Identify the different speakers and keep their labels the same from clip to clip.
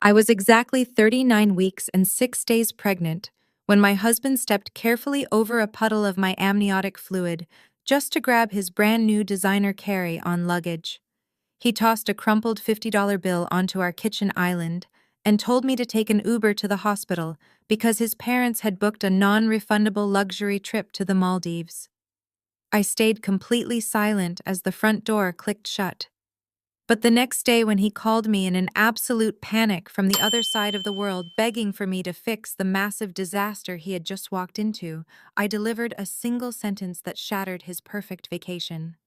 Speaker 1: I was exactly 39 weeks and 6 days pregnant when my husband stepped carefully over a puddle of my amniotic fluid just to grab his brand new designer carry-on luggage. He tossed a crumpled $50 bill onto our kitchen island and told me to take an Uber to the hospital because his parents had booked a non-refundable luxury trip to the Maldives. I stayed completely silent as the front door clicked shut. But the next day, when he called me in an absolute panic from the other side of the world, begging for me to fix the massive disaster he had just walked into, I delivered a single sentence that shattered his perfect vacation.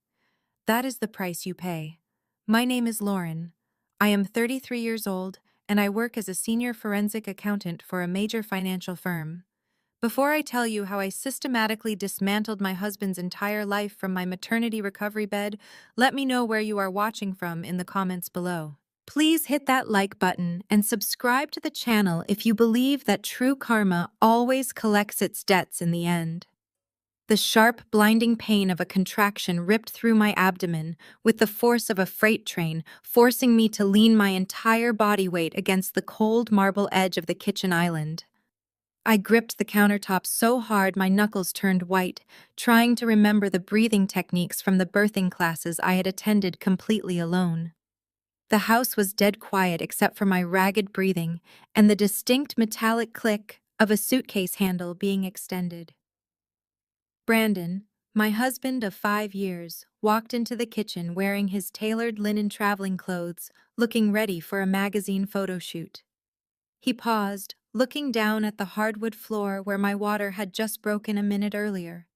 Speaker 1: That is the price you pay. My name is Lauren. I am 33 years old, and I work as a senior forensic accountant for a major financial firm. Before I tell you how I systematically dismantled my husband's entire life from my maternity recovery bed, let me know where you are watching from in the comments below. Please hit that like button and subscribe to the channel if you believe that true karma always collects its debts in the end. The sharp, blinding pain of a contraction ripped through my abdomen with the force of a freight train, forcing me to lean my entire body weight against the cold marble edge of the kitchen island. I gripped the countertop so hard my knuckles turned white, trying to remember the breathing techniques from the birthing classes I had attended completely alone. The house was dead quiet except for my ragged breathing and the distinct metallic click of a suitcase handle being extended. Brandon, my husband of 5 years, walked into the kitchen wearing his tailored linen traveling clothes, looking ready for a magazine photo shoot. He paused, looking down at the hardwood floor where my water had just broken a minute earlier.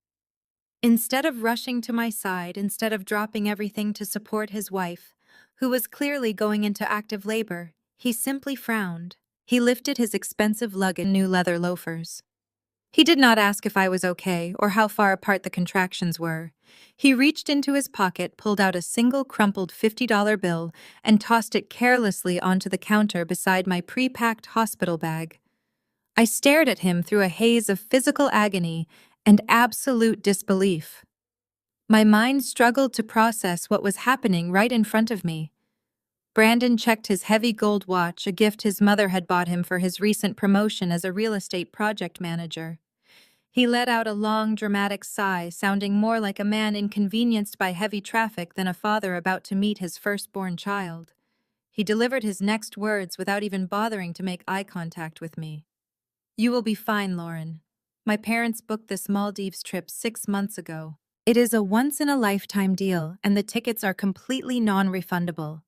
Speaker 1: Instead of rushing to my side, instead of dropping everything to support his wife, who was clearly going into active labor, he simply frowned. He lifted his expensive luggage in new leather loafers. He did not ask if I was okay or how far apart the contractions were. He reached into his pocket, pulled out a single crumpled $50 bill, and tossed it carelessly onto the counter beside my pre-packed hospital bag. I stared at him through a haze of physical agony and absolute disbelief. My mind struggled to process what was happening right in front of me. Brandon checked his heavy gold watch, a gift his mother had bought him for his recent promotion as a real estate project manager. He let out a long, dramatic sigh, sounding more like a man inconvenienced by heavy traffic than a father about to meet his firstborn child. He delivered his next words without even bothering to make eye contact with me. "You will be fine, Lauren. My parents booked this Maldives trip 6 months ago. It is a once-in-a-lifetime deal, and the tickets are completely non-refundable.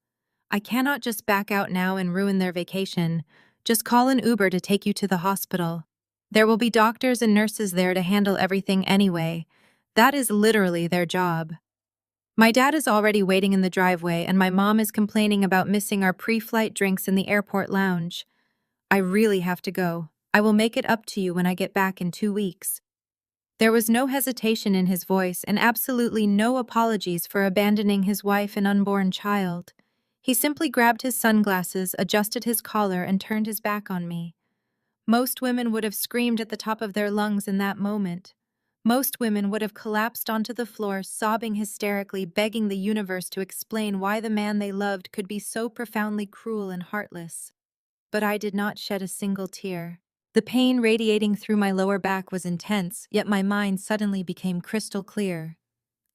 Speaker 1: I cannot just back out now and ruin their vacation. Just call an Uber to take you to the hospital. There will be doctors and nurses there to handle everything anyway. That is literally their job. My dad is already waiting in the driveway, and my mom is complaining about missing our pre-flight drinks in the airport lounge. I really have to go. I will make it up to you when I get back in 2 weeks." There was no hesitation in his voice and absolutely no apologies for abandoning his wife and unborn child. He simply grabbed his sunglasses, adjusted his collar, and turned his back on me. Most women would have screamed at the top of their lungs in that moment. Most women would have collapsed onto the floor, sobbing hysterically, begging the universe to explain why the man they loved could be so profoundly cruel and heartless. But I did not shed a single tear. The pain radiating through my lower back was intense, yet my mind suddenly became crystal clear.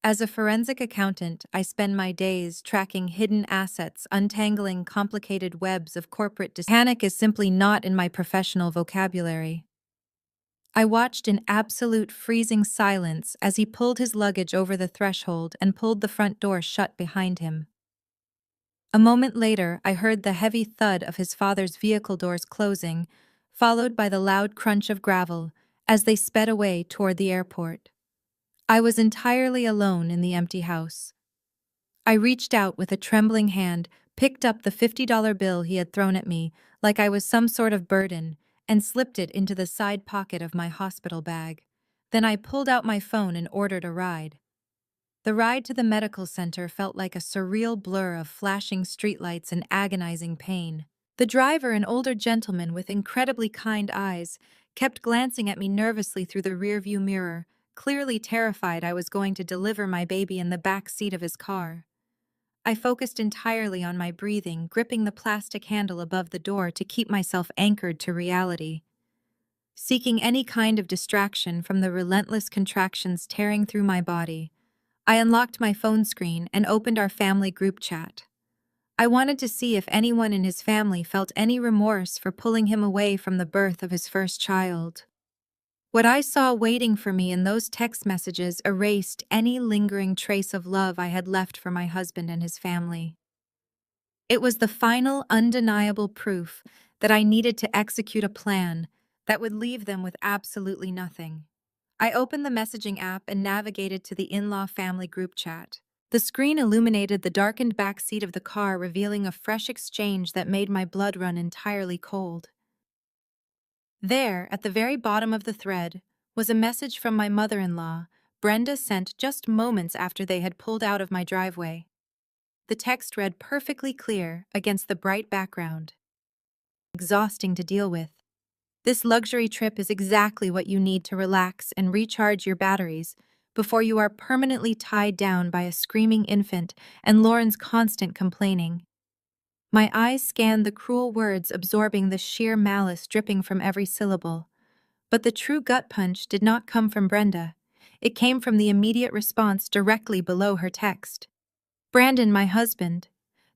Speaker 1: As a forensic accountant, I spend my days tracking hidden assets, untangling complicated webs of corporate panic is simply not in my professional vocabulary. I watched in absolute freezing silence as he pulled his luggage over the threshold and pulled the front door shut behind him. A moment later, I heard the heavy thud of his father's vehicle doors closing, followed by the loud crunch of gravel as they sped away toward the airport. I was entirely alone in the empty house. I reached out with a trembling hand, picked up the $50 bill he had thrown at me like I was some sort of burden, and slipped it into the side pocket of my hospital bag. Then I pulled out my phone and ordered a ride. The ride to the medical center felt like a surreal blur of flashing streetlights and agonizing pain. The driver, an older gentleman with incredibly kind eyes, kept glancing at me nervously through the rearview mirror, clearly terrified I was going to deliver my baby in the back seat of his car. I focused entirely on my breathing, gripping the plastic handle above the door to keep myself anchored to reality. Seeking any kind of distraction from the relentless contractions tearing through my body, I unlocked my phone screen and opened our family group chat. I wanted to see if anyone in his family felt any remorse for pulling him away from the birth of his first child. What I saw waiting for me in those text messages erased any lingering trace of love I had left for my husband and his family. It was the final, undeniable proof that I needed to execute a plan that would leave them with absolutely nothing. I opened the messaging app and navigated to the in-law family group chat. The screen illuminated the darkened back seat of the car, revealing a fresh exchange that made my blood run entirely cold. There, at the very bottom of the thread, was a message from my mother-in-law, Brenda, sent just moments after they had pulled out of my driveway. The text read perfectly clear against the bright background. Exhausting to deal with. This luxury trip is exactly what you need to relax and recharge your batteries before you are permanently tied down by a screaming infant and Lauren's constant complaining. My eyes scanned the cruel words, absorbing the sheer malice dripping from every syllable. But the true gut punch did not come from Brenda. It came from the immediate response directly below her text. Brandon, my husband,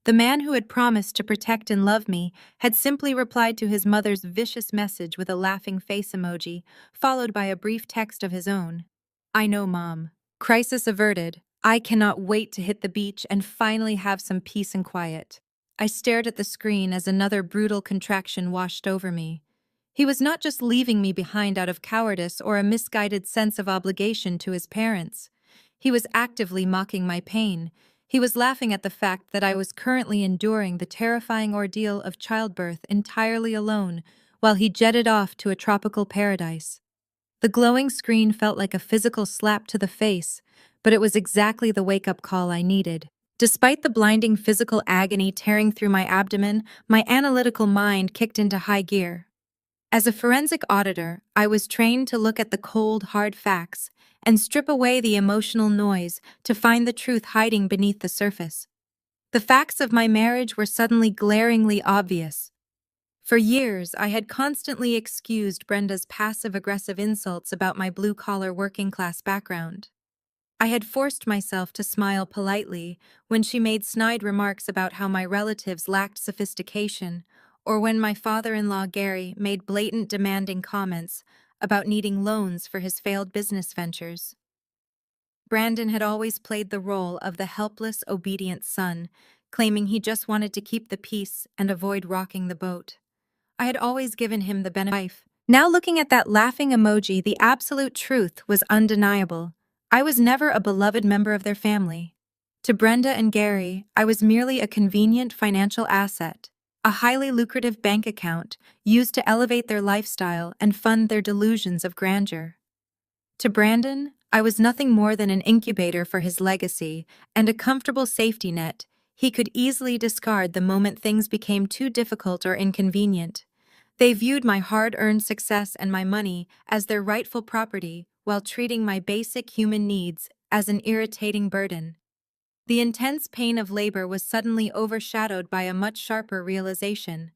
Speaker 1: the man who had promised to protect and love me, had simply replied to his mother's vicious message with a laughing face emoji, followed by a brief text of his own. I know, Mom. Crisis averted. I cannot wait to hit the beach and finally have some peace and quiet. I stared at the screen as another brutal contraction washed over me. He was not just leaving me behind out of cowardice or a misguided sense of obligation to his parents. He was actively mocking my pain. He was laughing at the fact that I was currently enduring the terrifying ordeal of childbirth entirely alone, while he jetted off to a tropical paradise. The glowing screen felt like a physical slap to the face, but it was exactly the wake-up call I needed. Despite the blinding physical agony tearing through my abdomen, my analytical mind kicked into high gear. As a forensic auditor, I was trained to look at the cold, hard facts and strip away the emotional noise to find the truth hiding beneath the surface. The facts of my marriage were suddenly glaringly obvious. For years, I had constantly excused Brenda's passive-aggressive insults about my blue-collar working-class background. I had forced myself to smile politely when she made snide remarks about how my relatives lacked sophistication, or when my father-in-law Gary made blatant demanding comments about needing loans for his failed business ventures. Brandon had always played the role of the helpless, obedient son, claiming he just wanted to keep the peace and avoid rocking the boat. I had always given him the benefit of life. Now looking at that laughing emoji, the absolute truth was undeniable. I was never a beloved member of their family. To Brenda and Gary, I was merely a convenient financial asset, a highly lucrative bank account used to elevate their lifestyle and fund their delusions of grandeur. To Brandon, I was nothing more than an incubator for his legacy and a comfortable safety net he could easily discard the moment things became too difficult or inconvenient. They viewed my hard-earned success and my money as their rightful property while treating my basic human needs as an irritating burden. The intense pain of labor was suddenly overshadowed by a much sharper realization.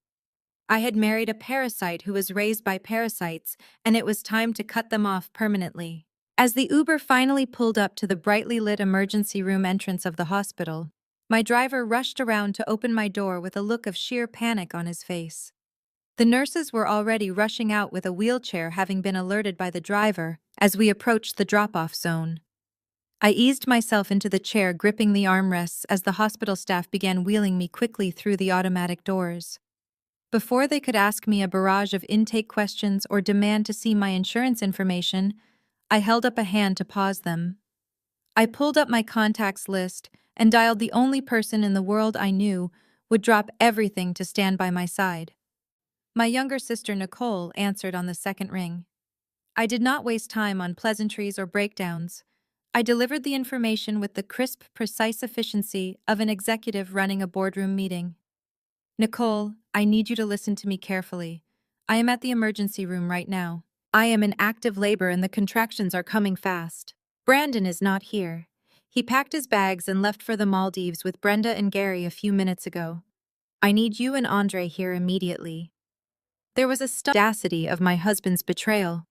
Speaker 1: I had married a parasite who was raised by parasites, and it was time to cut them off permanently. As the Uber finally pulled up to the brightly lit emergency room entrance of the hospital, my driver rushed around to open my door with a look of sheer panic on his face. The nurses were already rushing out with a wheelchair, having been alerted by the driver as we approached the drop-off zone. I eased myself into the chair, gripping the armrests as the hospital staff began wheeling me quickly through the automatic doors. Before they could ask me a barrage of intake questions or demand to see my insurance information, I held up a hand to pause them. I pulled up my contacts list and dialed the only person in the world I knew would drop everything to stand by my side. My younger sister Nicole answered on the second ring. I did not waste time on pleasantries or breakdowns. I delivered the information with the crisp, precise efficiency of an executive running a boardroom meeting. Nicole, I need you to listen to me carefully. I am at the emergency room right now. I am in active labor and the contractions are coming fast. Brandon is not here. He packed his bags and left for the Maldives with Brenda and Gary a few minutes ago. I need you and Andre here immediately. There was a audacity of my husband's betrayal.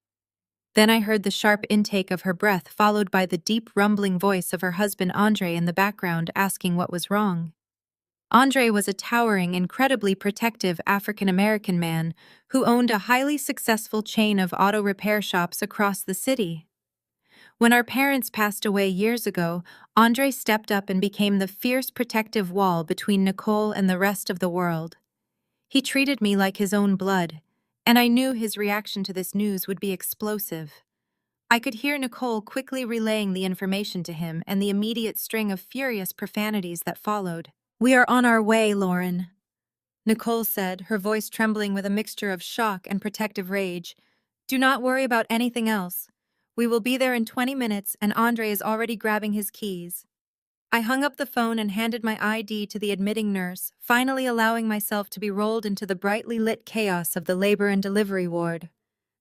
Speaker 1: Then I heard the sharp intake of her breath, followed by the deep rumbling voice of her husband Andre in the background asking what was wrong. Andre was a towering, incredibly protective African-American man who owned a highly successful chain of auto repair shops across the city. When our parents passed away years ago, Andre stepped up and became the fierce protective wall between Nicole and the rest of the world. He treated me like his own blood, and I knew his reaction to this news would be explosive. I could hear Nicole quickly relaying the information to him and the immediate string of furious profanities that followed. "We are on our way, Lauren," Nicole said, her voice trembling with a mixture of shock and protective rage. "Do not worry about anything else. We will be there in 20 minutes and Andre is already grabbing his keys." I hung up the phone and handed my ID to the admitting nurse, finally allowing myself to be rolled into the brightly lit chaos of the labor and delivery ward.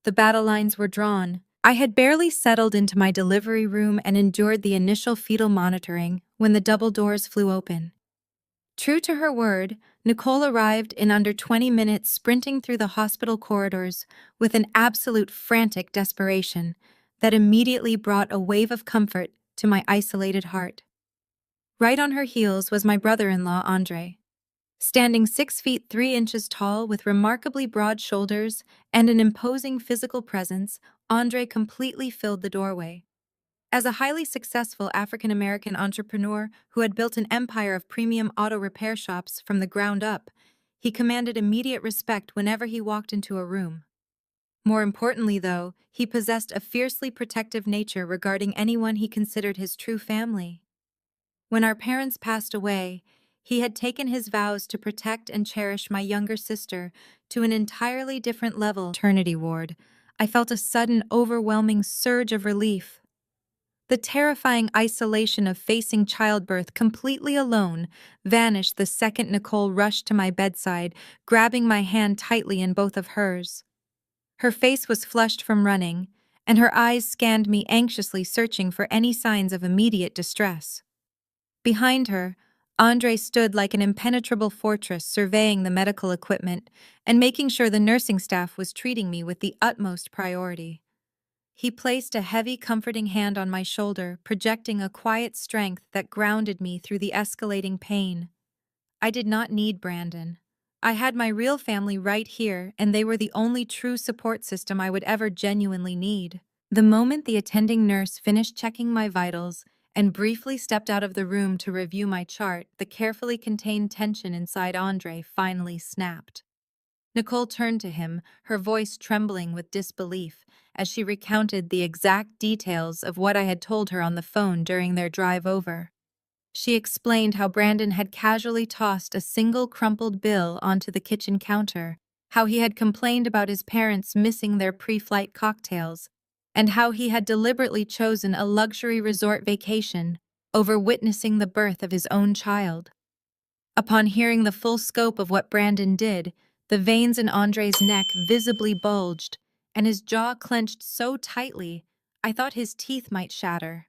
Speaker 1: The battle lines were drawn. I had barely settled into my delivery room and endured the initial fetal monitoring when the double doors flew open. True to her word, Nicole arrived in under 20 minutes, sprinting through the hospital corridors with an absolute frantic desperation that immediately brought a wave of comfort to my isolated heart. Right on her heels was my brother-in-law, Andre. Standing 6 feet 3 inches tall with remarkably broad shoulders and an imposing physical presence, Andre completely filled the doorway. As a highly successful African-American entrepreneur who had built an empire of premium auto repair shops from the ground up, he commanded immediate respect whenever he walked into a room. More importantly, though, he possessed a fiercely protective nature regarding anyone he considered his true family. When our parents passed away, he had taken his vows to protect and cherish my younger sister to an entirely different level. Maternity ward. I felt a sudden, overwhelming surge of relief. The terrifying isolation of facing childbirth completely alone vanished the second Nicole rushed to my bedside, grabbing my hand tightly in both of hers. Her face was flushed from running, and her eyes scanned me anxiously, searching for any signs of immediate distress. Behind her, Andre stood like an impenetrable fortress, surveying the medical equipment and making sure the nursing staff was treating me with the utmost priority. He placed a heavy, comforting hand on my shoulder, projecting a quiet strength that grounded me through the escalating pain. I did not need Brandon. I had my real family right here, and they were the only true support system I would ever genuinely need. The moment the attending nurse finished checking my vitals and briefly stepped out of the room to review my chart, the carefully contained tension inside Andre finally snapped. Nicole turned to him, her voice trembling with disbelief, as she recounted the exact details of what I had told her on the phone during their drive over. She explained how Brandon had casually tossed a single crumpled bill onto the kitchen counter, how he had complained about his parents missing their pre-flight cocktails, and how he had deliberately chosen a luxury resort vacation over witnessing the birth of his own child. Upon hearing the full scope of what Brandon did, the veins in Andre's neck visibly bulged, and his jaw clenched so tightly, I thought his teeth might shatter.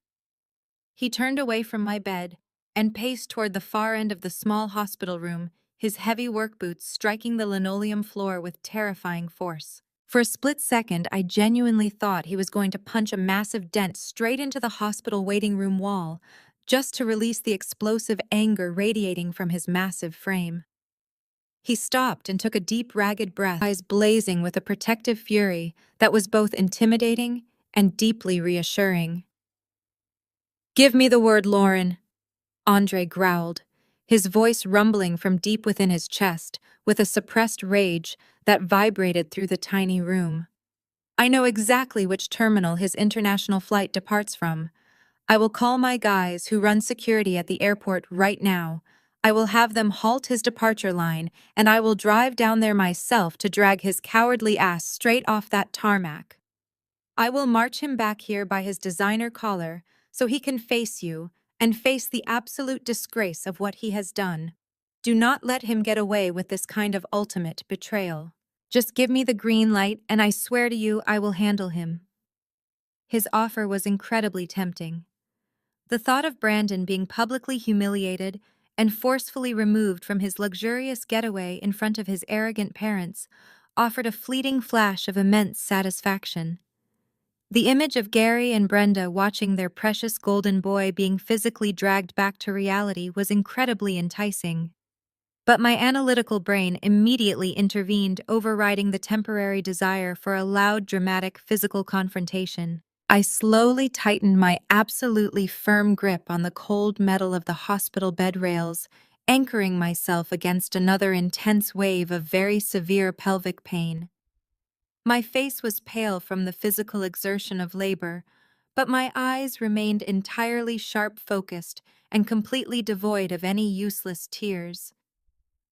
Speaker 1: He turned away from my bed and paced toward the far end of the small hospital room, his heavy work boots striking the linoleum floor with terrifying force. For a split second, I genuinely thought he was going to punch a massive dent straight into the hospital waiting room wall, just to release the explosive anger radiating from his massive frame. He stopped and took a deep, ragged breath, eyes blazing with a protective fury that was both intimidating and deeply reassuring. "Give me the word, Lauren," Andre growled, his voice rumbling from deep within his chest with a suppressed rage that vibrated through the tiny room. "I know exactly which terminal his international flight departs from. I will call my guys who run security at the airport right now. I will have them halt his departure line, and I will drive down there myself to drag his cowardly ass straight off that tarmac. I will march him back here by his designer collar so he can face you and face the absolute disgrace of what he has done. Do not let him get away with this kind of ultimate betrayal. Just give me the green light and I swear to you I will handle him." His offer was incredibly tempting. The thought of Brandon being publicly humiliated and forcefully removed from his luxurious getaway in front of his arrogant parents offered a fleeting flash of immense satisfaction. The image of Gary and Brenda watching their precious golden boy being physically dragged back to reality was incredibly enticing. But my analytical brain immediately intervened, overriding the temporary desire for a loud, dramatic physical confrontation. I slowly tightened my absolutely firm grip on the cold metal of the hospital bed rails, anchoring myself against another intense wave of very severe pelvic pain. My face was pale from the physical exertion of labor, but my eyes remained entirely sharp-focused and completely devoid of any useless tears.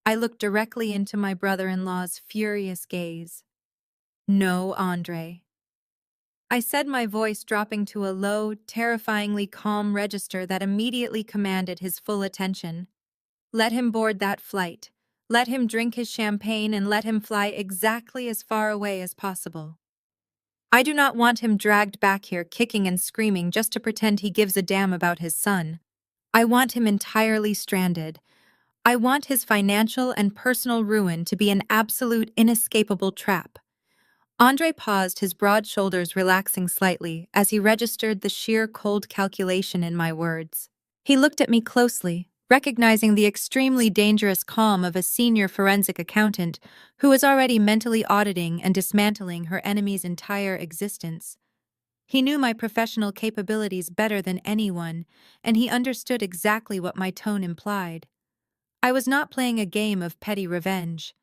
Speaker 1: I looked directly into my brother-in-law's furious gaze. "No, Andre," I said, my voice dropping to a low, terrifyingly calm register that immediately commanded his full attention. "Let him board that flight. Let him drink his champagne and let him fly exactly as far away as possible. I do not want him dragged back here kicking and screaming just to pretend he gives a damn about his son. I want him entirely stranded. I want his financial and personal ruin to be an absolute inescapable trap." Andre paused, his broad shoulders relaxing slightly as he registered the sheer cold calculation in my words. He looked at me closely, recognizing the extremely dangerous calm of a senior forensic accountant who was already mentally auditing and dismantling her enemy's entire existence. He knew my professional capabilities better than anyone, and he understood exactly what my tone implied. I was not playing a game of petty revenge.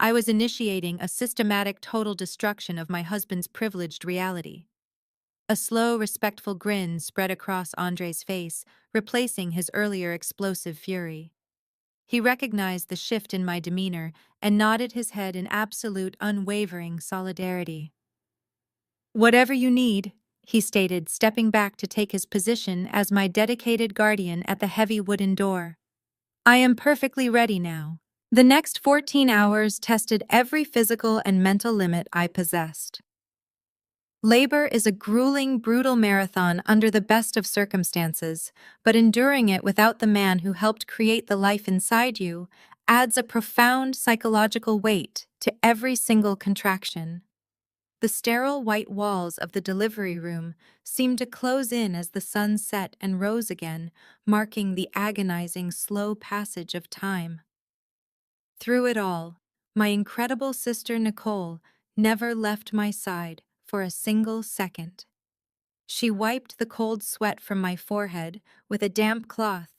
Speaker 1: I was initiating a systematic total destruction of my husband's privileged reality. A slow, respectful grin spread across Andre's face, replacing his earlier explosive fury. He recognized the shift in my demeanor and nodded his head in absolute, unwavering solidarity. "Whatever you need," he stated, stepping back to take his position as my dedicated guardian at the heavy wooden door. "I am perfectly ready now." The next 14 hours tested every physical and mental limit I possessed. Labor is a grueling, brutal marathon under the best of circumstances, but enduring it without the man who helped create the life inside you adds a profound psychological weight to every single contraction. The sterile white walls of the delivery room seemed to close in as the sun set and rose again, marking the agonizing, slow passage of time. Through it all, my incredible sister Nicole never left my side for a single second. She wiped the cold sweat from my forehead with a damp cloth,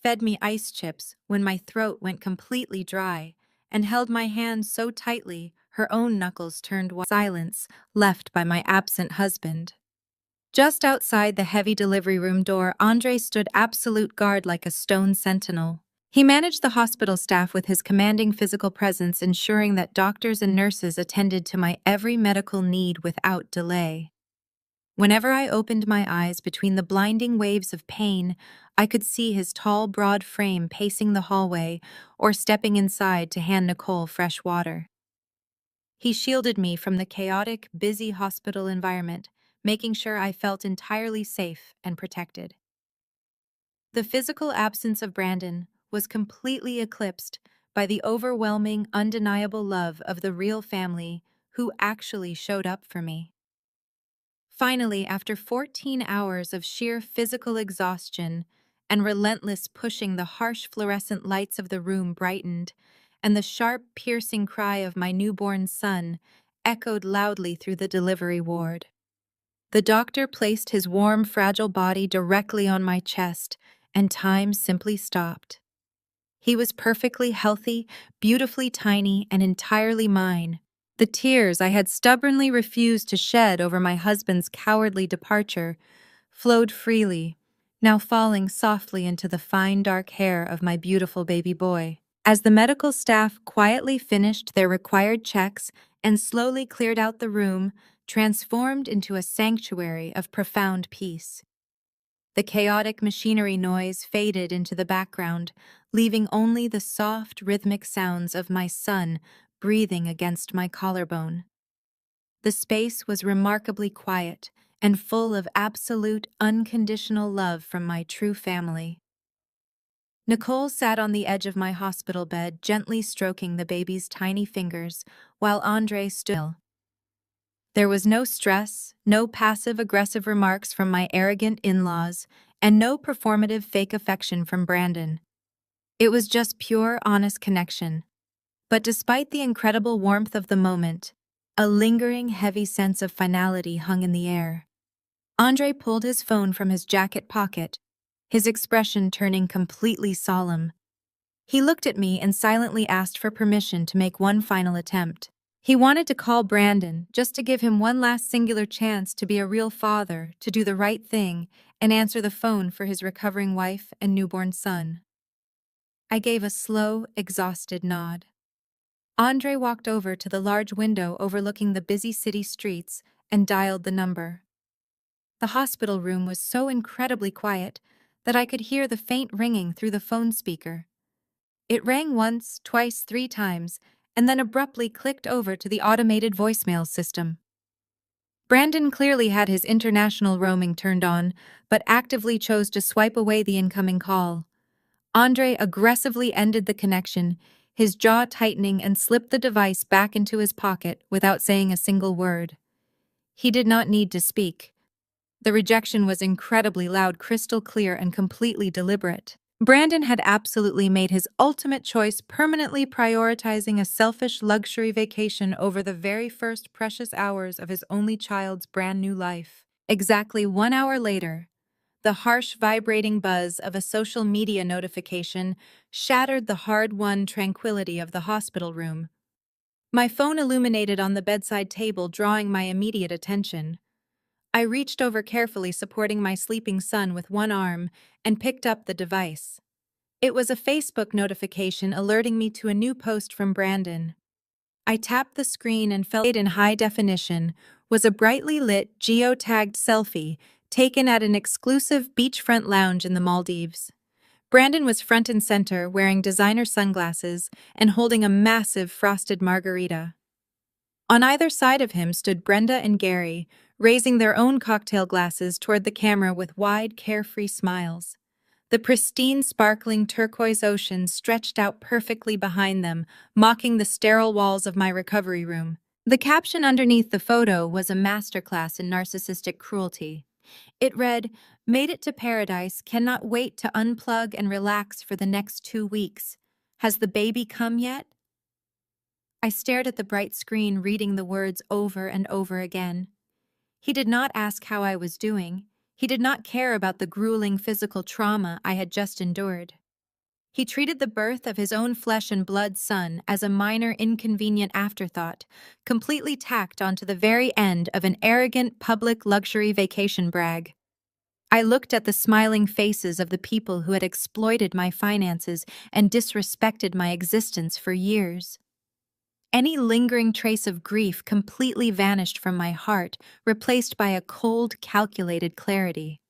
Speaker 1: fed me ice chips when my throat went completely dry, and held my hand so tightly her own knuckles turned white. Silence left by my absent husband. Just outside the heavy delivery room door, Andre stood absolute guard like a stone sentinel. He managed the hospital staff with his commanding physical presence, ensuring that doctors and nurses attended to my every medical need without delay. Whenever I opened my eyes between the blinding waves of pain, I could see his tall, broad frame pacing the hallway or stepping inside to hand Nicole fresh water. He shielded me from the chaotic, busy hospital environment, making sure I felt entirely safe and protected. The physical absence of Brandon was completely eclipsed by the overwhelming, undeniable love of the real family who actually showed up for me. Finally, after 14 hours of sheer physical exhaustion and relentless pushing, the harsh fluorescent lights of the room brightened, and the sharp, piercing cry of my newborn son echoed loudly through the delivery ward. The doctor placed his warm, fragile body directly on my chest, and time simply stopped. He was perfectly healthy, beautifully tiny, and entirely mine. The tears I had stubbornly refused to shed over my husband's cowardly departure flowed freely, now falling softly into the fine dark hair of my beautiful baby boy. As the medical staff quietly finished their required checks and slowly cleared out the room, transformed into a sanctuary of profound peace. The chaotic machinery noise faded into the background, leaving only the soft, rhythmic sounds of my son breathing against my collarbone. The space was remarkably quiet, and full of absolute, unconditional love from my true family. Nicole sat on the edge of my hospital bed, gently stroking the baby's tiny fingers, while Andre stood still. There was no stress, no passive-aggressive remarks from my arrogant in-laws, and no performative fake affection from Brandon. It was just pure, honest connection. But despite the incredible warmth of the moment, a lingering, heavy sense of finality hung in the air. Andre pulled his phone from his jacket pocket, his expression turning completely solemn. He looked at me and silently asked for permission to make one final attempt. He wanted to call Brandon, just to give him one last singular chance to be a real father, to do the right thing, and answer the phone for his recovering wife and newborn son. I gave a slow, exhausted nod. Andre walked over to the large window overlooking the busy city streets and dialed the number. The hospital room was so incredibly quiet that I could hear the faint ringing through the phone speaker. It rang once, twice, 3 times, and then abruptly clicked over to the automated voicemail system. Brandon clearly had his international roaming turned on, but actively chose to swipe away the incoming call. Andre aggressively ended the connection, his jaw tightening, and slipped the device back into his pocket without saying a single word. He did not need to speak. The rejection was incredibly loud, crystal clear, and completely deliberate. Brandon had absolutely made his ultimate choice, permanently prioritizing a selfish luxury vacation over the very first precious hours of his only child's brand new life. Exactly 1 hour later, the harsh, vibrating buzz of a social media notification shattered the hard-won tranquility of the hospital room. My phone illuminated on the bedside table, drawing my immediate attention. I reached over carefully, supporting my sleeping son with one arm, and picked up the device. It was a Facebook notification alerting me to a new post from Brandon. I tapped the screen and felt it in high definition was a brightly lit, geotagged selfie taken at an exclusive beachfront lounge in the Maldives. Brandon was front and center, wearing designer sunglasses and holding a massive frosted margarita. On either side of him stood Brenda and Gary, raising their own cocktail glasses toward the camera with wide, carefree smiles. The pristine, sparkling turquoise ocean stretched out perfectly behind them, mocking the sterile walls of my recovery room. The caption underneath the photo was a masterclass in narcissistic cruelty. It read, "Made it to paradise, cannot wait to unplug and relax for the next 2 weeks. Has the baby come yet?" I stared at the bright screen, reading the words over and over again. He did not ask how I was doing. He did not care about the grueling physical trauma I had just endured. He treated the birth of his own flesh and blood son as a minor, inconvenient afterthought, completely tacked onto the very end of an arrogant public luxury vacation brag. I looked at the smiling faces of the people who had exploited my finances and disrespected my existence for years. Any lingering trace of grief completely vanished from my heart, replaced by a cold, calculated clarity.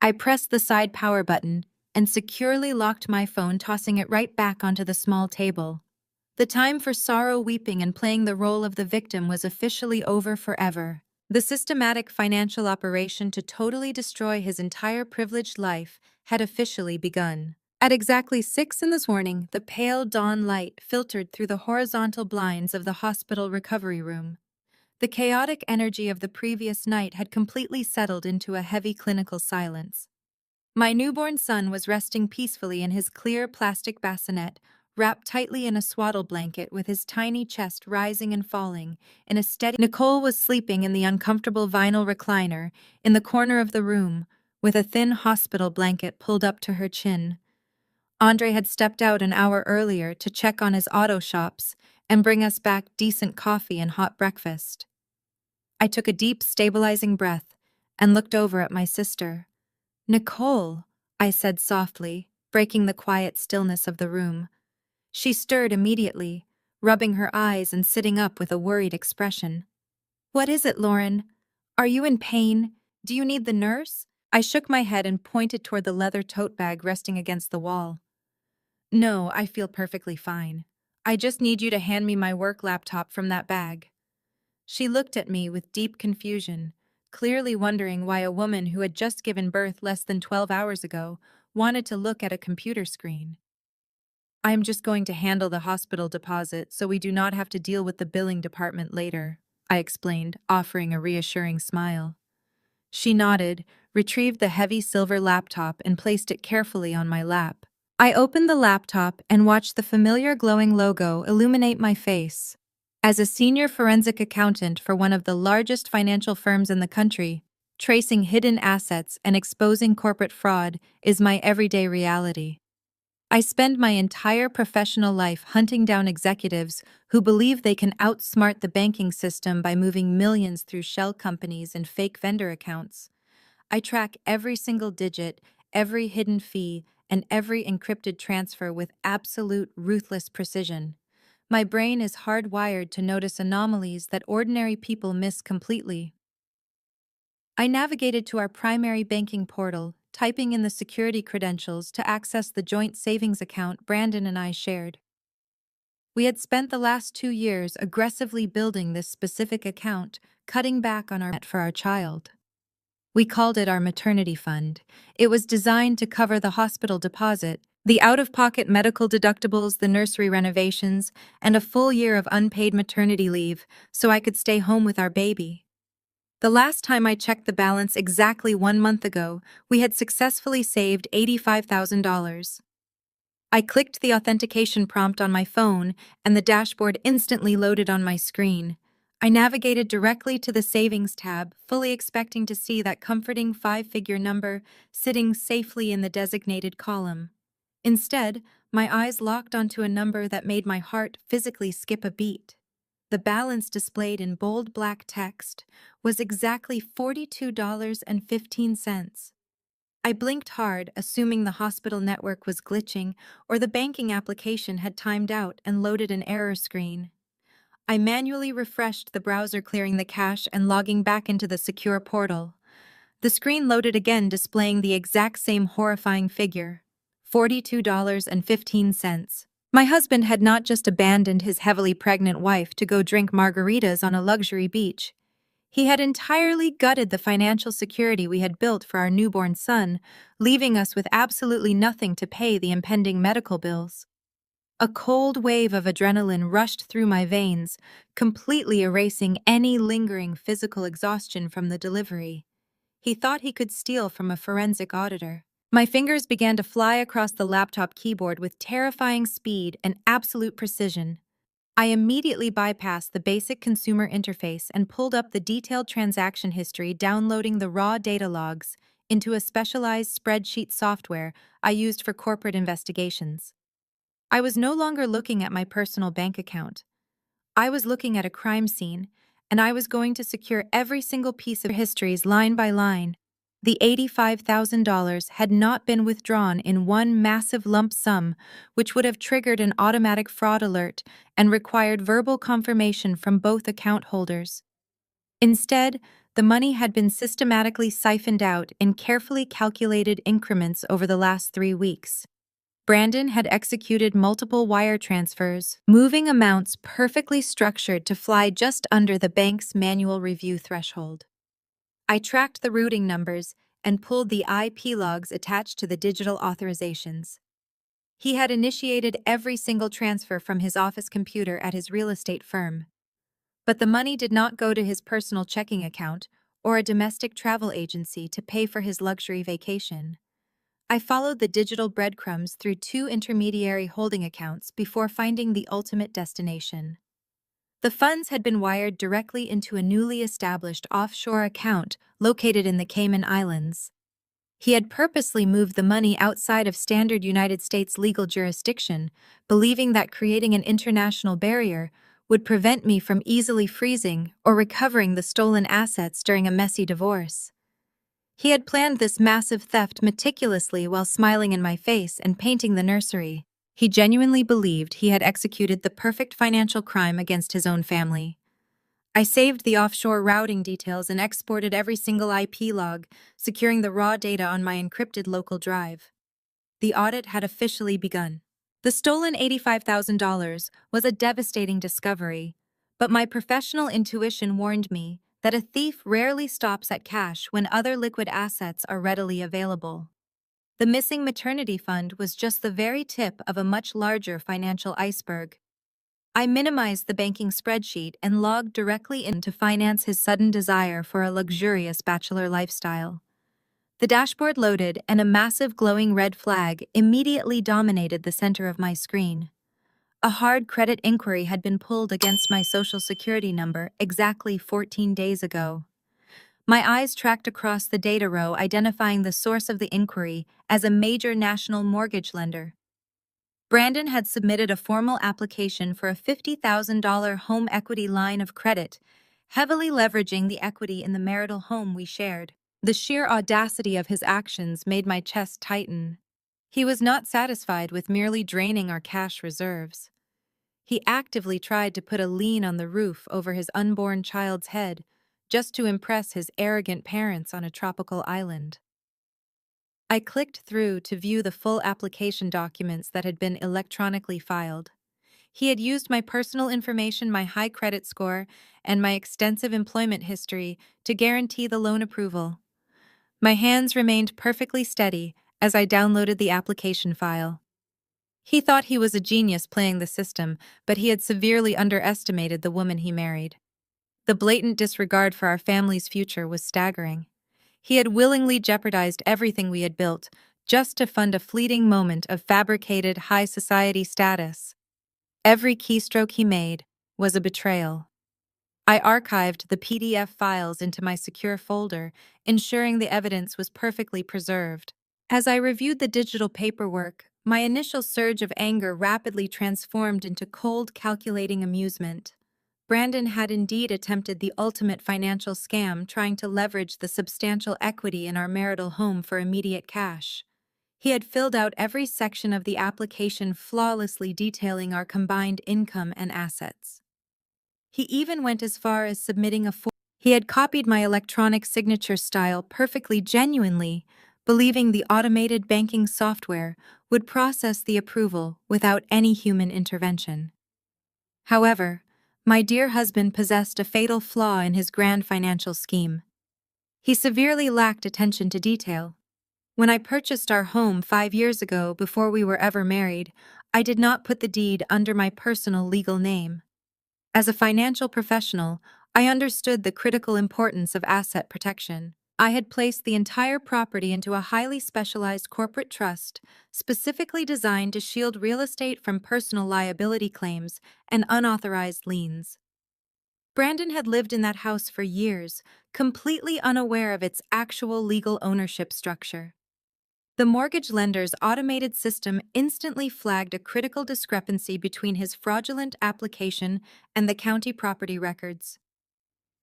Speaker 1: I pressed the side power button and securely locked my phone, tossing it right back onto the small table. The time for sorrow, weeping, and playing the role of the victim was officially over forever. The systematic financial operation to totally destroy his entire privileged life had officially begun. At exactly 6 in the morning, the pale dawn light filtered through the horizontal blinds of the hospital recovery room. The chaotic energy of the previous night had completely settled into a heavy clinical silence. My newborn son was resting peacefully in his clear plastic bassinet, wrapped tightly in a swaddle blanket, with his tiny chest rising and falling in a steady. Nicole was sleeping in the uncomfortable vinyl recliner in the corner of the room, with a thin hospital blanket pulled up to her chin. Andre had stepped out an hour earlier to check on his auto shops and bring us back decent coffee and hot breakfast. I took a deep, stabilizing breath and looked over at my sister. "Nicole," I said softly, breaking the quiet stillness of the room. She stirred immediately, rubbing her eyes and sitting up with a worried expression. "What is it, Lauren? Are you in pain? Do you need the nurse?" I shook my head and pointed toward the leather tote bag resting against the wall. "No, I feel perfectly fine. I just need you to hand me my work laptop from that bag." She looked at me with deep confusion, clearly wondering why a woman who had just given birth less than 12 hours ago wanted to look at a computer screen. "I am just going to handle the hospital deposit so we do not have to deal with the billing department later," I explained, offering a reassuring smile. She nodded, retrieved the heavy silver laptop, and placed it carefully on my lap. I opened the laptop and watched the familiar glowing logo illuminate my face. As a senior forensic accountant for one of the largest financial firms in the country, tracing hidden assets and exposing corporate fraud is my everyday reality. I spend my entire professional life hunting down executives who believe they can outsmart the banking system by moving millions through shell companies and fake vendor accounts. I track every single digit, every hidden fee, and every encrypted transfer with absolute ruthless precision. My brain is hardwired to notice anomalies that ordinary people miss completely. I navigated to our primary banking portal, typing in the security credentials to access the joint savings account Brandon and I shared. We had spent the last 2 years aggressively building this specific account, cutting back on our debt for our child. We called it our maternity fund. It was designed to cover the hospital deposit, the out-of-pocket medical deductibles, the nursery renovations, and a full year of unpaid maternity leave so I could stay home with our baby. The last time I checked the balance exactly 1 month ago, we had successfully saved $85,000. I clicked the authentication prompt on my phone, and the dashboard instantly loaded on my screen. I navigated directly to the Savings tab, fully expecting to see that comforting 5-figure number sitting safely in the designated column. Instead, my eyes locked onto a number that made my heart physically skip a beat. The balance displayed in bold black text was exactly $42.15. I blinked hard, assuming the hospital network was glitching or the banking application had timed out and loaded an error screen. I manually refreshed the browser, clearing the cache and logging back into the secure portal. The screen loaded again, displaying the exact same horrifying figure, $42.15. My husband had not just abandoned his heavily pregnant wife to go drink margaritas on a luxury beach. He had entirely gutted the financial security we had built for our newborn son, leaving us with absolutely nothing to pay the impending medical bills. A cold wave of adrenaline rushed through my veins, completely erasing any lingering physical exhaustion from the delivery. He thought he could steal from a forensic auditor. My fingers began to fly across the laptop keyboard with terrifying speed and absolute precision. I immediately bypassed the basic consumer interface and pulled up the detailed transaction history, downloading the raw data logs into a specialized spreadsheet software I used for corporate investigations. I was no longer looking at my personal bank account. I was looking at a crime scene, and I was going to secure every single piece of histories line by line. The $85,000 had not been withdrawn in one massive lump sum, which would have triggered an automatic fraud alert and required verbal confirmation from both account holders. Instead, the money had been systematically siphoned out in carefully calculated increments over the last 3 weeks. Brandon had executed multiple wire transfers, moving amounts perfectly structured to fly just under the bank's manual review threshold. I tracked the routing numbers and pulled the IP logs attached to the digital authorizations. He had initiated every single transfer from his office computer at his real estate firm. But the money did not go to his personal checking account or a domestic travel agency to pay for his luxury vacation. I followed the digital breadcrumbs through 2 intermediary holding accounts before finding the ultimate destination. The funds had been wired directly into a newly established offshore account located in the Cayman Islands. He had purposely moved the money outside of standard United States legal jurisdiction, believing that creating an international barrier would prevent me from easily freezing or recovering the stolen assets during a messy divorce. He had planned this massive theft meticulously while smiling in my face and painting the nursery. He genuinely believed he had executed the perfect financial crime against his own family. I saved the offshore routing details and exported every single IP log, securing the raw data on my encrypted local drive. The audit had officially begun. The stolen $85,000 was a devastating discovery, but my professional intuition warned me that a thief rarely stops at cash when other liquid assets are readily available. The missing maternity fund was just the very tip of a much larger financial iceberg. I minimized the banking spreadsheet and logged directly in to finance his sudden desire for a luxurious bachelor lifestyle. The dashboard loaded, and a massive glowing red flag immediately dominated the center of my screen. A hard credit inquiry had been pulled against my social security number exactly 14 days ago. My eyes tracked across the data row, identifying the source of the inquiry as a major national mortgage lender. Brandon had submitted a formal application for a $50,000 home equity line of credit, heavily leveraging the equity in the marital home we shared. The sheer audacity of his actions made my chest tighten. He was not satisfied with merely draining our cash reserves. He actively tried to put a lien on the roof over his unborn child's head, just to impress his arrogant parents on a tropical island. I clicked through to view the full application documents that had been electronically filed. He had used my personal information, my high credit score, and my extensive employment history to guarantee the loan approval. My hands remained perfectly steady as I downloaded the application file. He thought he was a genius playing the system, but he had severely underestimated the woman he married. The blatant disregard for our family's future was staggering. He had willingly jeopardized everything we had built just to fund a fleeting moment of fabricated high society status. Every keystroke he made was a betrayal. I archived the PDF files into my secure folder, ensuring the evidence was perfectly preserved. As I reviewed the digital paperwork, my initial surge of anger rapidly transformed into cold, calculating amusement. Brandon had indeed attempted the ultimate financial scam, trying to leverage the substantial equity in our marital home for immediate cash. He had filled out every section of the application, flawlessly detailing our combined income and assets. He even went as far as submitting a form. He had copied my electronic signature style perfectly, genuinely, believing the automated banking software would process the approval without any human intervention. However, my dear husband possessed a fatal flaw in his grand financial scheme. He severely lacked attention to detail. When I purchased our home 5 years ago, before we were ever married, I did not put the deed under my personal legal name. As a financial professional, I understood the critical importance of asset protection. I had placed the entire property into a highly specialized corporate trust, specifically designed to shield real estate from personal liability claims and unauthorized liens. Brandon had lived in that house for years, completely unaware of its actual legal ownership structure. The mortgage lender's automated system instantly flagged a critical discrepancy between his fraudulent application and the county property records.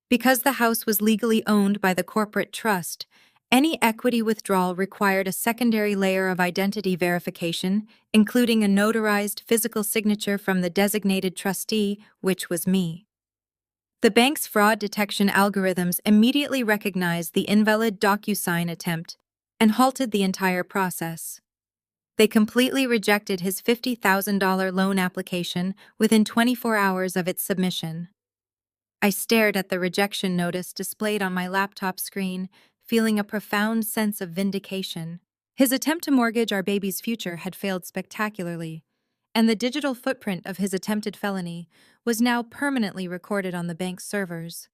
Speaker 1: Because the house was legally owned by the corporate trust, any equity withdrawal required a secondary layer of identity verification, including a notarized physical signature from the designated trustee, which was me. The bank's fraud detection algorithms immediately recognized the invalid DocuSign attempt and halted the entire process. They completely rejected his $50,000 loan application within 24 hours of its submission. I stared at the rejection notice displayed on my laptop screen, feeling a profound sense of vindication. His attempt to mortgage our baby's future had failed spectacularly, and the digital footprint of his attempted felony was now permanently recorded on the bank's servers.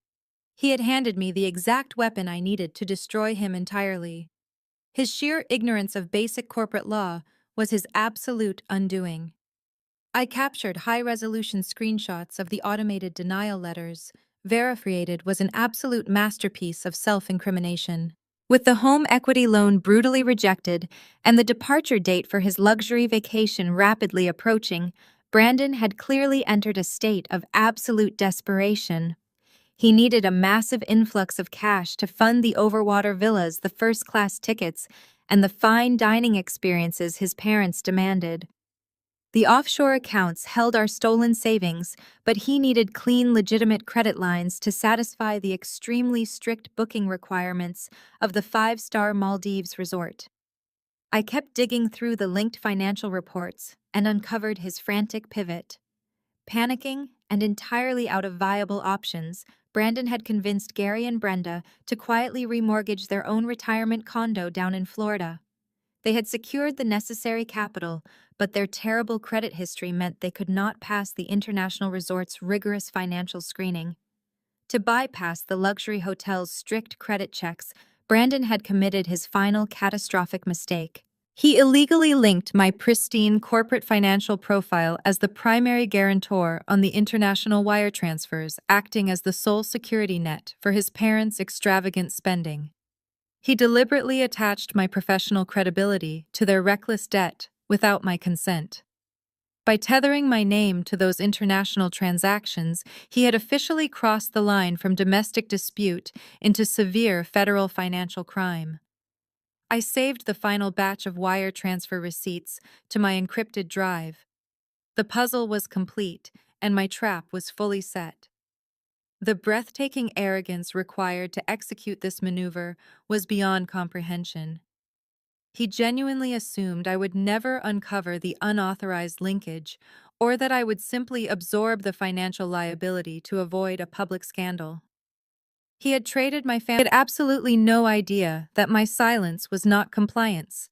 Speaker 1: He had handed me the exact weapon I needed to destroy him entirely. His sheer ignorance of basic corporate law was his absolute undoing. I captured high-resolution screenshots of the automated denial letters. Verified was an absolute masterpiece of self-incrimination. With the home equity loan brutally rejected and the departure date for his luxury vacation rapidly approaching, Brandon had clearly entered a state of absolute desperation. He needed a massive influx of cash to fund the overwater villas, the first-class tickets, and the fine dining experiences his parents demanded. The offshore accounts held our stolen savings, but he needed clean, legitimate credit lines to satisfy the extremely strict booking requirements of the 5-star Maldives resort. I kept digging through the linked financial reports and uncovered his frantic pivot. Panicking and entirely out of viable options, Brandon had convinced Gary and Brenda to quietly remortgage their own retirement condo down in Florida. They had secured the necessary capital, but their terrible credit history meant they could not pass the international resort's rigorous financial screening. To bypass the luxury hotel's strict credit checks, Brandon had committed his final catastrophic mistake. He illegally linked my pristine corporate financial profile as the primary guarantor on the international wire transfers, acting as the sole security net for his parents' extravagant spending. He deliberately attached my professional credibility to their reckless debt without my consent. By tethering my name to those international transactions, he had officially crossed the line from domestic dispute into severe federal financial crime. I saved the final batch of wire transfer receipts to my encrypted drive. The puzzle was complete, and my trap was fully set. The breathtaking arrogance required to execute this maneuver was beyond comprehension. He genuinely assumed I would never uncover the unauthorized linkage, or that I would simply absorb the financial liability to avoid a public scandal. He had traded my family. He had absolutely no idea that my silence was not compliance.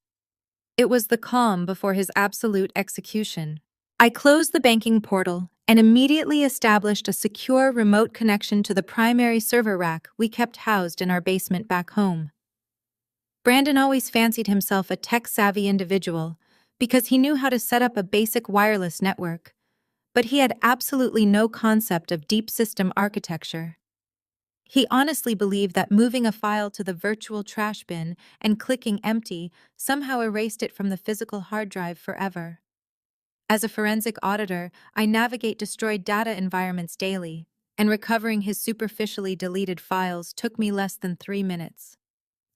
Speaker 1: It was the calm before his absolute execution. I closed the banking portal and immediately established a secure remote connection to the primary server rack we kept housed in our basement back home. Brandon always fancied himself a tech-savvy individual because he knew how to set up a basic wireless network, but he had absolutely no concept of deep system architecture. He honestly believed that moving a file to the virtual trash bin and clicking empty somehow erased it from the physical hard drive forever. As a forensic auditor, I navigate destroyed data environments daily, and recovering his superficially deleted files took me less than 3 minutes.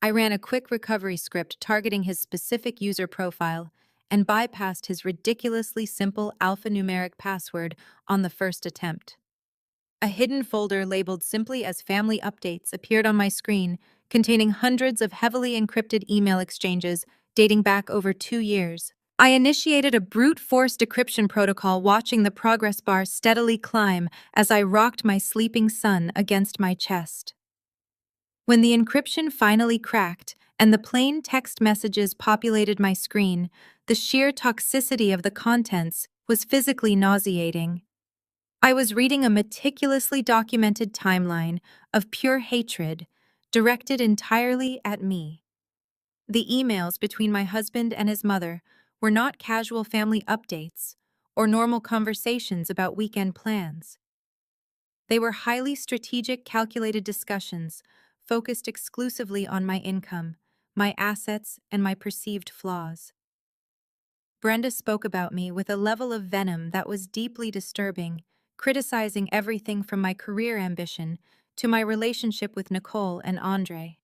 Speaker 1: I ran a quick recovery script targeting his specific user profile and bypassed his ridiculously simple alphanumeric password on the first attempt. A hidden folder labeled simply as Family Updates appeared on my screen, containing hundreds of heavily encrypted email exchanges dating back over 2 years. I initiated a brute force decryption protocol, watching the progress bar steadily climb as I rocked my sleeping son against my chest. When the encryption finally cracked and the plain text messages populated my screen, the sheer toxicity of the contents was physically nauseating. I was reading a meticulously documented timeline of pure hatred, directed entirely at me. The emails between my husband and his mother were not casual family updates or normal conversations about weekend plans. They were highly strategic, calculated discussions focused exclusively on my income, my assets, and my perceived flaws. Brenda spoke about me with a level of venom that was deeply disturbing, criticizing everything from my career ambition to my relationship with Nicole and Andre.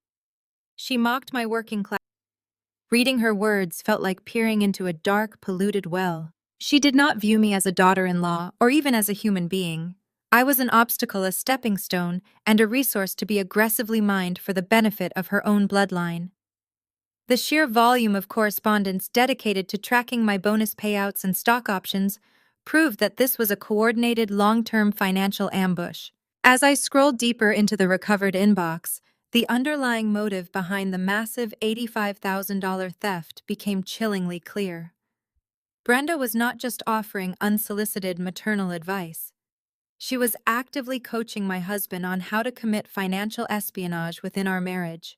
Speaker 1: She mocked my working class. Reading her words felt like peering into a dark, polluted well. She did not view me as a daughter-in-law or even as a human being. I was an obstacle, a stepping stone, and a resource to be aggressively mined for the benefit of her own bloodline. The sheer volume of correspondence dedicated to tracking my bonus payouts and stock options proved that this was a coordinated long-term financial ambush. As I scrolled deeper into the recovered inbox, the underlying motive behind the massive $85,000 theft became chillingly clear. Brenda was not just offering unsolicited maternal advice. She was actively coaching my husband on how to commit financial espionage within our marriage.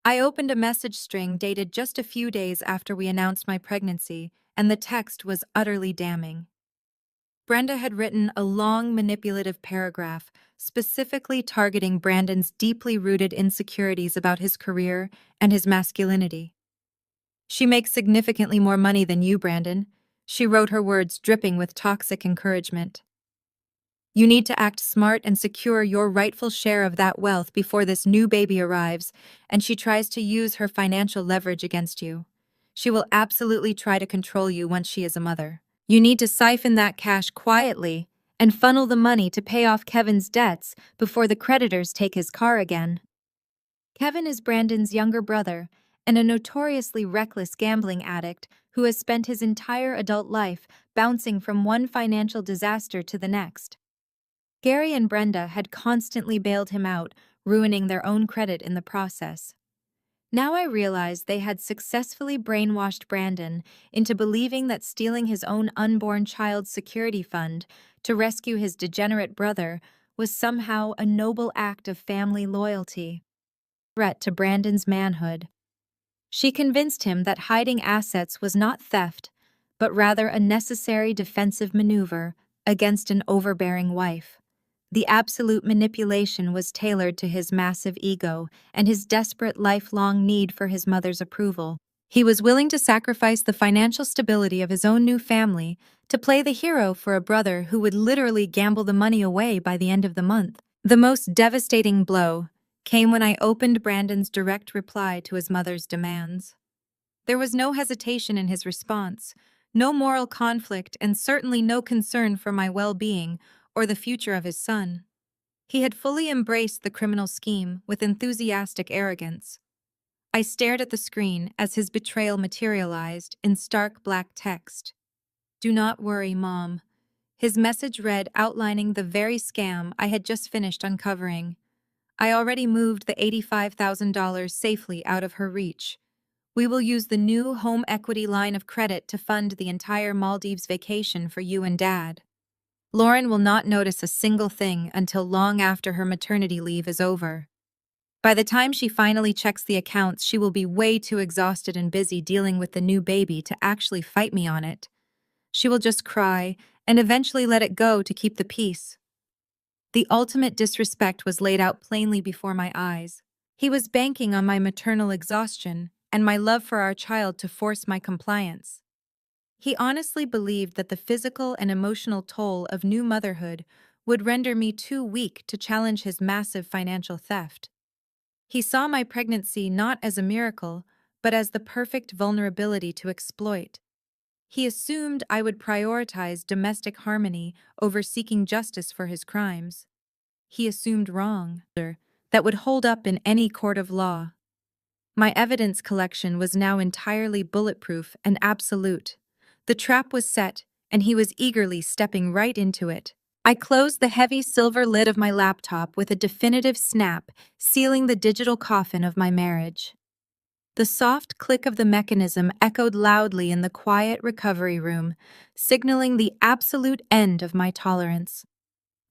Speaker 1: I opened a message string dated just a few days after we announced my pregnancy, and the text was utterly damning. Brenda had written a long, manipulative paragraph specifically targeting Brandon's deeply rooted insecurities about his career and his masculinity. "She makes significantly more money than you, Brandon," she wrote, her words dripping with toxic encouragement. "You need to act smart and secure your rightful share of that wealth before this new baby arrives and she tries to use her financial leverage against you. She will absolutely try to control you once she is a mother. You need to siphon that cash quietly and funnel the money to pay off Kevin's debts before the creditors take his car again." Kevin is Brandon's younger brother and a notoriously reckless gambling addict who has spent his entire adult life bouncing from one financial disaster to the next. Gary and Brenda had constantly bailed him out, ruining their own credit in the process. Now I realized they had successfully brainwashed Brandon into believing that stealing his own unborn child's security fund to rescue his degenerate brother was somehow a noble act of family loyalty. Threat to Brandon's manhood. She convinced him that hiding assets was not theft, but rather a necessary defensive maneuver against an overbearing wife. The absolute manipulation was tailored to his massive ego and his desperate lifelong need for his mother's approval. He was willing to sacrifice the financial stability of his own new family to play the hero for a brother who would literally gamble the money away by the end of the month. The most devastating blow came when I opened Brandon's direct reply to his mother's demands. There was no hesitation in his response, no moral conflict, and certainly no concern for my well-being or the future of his son. He had fully embraced the criminal scheme with enthusiastic arrogance. I stared at the screen as his betrayal materialized in stark black text. "Do not worry, Mom." His message read, outlining the very scam I had just finished uncovering. "I already moved the $85,000 safely out of her reach. We will use the new home equity line of credit to fund the entire Maldives vacation for you and Dad. Lauren will not notice a single thing until long after her maternity leave is over. By the time she finally checks the accounts, she will be way too exhausted and busy dealing with the new baby to actually fight me on it. She will just cry and eventually let it go to keep the peace." The ultimate disrespect was laid out plainly before my eyes. He was banking on my maternal exhaustion and my love for our child to force my compliance. He honestly believed that the physical and emotional toll of new motherhood would render me too weak to challenge his massive financial theft. He saw my pregnancy not as a miracle, but as the perfect vulnerability to exploit. He assumed I would prioritize domestic harmony over seeking justice for his crimes. He assumed wrong, that would hold up in any court of law. My evidence collection was now entirely bulletproof and absolute. The trap was set, and he was eagerly stepping right into it. I closed the heavy silver lid of my laptop with a definitive snap, sealing the digital coffin of my marriage. The soft click of the mechanism echoed loudly in the quiet recovery room, signaling the absolute end of my tolerance.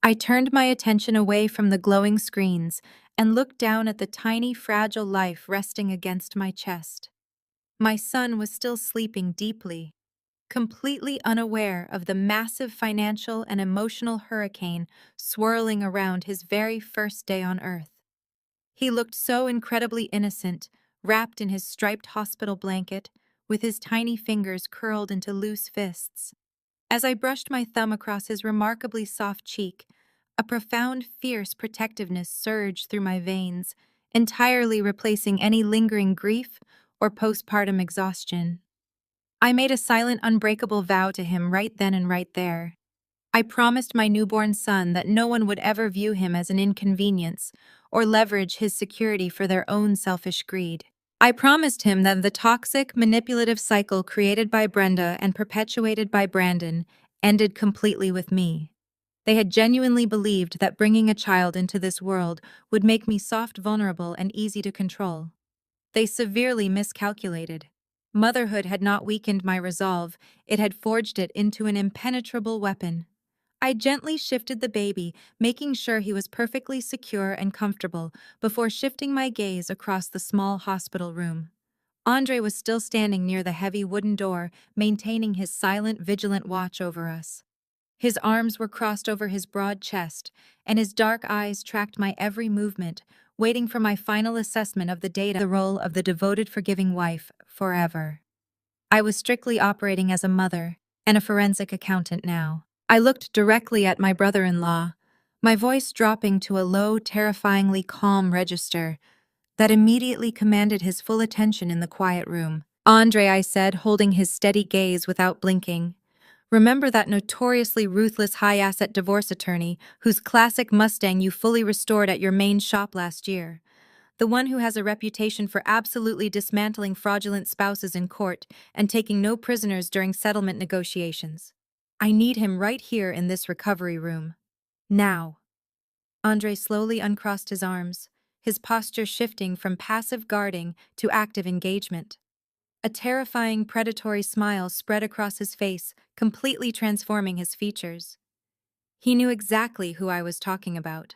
Speaker 1: I turned my attention away from the glowing screens and looked down at the tiny, fragile life resting against my chest. My son was still sleeping deeply, completely unaware of the massive financial and emotional hurricane swirling around his very first day on Earth. He looked so incredibly innocent, wrapped in his striped hospital blanket, with his tiny fingers curled into loose fists. As I brushed my thumb across his remarkably soft cheek, a profound, fierce protectiveness surged through my veins, entirely replacing any lingering grief or postpartum exhaustion. I made a silent, unbreakable vow to him right then and right there. I promised my newborn son that no one would ever view him as an inconvenience or leverage his security for their own selfish greed. I promised him that the toxic, manipulative cycle created by Brenda and perpetuated by Brandon ended completely with me. They had genuinely believed that bringing a child into this world would make me soft, vulnerable, and easy to control. They severely miscalculated. Motherhood had not weakened my resolve, it had forged it into an impenetrable weapon. I gently shifted the baby, making sure he was perfectly secure and comfortable, before shifting my gaze across the small hospital room. Andre was still standing near the heavy wooden door, maintaining his silent, vigilant watch over us. His arms were crossed over his broad chest, and his dark eyes tracked my every movement, waiting for my final assessment of the data. The role of the devoted, forgiving wife forever. I was strictly operating as a mother and a forensic accountant now. I looked directly at my brother-in-law, my voice dropping to a low, terrifyingly calm register that immediately commanded his full attention in the quiet room. "Andre," I said, holding his steady gaze without blinking. "Remember that notoriously ruthless high-asset divorce attorney whose classic Mustang you fully restored at your main shop last year? the one who has a reputation for absolutely dismantling fraudulent spouses in court and taking no prisoners during settlement negotiations. I need him right here in this recovery room. Now. Andre slowly uncrossed his arms, his posture shifting from passive guarding to active engagement. A terrifying predatory smile spread across his face, completely transforming his features. He knew exactly who I was talking about.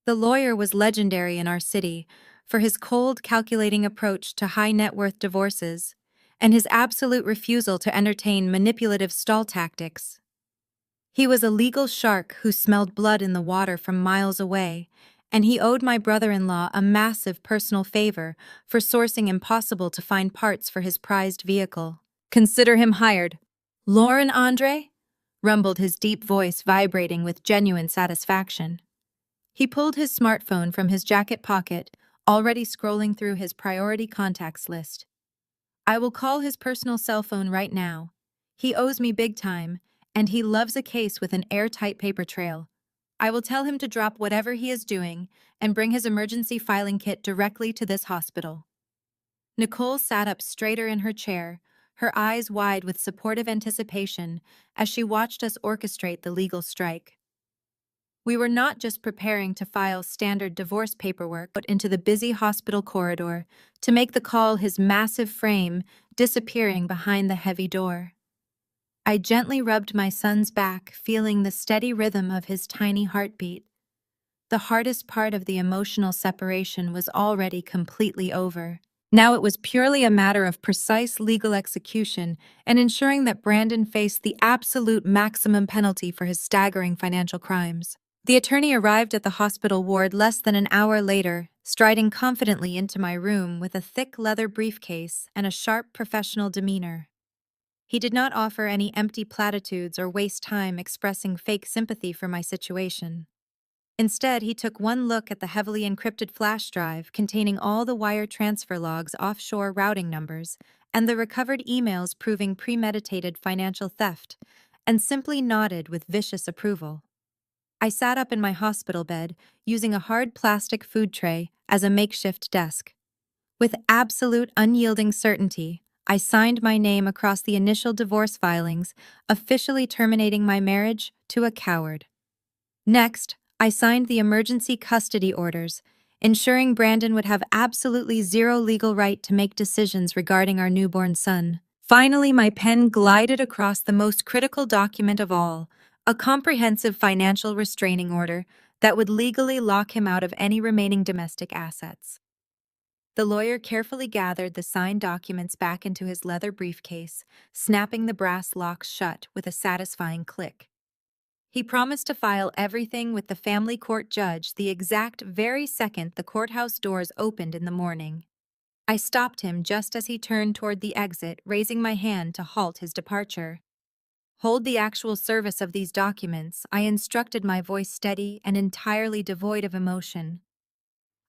Speaker 1: The lawyer was legendary in our city for his cold, calculating approach to high-net-worth divorces and his absolute refusal to entertain manipulative stall tactics. He was a legal shark who smelled blood in the water from miles away, and he owed my brother-in-law a massive personal favor for sourcing impossible-to-find parts for his prized vehicle. "Consider him hired." "Lauren Andre?" rumbled his deep voice, vibrating with genuine satisfaction. He pulled his smartphone from his jacket pocket, already scrolling through his priority contacts list. "I will call his personal cell phone right now. He owes me big time, and he loves a case with an airtight paper trail. I will tell him to drop whatever he is doing and bring his emergency filing kit directly to this hospital." Nicole sat up straighter in her chair, her eyes wide with supportive anticipation as she watched us orchestrate the legal strike. We were not just preparing to file standard divorce paperwork but into the busy hospital corridor to make the call, his massive frame disappearing behind the heavy door. I gently rubbed my son's back, feeling the steady rhythm of his tiny heartbeat. The hardest part of the emotional separation was already completely over. Now it was purely a matter of precise legal execution and ensuring that Brandon faced the absolute maximum penalty for his staggering financial crimes. The attorney arrived at the hospital ward less than an hour later, striding confidently into my room with a thick leather briefcase and a sharp professional demeanor. He did not offer any empty platitudes or waste time expressing fake sympathy for my situation. Instead, he took one look at the heavily encrypted flash drive containing all the wire transfer logs, offshore routing numbers, and the recovered emails proving premeditated financial theft, and simply nodded with vicious approval. I sat up in my hospital bed, using a hard plastic food tray as a makeshift desk. With absolute unyielding certainty, I signed my name across the initial divorce filings, officially terminating my marriage to a coward. Next, I signed the emergency custody orders, ensuring Brandon would have absolutely zero legal right to make decisions regarding our newborn son. Finally, my pen glided across the most critical document of all, a comprehensive financial restraining order that would legally lock him out of any remaining domestic assets. The lawyer carefully gathered the signed documents back into his leather briefcase, snapping the brass locks shut with a satisfying click. He promised to file everything with the family court judge the exact very second the courthouse doors opened in the morning. I stopped him just as he turned toward the exit, raising my hand to halt his departure. "Hold the actual service of these documents," I instructed, my voice steady and entirely devoid of emotion.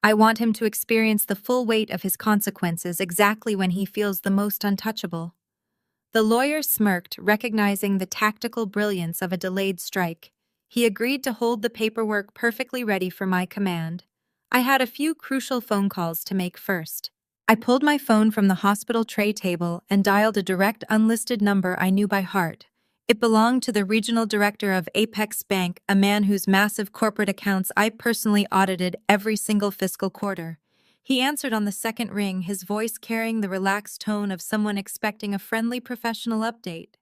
Speaker 1: "I want him to experience the full weight of his consequences exactly when he feels the most untouchable." The lawyer smirked, recognizing the tactical brilliance of a delayed strike. He agreed to hold the paperwork perfectly ready for my command. I had a few crucial phone calls to make first. I pulled my phone from the hospital tray table and dialed a direct unlisted number I knew by heart. It belonged to the regional director of Apex Bank, a man whose massive corporate accounts I personally audited every single fiscal quarter. He answered on the second ring, his voice carrying the relaxed tone of someone expecting a friendly professional update.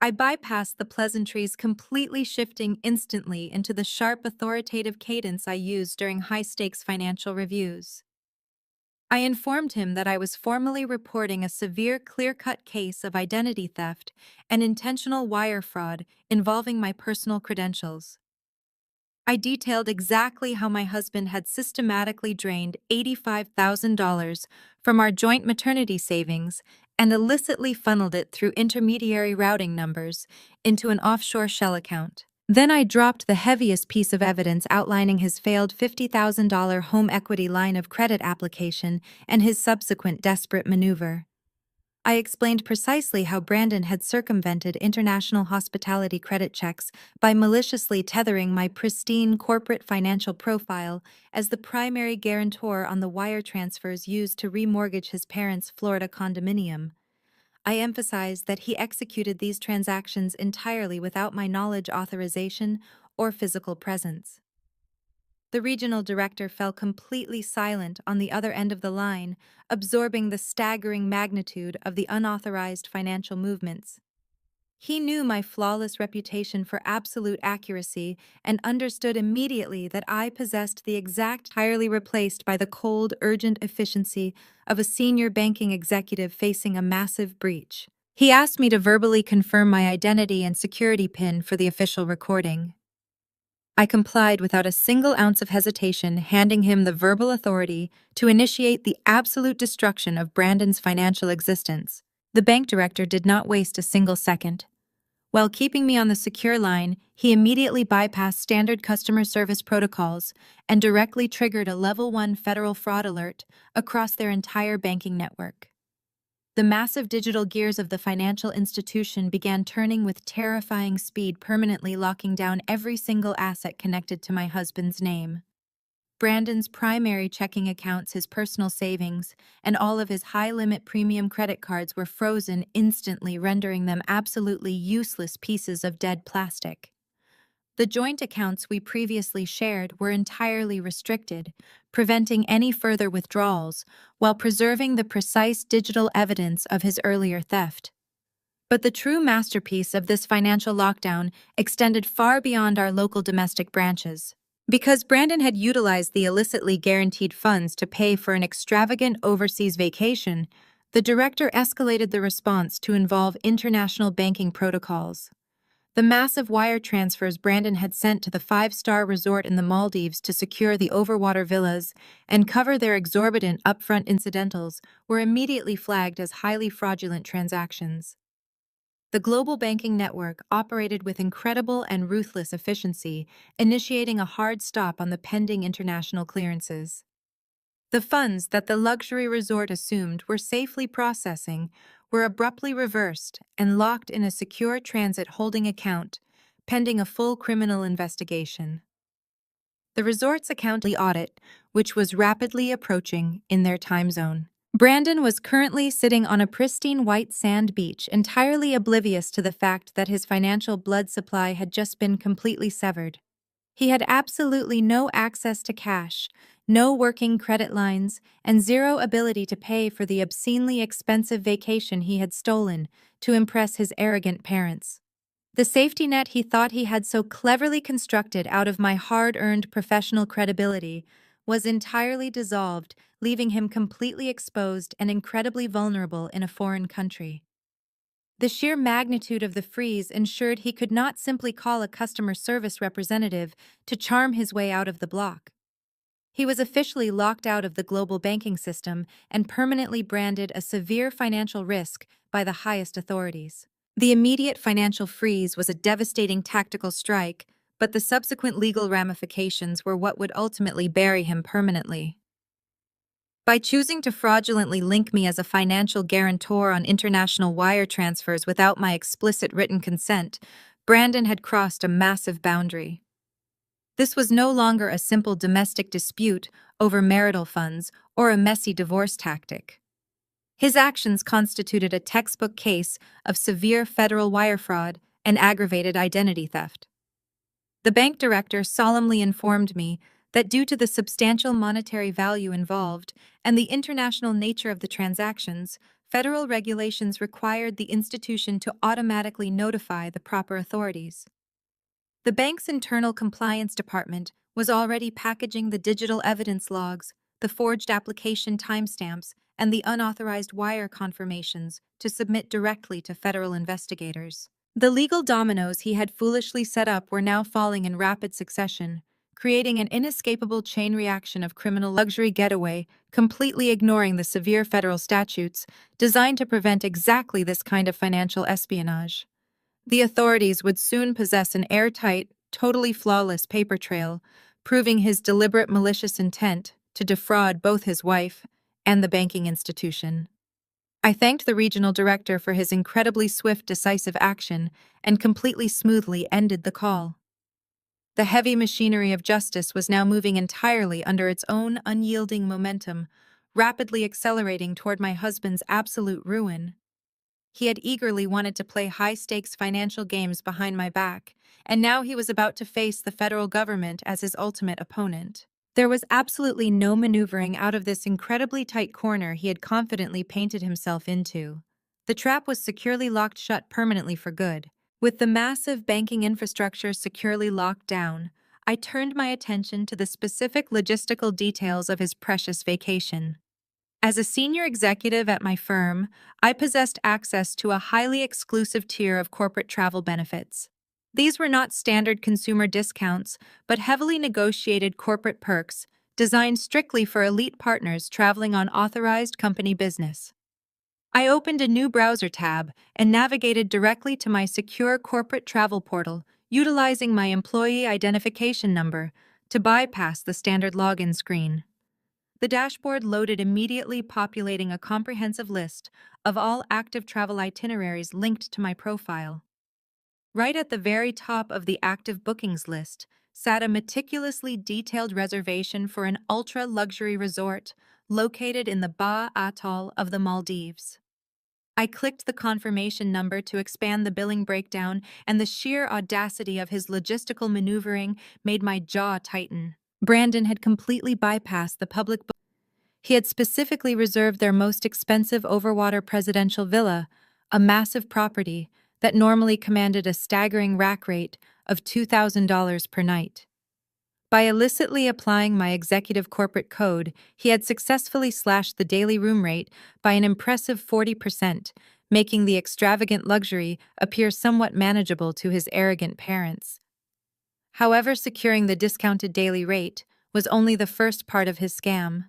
Speaker 1: I bypassed the pleasantries, completely shifting instantly into the sharp, authoritative cadence I used during high-stakes financial reviews. I informed him that I was formally reporting a severe, clear-cut case of identity theft and intentional wire fraud involving my personal credentials. I detailed exactly how my husband had systematically drained $85,000 from our joint maternity savings and illicitly funneled it through intermediary routing numbers into an offshore shell account. Then I dropped the heaviest piece of evidence, outlining his failed $50,000 home equity line of credit application and his subsequent desperate maneuver. I explained precisely how Brandon had circumvented international hospitality credit checks by maliciously tethering my pristine corporate financial profile as the primary guarantor on the wire transfers used to remortgage his parents' Florida condominium. I emphasized that he executed these transactions entirely without my knowledge, authorization, or physical presence. The regional director fell completely silent on the other end of the line, absorbing the staggering magnitude of the unauthorized financial movements. He knew my flawless reputation for absolute accuracy and understood immediately that I possessed the exact entirely replaced by the cold, urgent efficiency of a senior banking executive facing a massive breach. He asked me to verbally confirm my identity and security PIN for the official recording. I complied without a single ounce of hesitation, handing him the verbal authority to initiate the absolute destruction of Brandon's financial existence. The bank director did not waste a single second. While keeping me on the secure line, he immediately bypassed standard customer service protocols and directly triggered a Level 1 federal fraud alert across their entire banking network. The massive digital gears of the financial institution began turning with terrifying speed, permanently locking down every single asset connected to my husband's name. Brandon's primary checking accounts, his personal savings, and all of his high-limit premium credit cards were frozen instantly, rendering them absolutely useless pieces of dead plastic. The joint accounts we previously shared were entirely restricted, preventing any further withdrawals, while preserving the precise digital evidence of his earlier theft. But the true masterpiece of this financial lockdown extended far beyond our local domestic branches. Because Brandon had utilized the illicitly guaranteed funds to pay for an extravagant overseas vacation, the director escalated the response to involve international banking protocols. The massive wire transfers Brandon had sent to the five-star resort in the Maldives to secure the overwater villas and cover their exorbitant upfront incidentals were immediately flagged as highly fraudulent transactions. The global banking network operated with incredible and ruthless efficiency, initiating a hard stop on the pending international clearances. The funds that the luxury resort assumed were safely processing were abruptly reversed and locked in a secure transit holding account, pending a full criminal investigation. The resort's accounting audit, which was rapidly approaching in their time zone. Brandon was currently sitting on a pristine white sand beach, entirely oblivious to the fact that his financial blood supply had just been completely severed. He had absolutely no access to cash, no working credit lines, and zero ability to pay for the obscenely expensive vacation he had stolen to impress his arrogant parents. The safety net he thought he had so cleverly constructed out of my hard-earned professional credibility was entirely dissolved, leaving him completely exposed and incredibly vulnerable in a foreign country. The sheer magnitude of the freeze ensured he could not simply call a customer service representative to charm his way out of the block. He was officially locked out of the global banking system and permanently branded a severe financial risk by the highest authorities. The immediate financial freeze was a devastating tactical strike, but the subsequent legal ramifications were what would ultimately bury him permanently. By choosing to fraudulently link me as a financial guarantor on international wire transfers without my explicit written consent, Brandon had crossed a massive boundary. This was no longer a simple domestic dispute over marital funds or a messy divorce tactic. His actions constituted a textbook case of severe federal wire fraud and aggravated identity theft. The bank director solemnly informed me that due to the substantial monetary value involved and the international nature of the transactions, federal regulations required the institution to automatically notify the proper authorities. The bank's internal compliance department was already packaging the digital evidence logs, the forged application timestamps, and the unauthorized wire confirmations to submit directly to federal investigators. The legal dominoes he had foolishly set up were now falling in rapid succession, creating an inescapable chain reaction of criminal luxury getaway, completely ignoring the severe federal statutes designed to prevent exactly this kind of financial espionage. The authorities would soon possess an airtight, totally flawless paper trail, proving his deliberate malicious intent to defraud both his wife and the banking institution. I thanked the regional director for his incredibly swift, decisive action and completely smoothly ended the call. The heavy machinery of justice was now moving entirely under its own unyielding momentum, rapidly accelerating toward my husband's absolute ruin. He had eagerly wanted to play high-stakes financial games behind my back, and now he was about to face the federal government as his ultimate opponent. There was absolutely no maneuvering out of this incredibly tight corner he had confidently painted himself into. The trap was securely locked shut permanently for good. With the massive banking infrastructure securely locked down, I turned my attention to the specific logistical details of his precious vacation. As a senior executive at my firm, I possessed access to a highly exclusive tier of corporate travel benefits. These were not standard consumer discounts, but heavily negotiated corporate perks designed strictly for elite partners traveling on authorized company business. I opened a new browser tab and navigated directly to my secure corporate travel portal, utilizing my employee identification number to bypass the standard login screen. The dashboard loaded immediately, populating a comprehensive list of all active travel itineraries linked to my profile. Right at the very top of the active bookings list sat a meticulously detailed reservation for an ultra-luxury resort located in the Ba Atoll of the Maldives. I clicked the confirmation number to expand the billing breakdown, and the sheer audacity of his logistical maneuvering made my jaw tighten. Brandon had completely bypassed the public. He had specifically reserved their most expensive overwater presidential villa, a massive property that normally commanded a staggering rack rate of $2,000 per night. By illicitly applying my executive corporate code, he had successfully slashed the daily room rate by an impressive 40%, making the extravagant luxury appear somewhat manageable to his arrogant parents. However, securing the discounted daily rate was only the first part of his scam.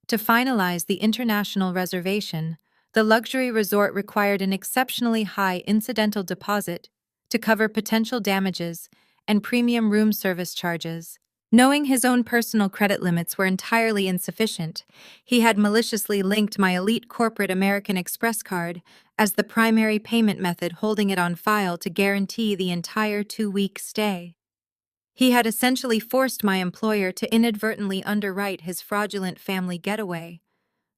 Speaker 1: To finalize the international reservation, the luxury resort required an exceptionally high incidental deposit to cover potential damages and premium room service charges. Knowing his own personal credit limits were entirely insufficient, he had maliciously linked my elite corporate American Express card as the primary payment method, holding it on file to guarantee the entire 2-week stay. He had essentially forced my employer to inadvertently underwrite his fraudulent family getaway.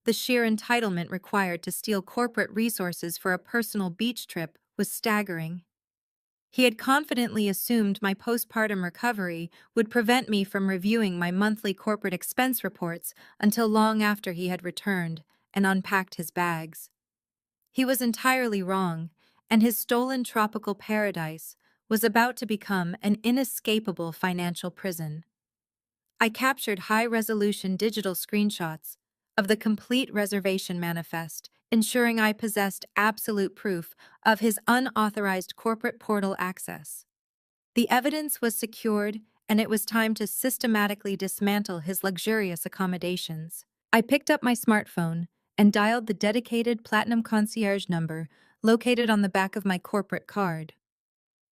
Speaker 1: The sheer entitlement required to steal corporate resources for a personal beach trip was staggering. He had confidently assumed my postpartum recovery would prevent me from reviewing my monthly corporate expense reports until long after he had returned and unpacked his bags. He was entirely wrong, and his stolen tropical paradise was about to become an inescapable financial prison. I captured high-resolution digital screenshots of the complete reservation manifest, ensuring I possessed absolute proof of his unauthorized corporate portal access. The evidence was secured, and it was time to systematically dismantle his luxurious accommodations. I picked up my smartphone and dialed the dedicated Platinum Concierge number located on the back of my corporate card.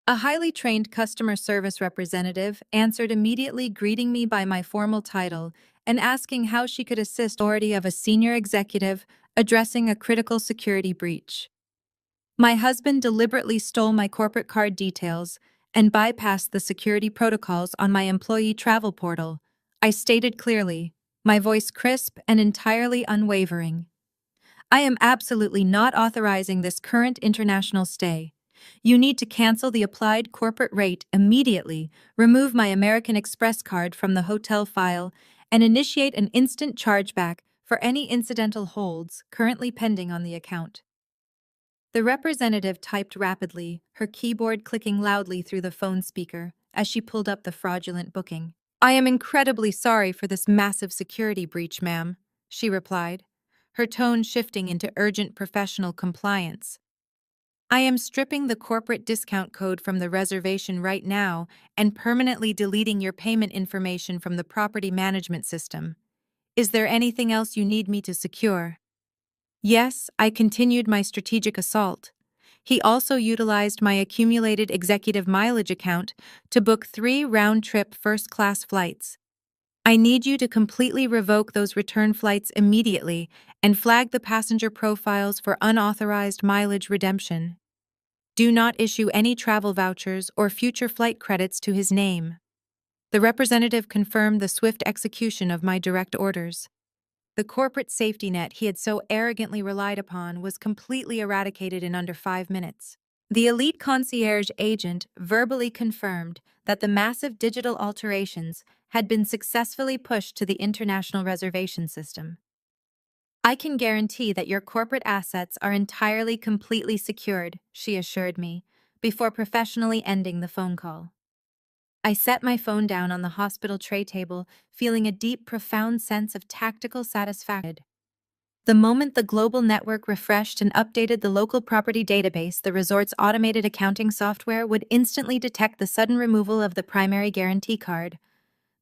Speaker 1: A highly trained customer service representative answered immediately, greeting me by my formal title and asking how she could assist the authority of a senior executive addressing a critical security breach. My husband deliberately stole my corporate card details and bypassed the security protocols on my employee travel portal. I stated clearly, my voice crisp and entirely unwavering. I am absolutely not authorizing this current international stay. You need to cancel the applied corporate rate immediately, remove my American Express card from the hotel file, and initiate an instant chargeback for any incidental holds currently pending on the account. The representative typed rapidly, her keyboard clicking loudly through the phone speaker as she pulled up the fraudulent booking. "I am incredibly sorry for this massive security breach, ma'am," she replied, her tone shifting into urgent professional compliance. "I am stripping the corporate discount code from the reservation right now and permanently deleting your payment information from the property management system. Is there anything else you need me to secure?" Yes, I continued my strategic assault. He also utilized my accumulated executive mileage account to book 3 round-trip first-class flights. I need you to completely revoke those return flights immediately and flag the passenger profiles for unauthorized mileage redemption. Do not issue any travel vouchers or future flight credits to his name. The representative confirmed the swift execution of my direct orders. The corporate safety net he had so arrogantly relied upon was completely eradicated in under 5 minutes. The elite concierge agent verbally confirmed that the massive digital alterations had been successfully pushed to the international reservation system. I can guarantee that your corporate assets are entirely completely secured, she assured me, before professionally ending the phone call. I set my phone down on the hospital tray table, feeling a deep, profound sense of tactical satisfaction. The moment the global network refreshed and updated the local property database, the resort's automated accounting software would instantly detect the sudden removal of the primary guarantee card.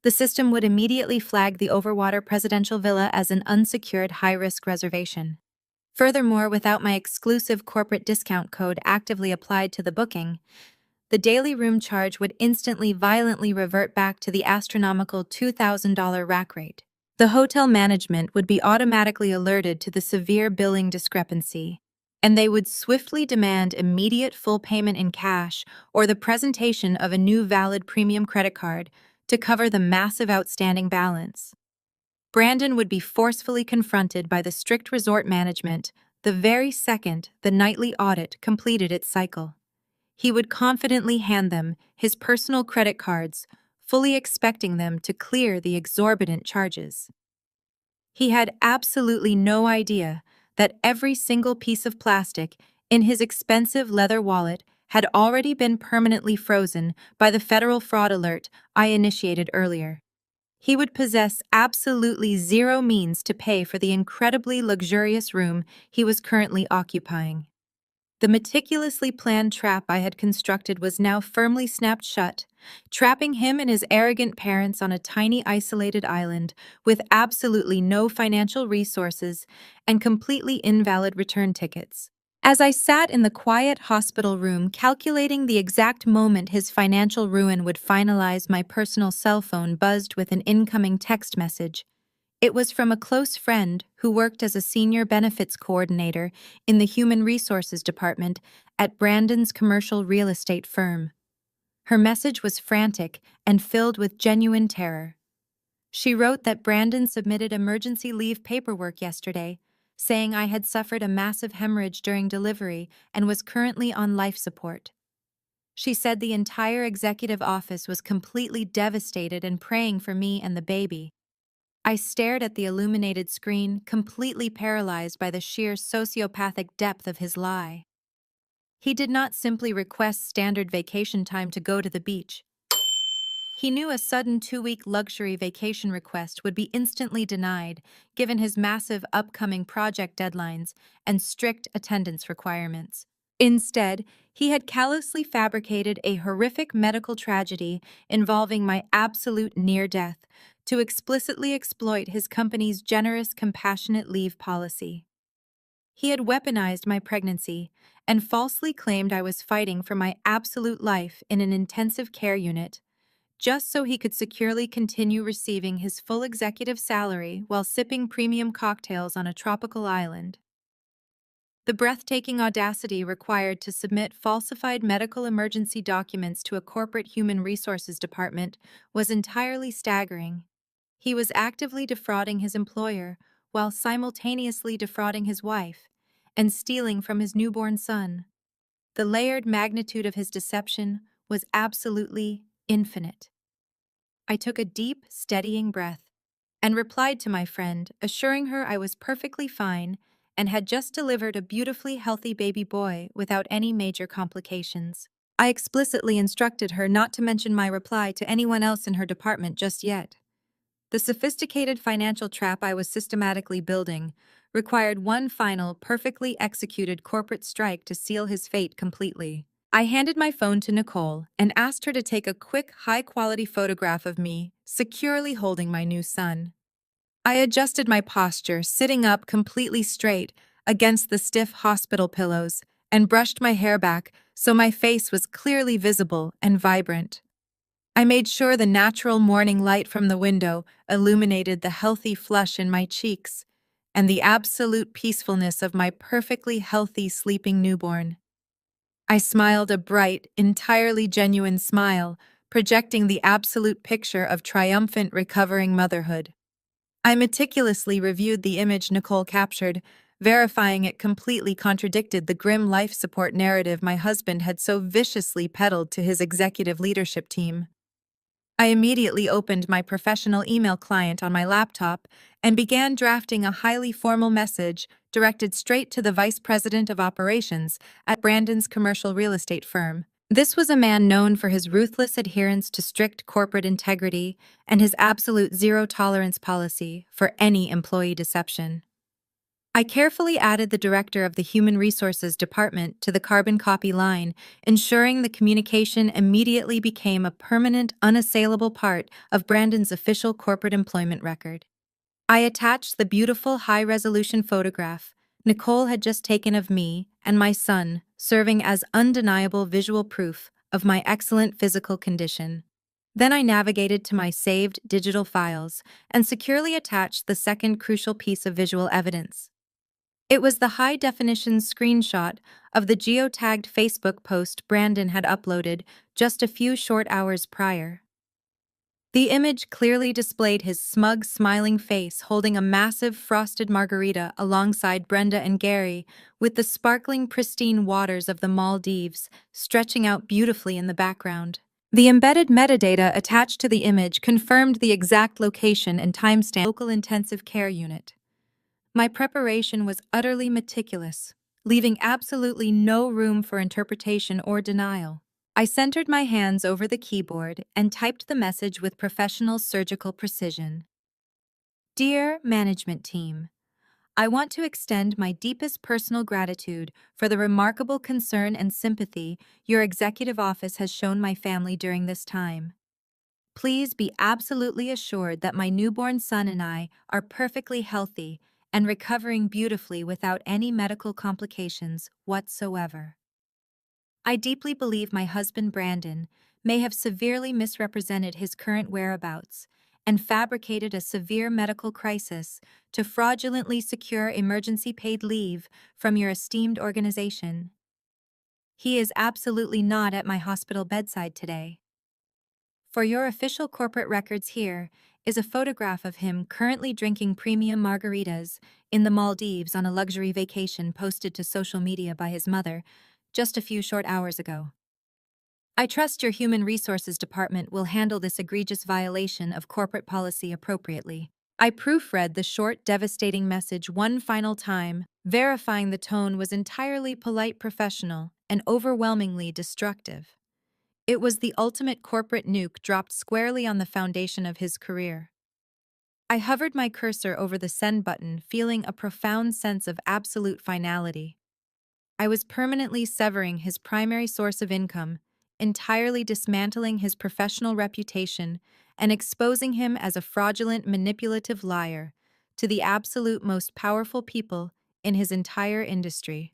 Speaker 1: The system would immediately flag the Overwater Presidential Villa as an unsecured high-risk reservation. Furthermore, without my exclusive corporate discount code actively applied to the booking, the daily room charge would instantly violently revert back to the astronomical $2,000 rack rate. The hotel management would be automatically alerted to the severe billing discrepancy, and they would swiftly demand immediate full payment in cash or the presentation of a new valid premium credit card to cover the massive outstanding balance. Brandon would be forcefully confronted by the strict resort management the very second the nightly audit completed its cycle. He would confidently hand them his personal credit cards, fully expecting them to clear the exorbitant charges. He had absolutely no idea that every single piece of plastic in his expensive leather wallet had already been permanently frozen by the federal fraud alert I initiated earlier. He would possess absolutely zero means to pay for the incredibly luxurious room he was currently occupying. The meticulously planned trap I had constructed was now firmly snapped shut, trapping him and his arrogant parents on a tiny isolated island with absolutely no financial resources and completely invalid return tickets. As I sat in the quiet hospital room calculating the exact moment his financial ruin would finalize, my personal cell phone buzzed with an incoming text message. It was from a close friend who worked as a senior benefits coordinator in the human resources department at Brandon's commercial real estate firm. Her message was frantic and filled with genuine terror. She wrote that Brandon submitted emergency leave paperwork yesterday, saying I had suffered a massive hemorrhage during delivery and was currently on life support. She said the entire executive office was completely devastated and praying for me and the baby. I stared at the illuminated screen, completely paralyzed by the sheer sociopathic depth of his lie. He did not simply request standard vacation time to go to the beach. He knew a sudden 2-week luxury vacation request would be instantly denied, given his massive upcoming project deadlines and strict attendance requirements. Instead, he had callously fabricated a horrific medical tragedy involving my absolute near-death to explicitly exploit his company's generous compassionate leave policy. He had weaponized my pregnancy and falsely claimed I was fighting for my absolute life in an intensive care unit, just so he could securely continue receiving his full executive salary while sipping premium cocktails on a tropical island. The breathtaking audacity required to submit falsified medical emergency documents to a corporate human resources department was entirely staggering. He was actively defrauding his employer while simultaneously defrauding his wife and stealing from his newborn son. The layered magnitude of his deception was absolutely infinite. I took a deep, steadying breath and replied to my friend, assuring her I was perfectly fine and had just delivered a beautifully healthy baby boy without any major complications. I explicitly instructed her not to mention my reply to anyone else in her department just yet. The sophisticated financial trap I was systematically building required one final, perfectly executed corporate strike to seal his fate completely. I handed my phone to Nicole and asked her to take a quick, high-quality photograph of me, securely holding my new son. I adjusted my posture, sitting up completely straight against the stiff hospital pillows, and brushed my hair back so my face was clearly visible and vibrant. I made sure the natural morning light from the window illuminated the healthy flush in my cheeks and the absolute peacefulness of my perfectly healthy sleeping newborn. I smiled a bright, entirely genuine smile, projecting the absolute picture of triumphant recovering motherhood. I meticulously reviewed the image Nicole captured, verifying it completely contradicted the grim life support narrative my husband had so viciously peddled to his executive leadership team. I immediately opened my professional email client on my laptop and began drafting a highly formal message directed straight to the Vice President of Operations at Brandon's commercial real estate firm. This was a man known for his ruthless adherence to strict corporate integrity and his absolute zero-tolerance policy for any employee deception. I carefully added the director of the Human Resources Department to the carbon copy line, ensuring the communication immediately became a permanent, unassailable part of Brandon's official corporate employment record. I attached the beautiful high-resolution photograph Nicole had just taken of me and my son, serving as undeniable visual proof of my excellent physical condition. Then I navigated to my saved digital files and securely attached the second crucial piece of visual evidence. It was the high-definition screenshot of the geotagged Facebook post Brandon had uploaded just a few short hours prior. The image clearly displayed his smug, smiling face holding a massive frosted margarita alongside Brenda and Gary, with the sparkling, pristine waters of the Maldives stretching out beautifully in the background. The embedded metadata attached to the image confirmed the exact location and timestamp of the local intensive care unit. My preparation was utterly meticulous, leaving absolutely no room for interpretation or denial. I centered my hands over the keyboard and typed the message with professional surgical precision. Dear Management Team, I want to extend my deepest personal gratitude for the remarkable concern and sympathy your executive office has shown my family during this time. Please be absolutely assured that my newborn son and I are perfectly healthy and recovering beautifully without any medical complications whatsoever. I deeply believe my husband Brandon may have severely misrepresented his current whereabouts and fabricated a severe medical crisis to fraudulently secure emergency paid leave from your esteemed organization. He is absolutely not at my hospital bedside today. For your official corporate records, here is a photograph of him currently drinking premium margaritas in the Maldives on a luxury vacation posted to social media by his mother just a few short hours ago. I trust your Human Resources Department will handle this egregious violation of corporate policy appropriately. I proofread the short, devastating message one final time, verifying the tone was entirely polite, professional, and overwhelmingly destructive. It was the ultimate corporate nuke dropped squarely on the foundation of his career. I hovered my cursor over the send button, feeling a profound sense of absolute finality. I was permanently severing his primary source of income, entirely dismantling his professional reputation, and exposing him as a fraudulent, manipulative liar to the absolute most powerful people in his entire industry.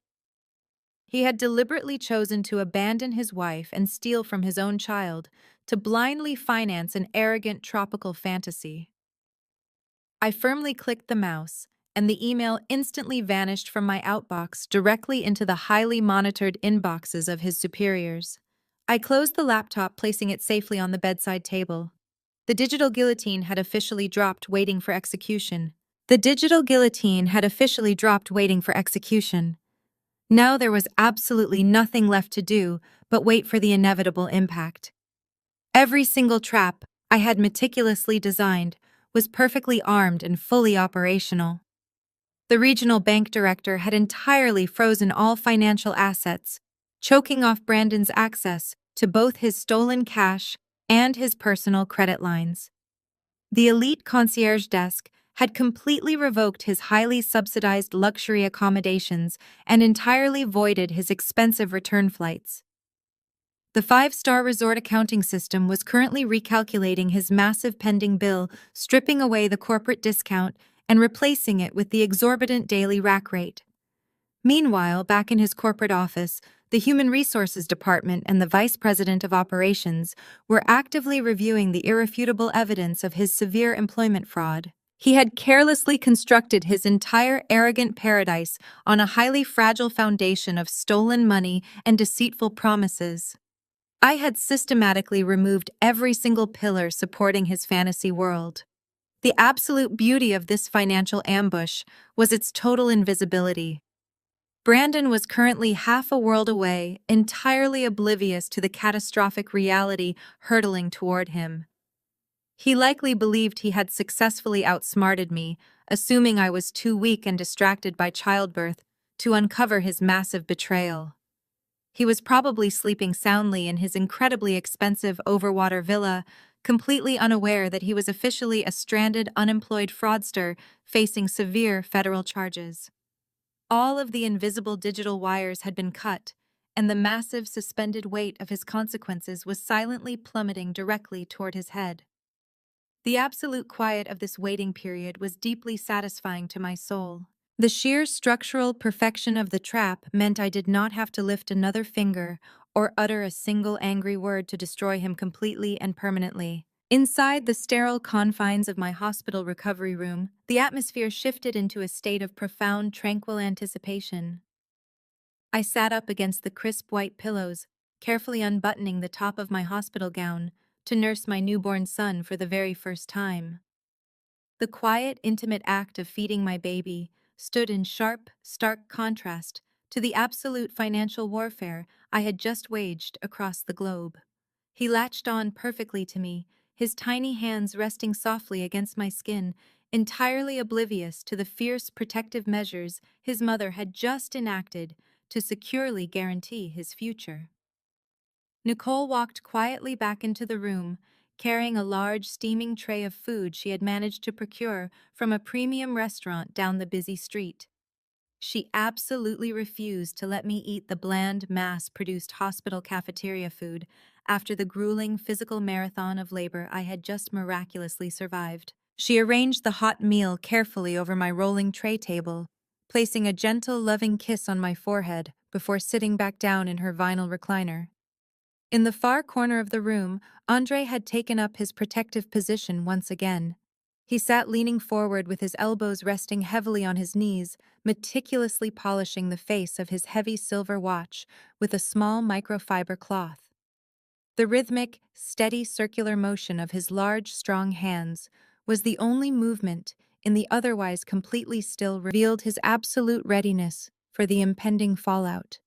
Speaker 1: He had deliberately chosen to abandon his wife and steal from his own child to blindly finance an arrogant tropical fantasy. I firmly clicked the mouse, and the email instantly vanished from my outbox directly into the highly monitored inboxes of his superiors. I closed the laptop, placing it safely on the bedside table. The digital guillotine had officially dropped, waiting for execution. The digital guillotine had officially dropped, waiting for execution. Now there was absolutely nothing left to do but wait for the inevitable impact. Every single trap I had meticulously designed was perfectly armed and fully operational. The regional bank director had entirely frozen all financial assets, choking off Brandon's access to both his stolen cash and his personal credit lines. The elite concierge desk had completely revoked his highly subsidized luxury accommodations and entirely voided his expensive return flights. The five-star resort accounting system was currently recalculating his massive pending bill, stripping away the corporate discount and replacing it with the exorbitant daily rack rate. Meanwhile, back in his corporate office, the Human Resources Department and the Vice President of Operations were actively reviewing the irrefutable evidence of his severe employment fraud. He had carelessly constructed his entire arrogant paradise on a highly fragile foundation of stolen money and deceitful promises. I had systematically removed every single pillar supporting his fantasy world. The absolute beauty of this financial ambush was its total invisibility. Brandon was currently half a world away, entirely oblivious to the catastrophic reality hurtling toward him. He likely believed he had successfully outsmarted me, assuming I was too weak and distracted by childbirth to uncover his massive betrayal. He was probably sleeping soundly in his incredibly expensive overwater villa, completely unaware that he was officially a stranded, unemployed fraudster facing severe federal charges. All of the invisible digital wires had been cut, and the massive suspended weight of his consequences was silently plummeting directly toward his head. The absolute quiet of this waiting period was deeply satisfying to my soul. The sheer structural perfection of the trap meant I did not have to lift another finger or utter a single angry word to destroy him completely and permanently. Inside the sterile confines of my hospital recovery room, the atmosphere shifted into a state of profound, tranquil anticipation. I sat up against the crisp white pillows, carefully unbuttoning the top of my hospital gown to nurse my newborn son for the very first time. The quiet, intimate act of feeding my baby stood in sharp, stark contrast to the absolute financial warfare I had just waged across the globe. He latched on perfectly to me, his tiny hands resting softly against my skin, entirely oblivious to the fierce protective measures his mother had just enacted to securely guarantee his future. Nicole walked quietly back into the room, carrying a large steaming tray of food she had managed to procure from a premium restaurant down the busy street. She absolutely refused to let me eat the bland, mass-produced hospital cafeteria food after the grueling physical marathon of labor I had just miraculously survived. She arranged the hot meal carefully over my rolling tray table, placing a gentle, loving kiss on my forehead before sitting back down in her vinyl recliner. In the far corner of the room, Andre had taken up his protective position once again. He sat leaning forward with his elbows resting heavily on his knees, meticulously polishing the face of his heavy silver watch with a small microfiber cloth. The rhythmic, steady circular motion of his large, strong hands was the only movement in the otherwise completely still revealed his absolute readiness for the impending fallout.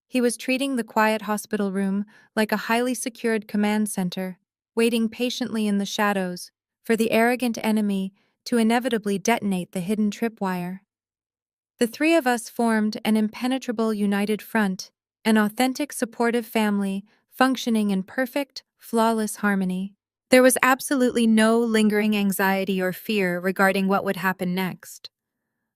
Speaker 1: He was treating the quiet hospital room like a highly secured command center, waiting patiently in the shadows for the arrogant enemy to inevitably detonate the hidden tripwire. The three of us formed an impenetrable united front, an authentic supportive family functioning in perfect, flawless harmony. There was absolutely no lingering anxiety or fear regarding what would happen next.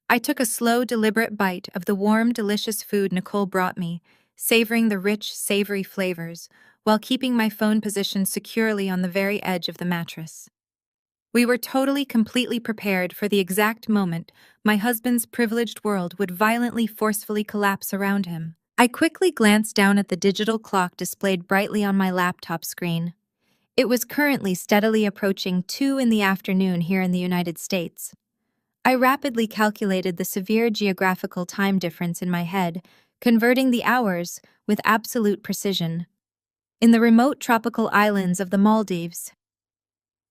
Speaker 1: I took a slow, deliberate bite of the warm, delicious food Nicole brought me, savoring the rich, savory flavors, while keeping my phone positioned securely on the very edge of the mattress. We were totally, completely prepared for the exact moment my husband's privileged world would violently, forcefully collapse around him. I quickly glanced down at the digital clock displayed brightly on my laptop screen. It was currently steadily approaching 2 in the afternoon here in the United States. I rapidly calculated the severe geographical time difference in my head, converting the hours with absolute precision. In the remote tropical islands of the Maldives,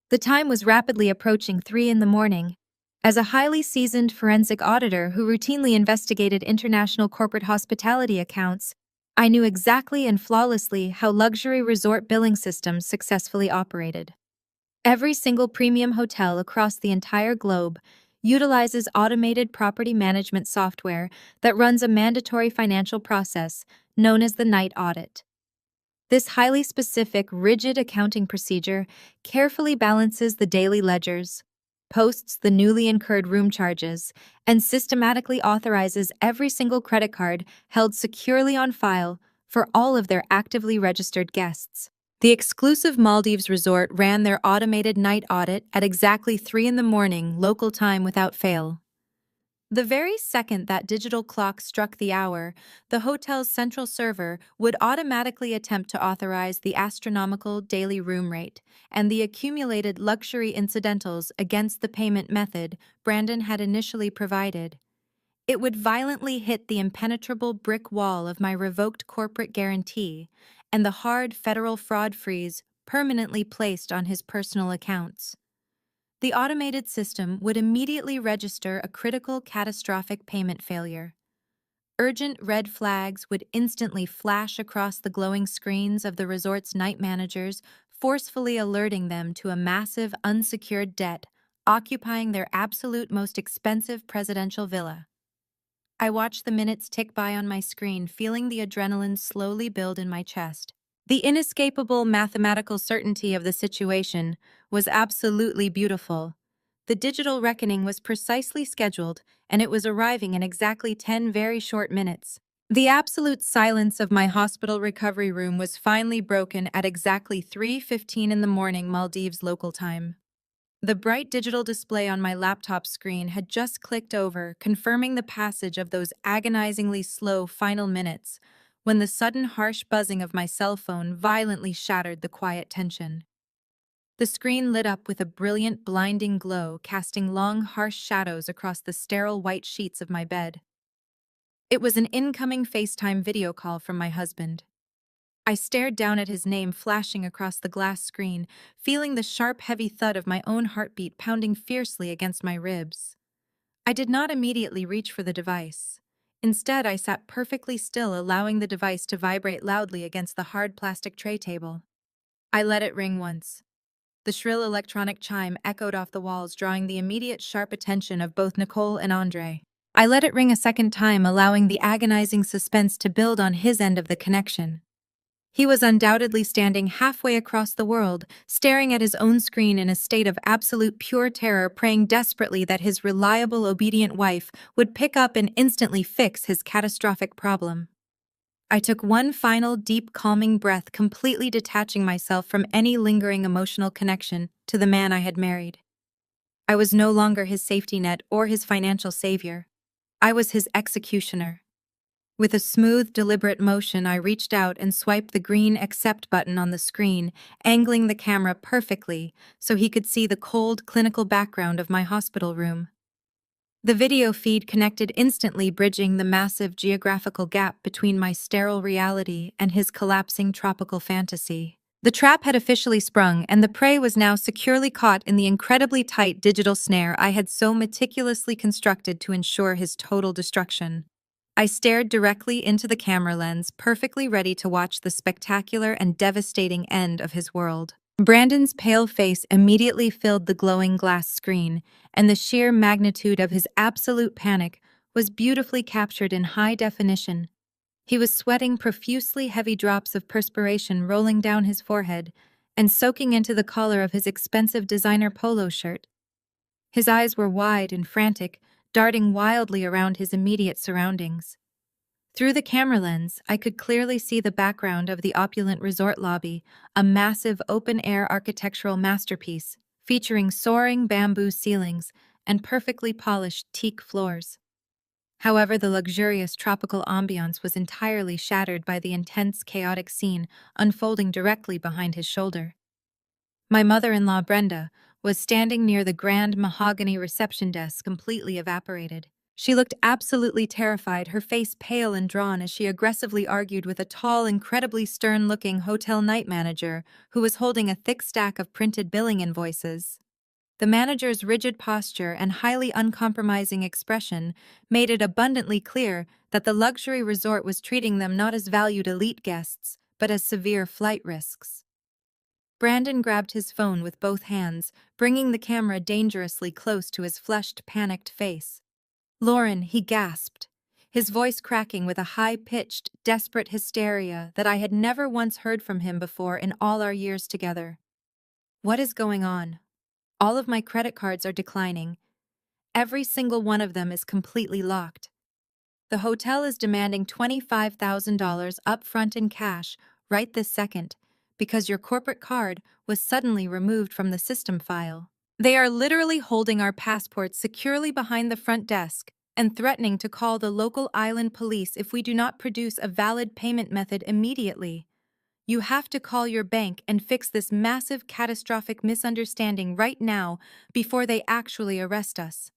Speaker 1: the time was rapidly approaching 3 in the morning. As a highly seasoned forensic auditor who routinely investigated international corporate hospitality accounts, I knew exactly and flawlessly how luxury resort billing systems successfully operated. Every single premium hotel across the entire globe utilizes automated property management software that runs a mandatory financial process known as the night audit. This highly specific, rigid accounting procedure carefully balances the daily ledgers, posts the newly incurred room charges, and systematically authorizes every single credit card held securely on file for all of their actively registered guests. The exclusive Maldives resort ran their automated night audit at exactly 3 in the morning local time without fail. The very second that digital clock struck the hour, the hotel's central server would automatically attempt to authorize the astronomical daily room rate and the accumulated luxury incidentals against the payment method Brandon had initially provided. It would violently hit the impenetrable brick wall of my revoked corporate guarantee and the hard federal fraud freeze permanently placed on his personal accounts. The automated system would immediately register a critical catastrophic payment failure. Urgent red flags would instantly flash across the glowing screens of the resort's night managers, forcefully alerting them to a massive unsecured debt occupying their absolute most expensive presidential villa. I watched the minutes tick by on my screen, feeling the adrenaline slowly build in my chest. The inescapable mathematical certainty of the situation was absolutely beautiful. The digital reckoning was precisely scheduled, and it was arriving in exactly 10 very short minutes. The absolute silence of my hospital recovery room was finally broken at exactly 3:15 in the morning Maldives local time. The bright digital display on my laptop screen had just clicked over, confirming the passage of those agonizingly slow final minutes, when the sudden harsh buzzing of my cell phone violently shattered the quiet tension. The screen lit up with a brilliant, blinding glow, casting long, harsh shadows across the sterile white sheets of my bed. It was an incoming FaceTime video call from my husband. I stared down at his name flashing across the glass screen, feeling the sharp, heavy thud of my own heartbeat pounding fiercely against my ribs. I did not immediately reach for the device. Instead, I sat perfectly still, allowing the device to vibrate loudly against the hard plastic tray table. I let it ring once. The shrill electronic chime echoed off the walls, drawing the immediate sharp attention of both Nicole and Andre. I let it ring a second time, allowing the agonizing suspense to build on his end of the connection. He was undoubtedly standing halfway across the world, staring at his own screen in a state of absolute pure terror, praying desperately that his reliable, obedient wife would pick up and instantly fix his catastrophic problem. I took one final, deep, calming breath, completely detaching myself from any lingering emotional connection to the man I had married. I was no longer his safety net or his financial savior. I was his executioner. With a smooth, deliberate motion, I reached out and swiped the green accept button on the screen, angling the camera perfectly so he could see the cold, clinical background of my hospital room. The video feed connected instantly, bridging the massive geographical gap between my sterile reality and his collapsing tropical fantasy. The trap had officially sprung, and the prey was now securely caught in the incredibly tight digital snare I had so meticulously constructed to ensure his total destruction. I stared directly into the camera lens, perfectly ready to watch the spectacular and devastating end of his world. Brandon's pale face immediately filled the glowing glass screen, and the sheer magnitude of his absolute panic was beautifully captured in high definition. He was sweating profusely, heavy drops of perspiration rolling down his forehead and soaking into the collar of his expensive designer polo shirt. His eyes were wide and frantic, darting wildly around his immediate surroundings. Through the camera lens, I could clearly see the background of the opulent resort lobby, a massive open-air architectural masterpiece featuring soaring bamboo ceilings and perfectly polished teak floors. However, the luxurious tropical ambiance was entirely shattered by the intense, chaotic scene unfolding directly behind his shoulder. My mother-in-law, Brenda, was standing near the grand mahogany reception desk, completely evaporated. She looked absolutely terrified, her face pale and drawn as she aggressively argued with a tall, incredibly stern-looking hotel night manager who was holding a thick stack of printed billing invoices. The manager's rigid posture and highly uncompromising expression made it abundantly clear that the luxury resort was treating them not as valued elite guests, but as severe flight risks. Brandon grabbed his phone with both hands, bringing the camera dangerously close to his flushed, panicked face. "Lauren," he gasped, his voice cracking with a high-pitched, desperate hysteria that I had never once heard from him before in all our years together. "What is going on? All of my credit cards are declining. Every single one of them is completely locked. The hotel is demanding $25,000 upfront in cash right this second because your corporate card was suddenly removed from the system file. They are literally holding our passports securely behind the front desk, and threatening to call the local island police if we do not produce a valid payment method immediately. You have to call your bank and fix this massive catastrophic misunderstanding right now before they actually arrest us.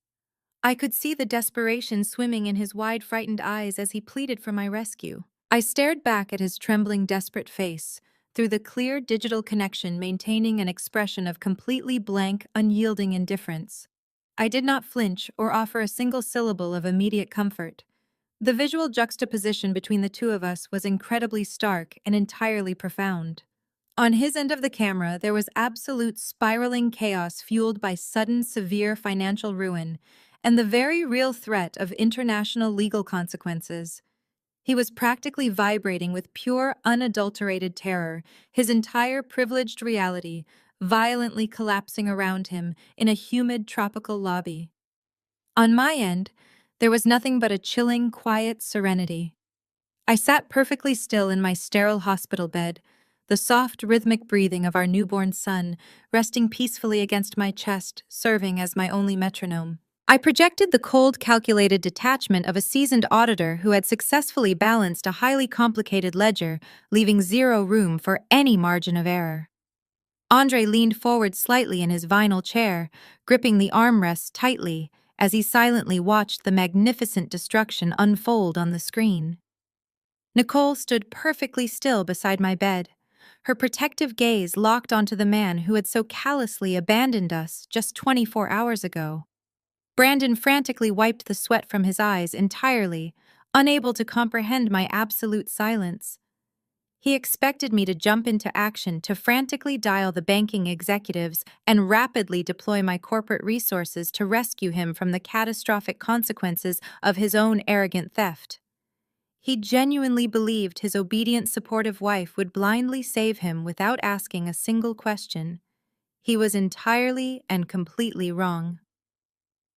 Speaker 1: I could see the desperation swimming in his wide, frightened eyes as he pleaded for my rescue. I stared back at his trembling, desperate face, through the clear digital connection maintaining an expression of completely blank, unyielding indifference. I did not flinch or offer a single syllable of immediate comfort. The visual juxtaposition between the two of us was incredibly stark and entirely profound. On his end of the camera, there was absolute spiraling chaos fueled by sudden, severe financial ruin and the very real threat of international legal consequences. He was practically vibrating with pure, unadulterated terror, his entire privileged reality violently collapsing around him in a humid tropical lobby. On my end, there was nothing but a chilling, quiet serenity. I sat perfectly still in my sterile hospital bed, the soft, rhythmic breathing of our newborn son resting peacefully against my chest, serving as my only metronome. I projected the cold, calculated detachment of a seasoned auditor who had successfully balanced a highly complicated ledger, leaving zero room for any margin of error. Andre leaned forward slightly in his vinyl chair, gripping the armrests tightly as he silently watched the magnificent destruction unfold on the screen. Nicole stood perfectly still beside my bed, her protective gaze locked onto the man who had so callously abandoned us just 24 hours ago. Brandon frantically wiped the sweat from his eyes entirely, unable to comprehend my absolute silence. He expected me to jump into action, to frantically dial the banking executives and rapidly deploy my corporate resources to rescue him from the catastrophic consequences of his own arrogant theft. He genuinely believed his obedient, supportive wife would blindly save him without asking a single question. He was entirely and completely wrong.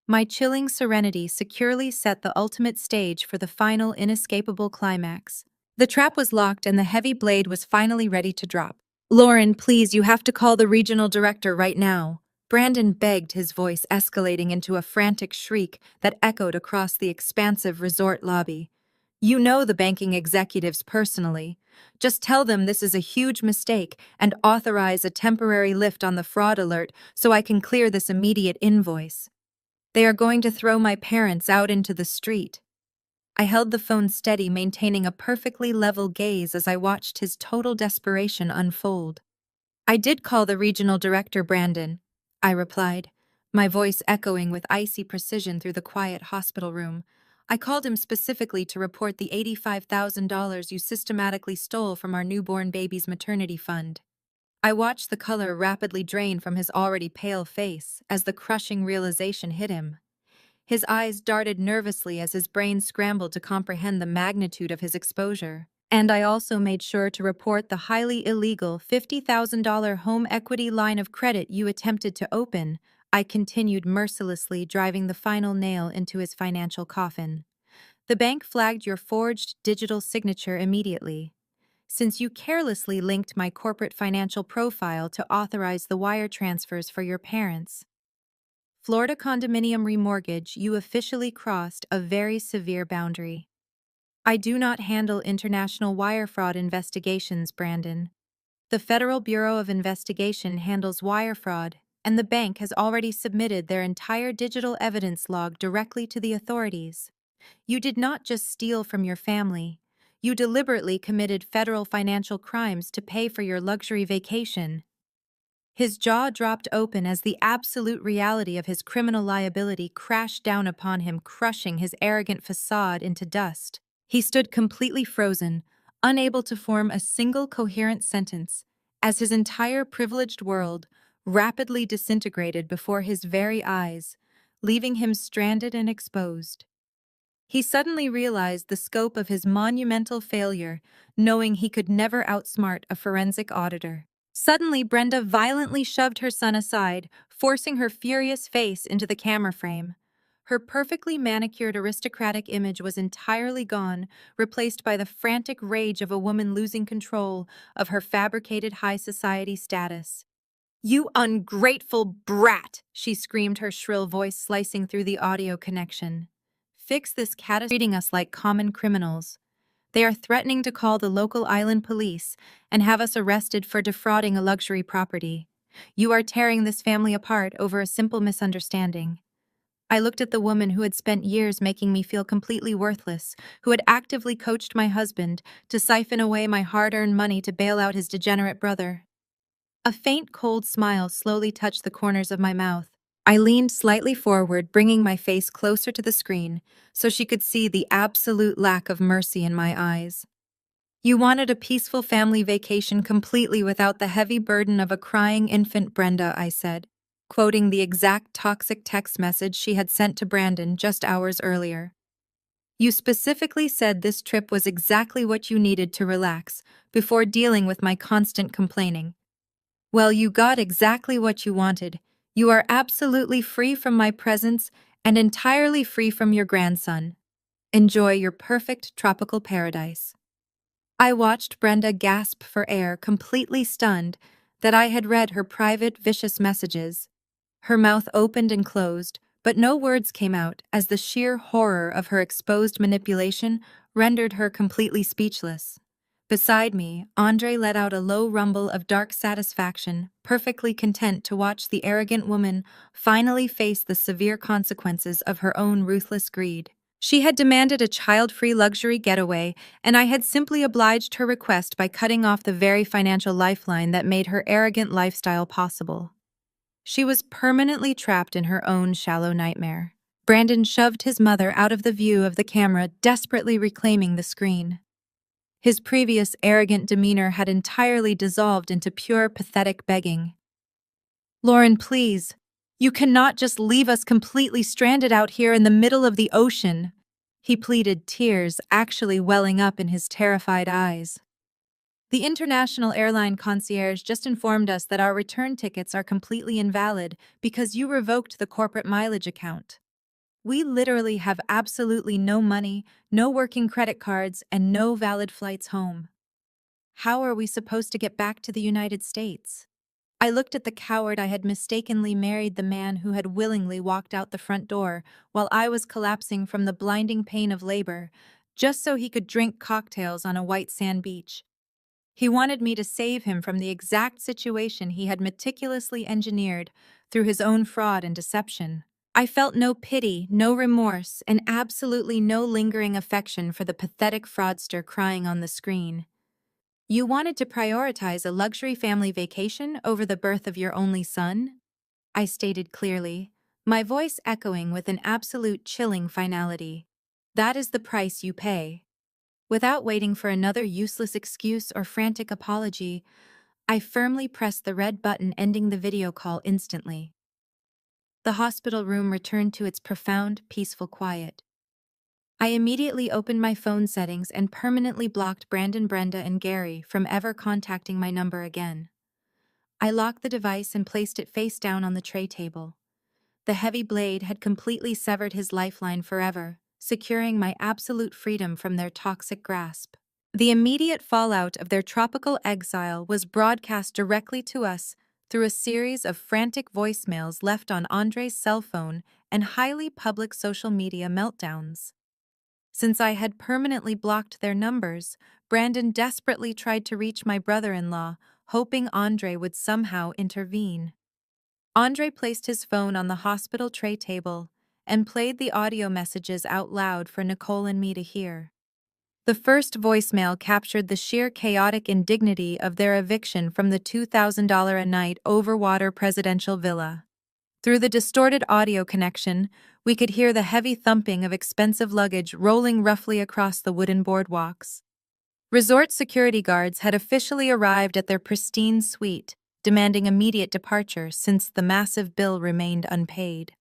Speaker 1: My chilling serenity securely set the ultimate stage for the final, inescapable climax. The trap was locked and the heavy blade was finally ready to drop. "Lauren, please, you have to call the regional director right now," Brandon begged, his voice escalating into a frantic shriek that echoed across the expansive resort lobby. "You know the banking executives personally. Just tell them this is a huge mistake and authorize a temporary lift on the fraud alert so I can clear this immediate invoice. They are going to throw my parents out into the street." I held the phone steady, maintaining a perfectly level gaze as I watched his total desperation unfold. "I did call the regional director, Brandon," I replied, my voice echoing with icy precision through the quiet hospital room. "I called him specifically to report the $85,000 you systematically stole from our newborn baby's maternity fund." I watched the color rapidly drain from his already pale face as the crushing realization hit him. His eyes darted nervously as his brain scrambled to comprehend the magnitude of his exposure. "And I also made sure to report the highly illegal $50,000 home equity line of credit you attempted to open," I continued, mercilessly driving the final nail into his financial coffin. "The bank flagged your forged digital signature immediately, since you carelessly linked my corporate financial profile to authorize the wire transfers for your parents. Florida condominium remortgage, you officially crossed a very severe boundary. I do not handle international wire fraud investigations, Brandon. The Federal Bureau of Investigation handles wire fraud, and the bank has already submitted their entire digital evidence log directly to the authorities. You did not just steal from your family. You deliberately committed federal financial crimes to pay for your luxury vacation." His jaw dropped open as the absolute reality of his criminal liability crashed down upon him, crushing his arrogant facade into dust. He stood completely frozen, unable to form a single coherent sentence, as his entire privileged world rapidly disintegrated before his very eyes, leaving him stranded and exposed. He suddenly realized the scope of his monumental failure, knowing he could never outsmart a forensic auditor. Suddenly, Brenda violently shoved her son aside, forcing her furious face into the camera frame. Her perfectly manicured aristocratic image was entirely gone, replaced by the frantic rage of a woman losing control of her fabricated high society status. "You ungrateful brat!" she screamed, her shrill voice slicing through the audio connection. fix this treating us like common criminals. They are threatening to call the local island police and have us arrested for defrauding a luxury property. You are tearing this family apart over a simple misunderstanding. I looked at the woman who had spent years making me feel completely worthless, who had actively coached my husband to siphon away my hard-earned money to bail out his degenerate brother. A faint, cold smile slowly touched the corners of my mouth. I leaned slightly forward, bringing my face closer to the screen so she could see the absolute lack of mercy in my eyes. You wanted a peaceful family vacation completely without the heavy burden of a crying infant, Brenda, I said, quoting the exact toxic text message she had sent to Brandon just hours earlier. You specifically said this trip was exactly what you needed to relax before dealing with my constant complaining. Well, you got exactly what you wanted. You are absolutely free from my presence and entirely free from your grandson. Enjoy your perfect tropical paradise. I watched Brenda gasp for air, completely stunned that I had read her private, vicious messages. Her mouth opened and closed, but no words came out as the sheer horror of her exposed manipulation rendered her completely speechless. Beside me, Andre let out a low rumble of dark satisfaction, perfectly content to watch the arrogant woman finally face the severe consequences of her own ruthless greed. She had demanded a child-free luxury getaway, and I had simply obliged her request by cutting off the very financial lifeline that made her arrogant lifestyle possible. She was permanently trapped in her own shallow nightmare. Brandon shoved his mother out of the view of the camera, desperately reclaiming the screen. His previous arrogant demeanor had entirely dissolved into pure, pathetic begging. "Lauren, please. You cannot just leave us completely stranded out here in the middle of the ocean," he pleaded, tears actually welling up in his terrified eyes. "The international airline concierge just informed us that our return tickets are completely invalid because you revoked the corporate mileage account. We literally have absolutely no money, no working credit cards, and no valid flights home. How are we supposed to get back to the United States?" I looked at the coward I had mistakenly married, the man who had willingly walked out the front door while I was collapsing from the blinding pain of labor, just so he could drink cocktails on a white sand beach. He wanted me to save him from the exact situation he had meticulously engineered through his own fraud and deception. I felt no pity, no remorse, and absolutely no lingering affection for the pathetic fraudster crying on the screen. "You wanted to prioritize a luxury family vacation over the birth of your only son?" I stated clearly, my voice echoing with an absolute chilling finality. "That is the price you pay." Without waiting for another useless excuse or frantic apology, I firmly pressed the red button, ending the video call instantly. The hospital room returned to its profound, peaceful quiet. I immediately opened my phone settings and permanently blocked Brandon, Brenda, and Gary from ever contacting my number again. I locked the device and placed it face down on the tray table. The heavy blade had completely severed his lifeline forever, securing my absolute freedom from their toxic grasp. The immediate fallout of their tropical exile was broadcast directly to us through a series of frantic voicemails left on Andre's cell phone and highly public social media meltdowns. Since I had permanently blocked their numbers, Brandon desperately tried to reach my brother-in-law, hoping Andre would somehow intervene. Andre placed his phone on the hospital tray table and played the audio messages out loud for Nicole and me to hear. The first voicemail captured the sheer chaotic indignity of their eviction from the $2,000 a night overwater presidential villa. Through the distorted audio connection, we could hear the heavy thumping of expensive luggage rolling roughly across the wooden boardwalks. Resort security guards had officially arrived at their pristine suite, demanding immediate departure since the massive bill remained unpaid.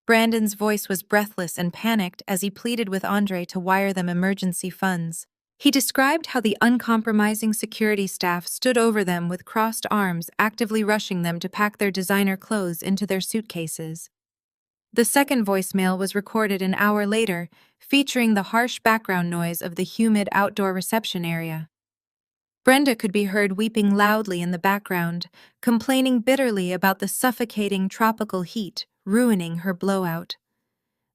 Speaker 1: Brandon's voice was breathless and panicked as he pleaded with Andre to wire them emergency funds. He described how the uncompromising security staff stood over them with crossed arms, actively rushing them to pack their designer clothes into their suitcases. The second voicemail was recorded an hour later, featuring the harsh background noise of the humid outdoor reception area. Brenda could be heard weeping loudly in the background, complaining bitterly about the suffocating tropical heat ruining her blowout.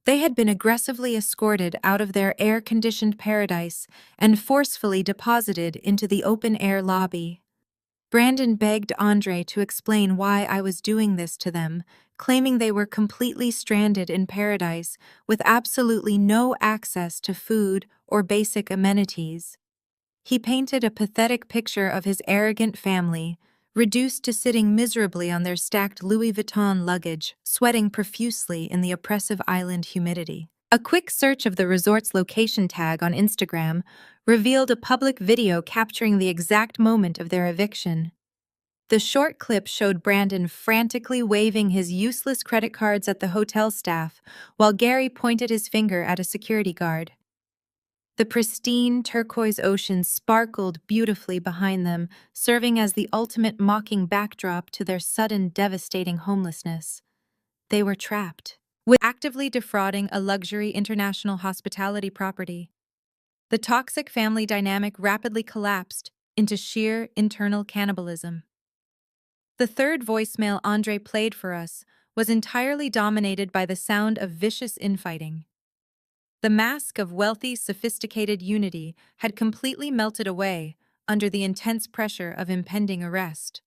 Speaker 1: They had been aggressively escorted out of their air-conditioned paradise and forcefully deposited into the open-air lobby. Brandon begged Andre to explain why I was doing this to them, claiming they were completely stranded in paradise with absolutely no access to food or basic amenities. He painted a pathetic picture of his arrogant family, reduced to sitting miserably on their stacked Louis Vuitton luggage, sweating profusely in the oppressive island humidity. A quick search of the resort's location tag on Instagram revealed a public video capturing the exact moment of their eviction. The short clip showed Brandon frantically waving his useless credit cards at the hotel staff, while Gary pointed his finger at a security guard. The pristine turquoise ocean sparkled beautifully behind them, serving as the ultimate mocking backdrop to their sudden devastating homelessness. They were trapped, with actively defrauding a luxury international hospitality property. The toxic family dynamic rapidly collapsed into sheer internal cannibalism. The third voicemail Andre played for us was entirely dominated by the sound of vicious infighting. The mask of wealthy, sophisticated unity had completely melted away under the intense pressure of impending arrest.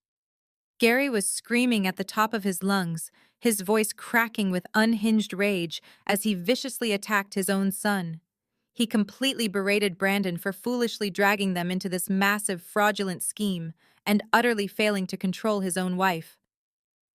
Speaker 1: Gary was screaming at the top of his lungs, his voice cracking with unhinged rage as he viciously attacked his own son. He completely berated Brandon for foolishly dragging them into this massive, fraudulent scheme and utterly failing to control his own wife.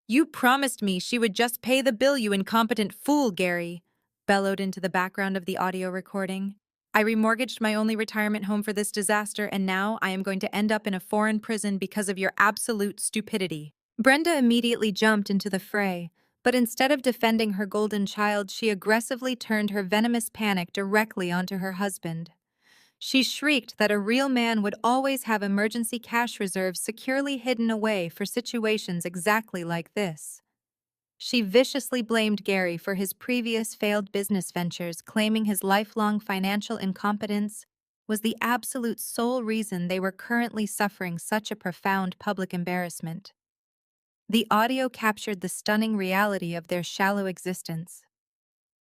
Speaker 1: "You promised me she would just pay the bill, you incompetent fool, Gary," bellowed into the background of the audio recording. "I remortgaged my only retirement home for this disaster, and now I am going to end up in a foreign prison because of your absolute stupidity." Brenda immediately jumped into the fray, but instead of defending her golden child, she aggressively turned her venomous panic directly onto her husband. She shrieked that a real man would always have emergency cash reserves securely hidden away for situations exactly like this. She viciously blamed Gary for his previous failed business ventures, claiming his lifelong financial incompetence was the absolute sole reason they were currently suffering such a profound public embarrassment. The audio captured the stunning reality of their shallow existence.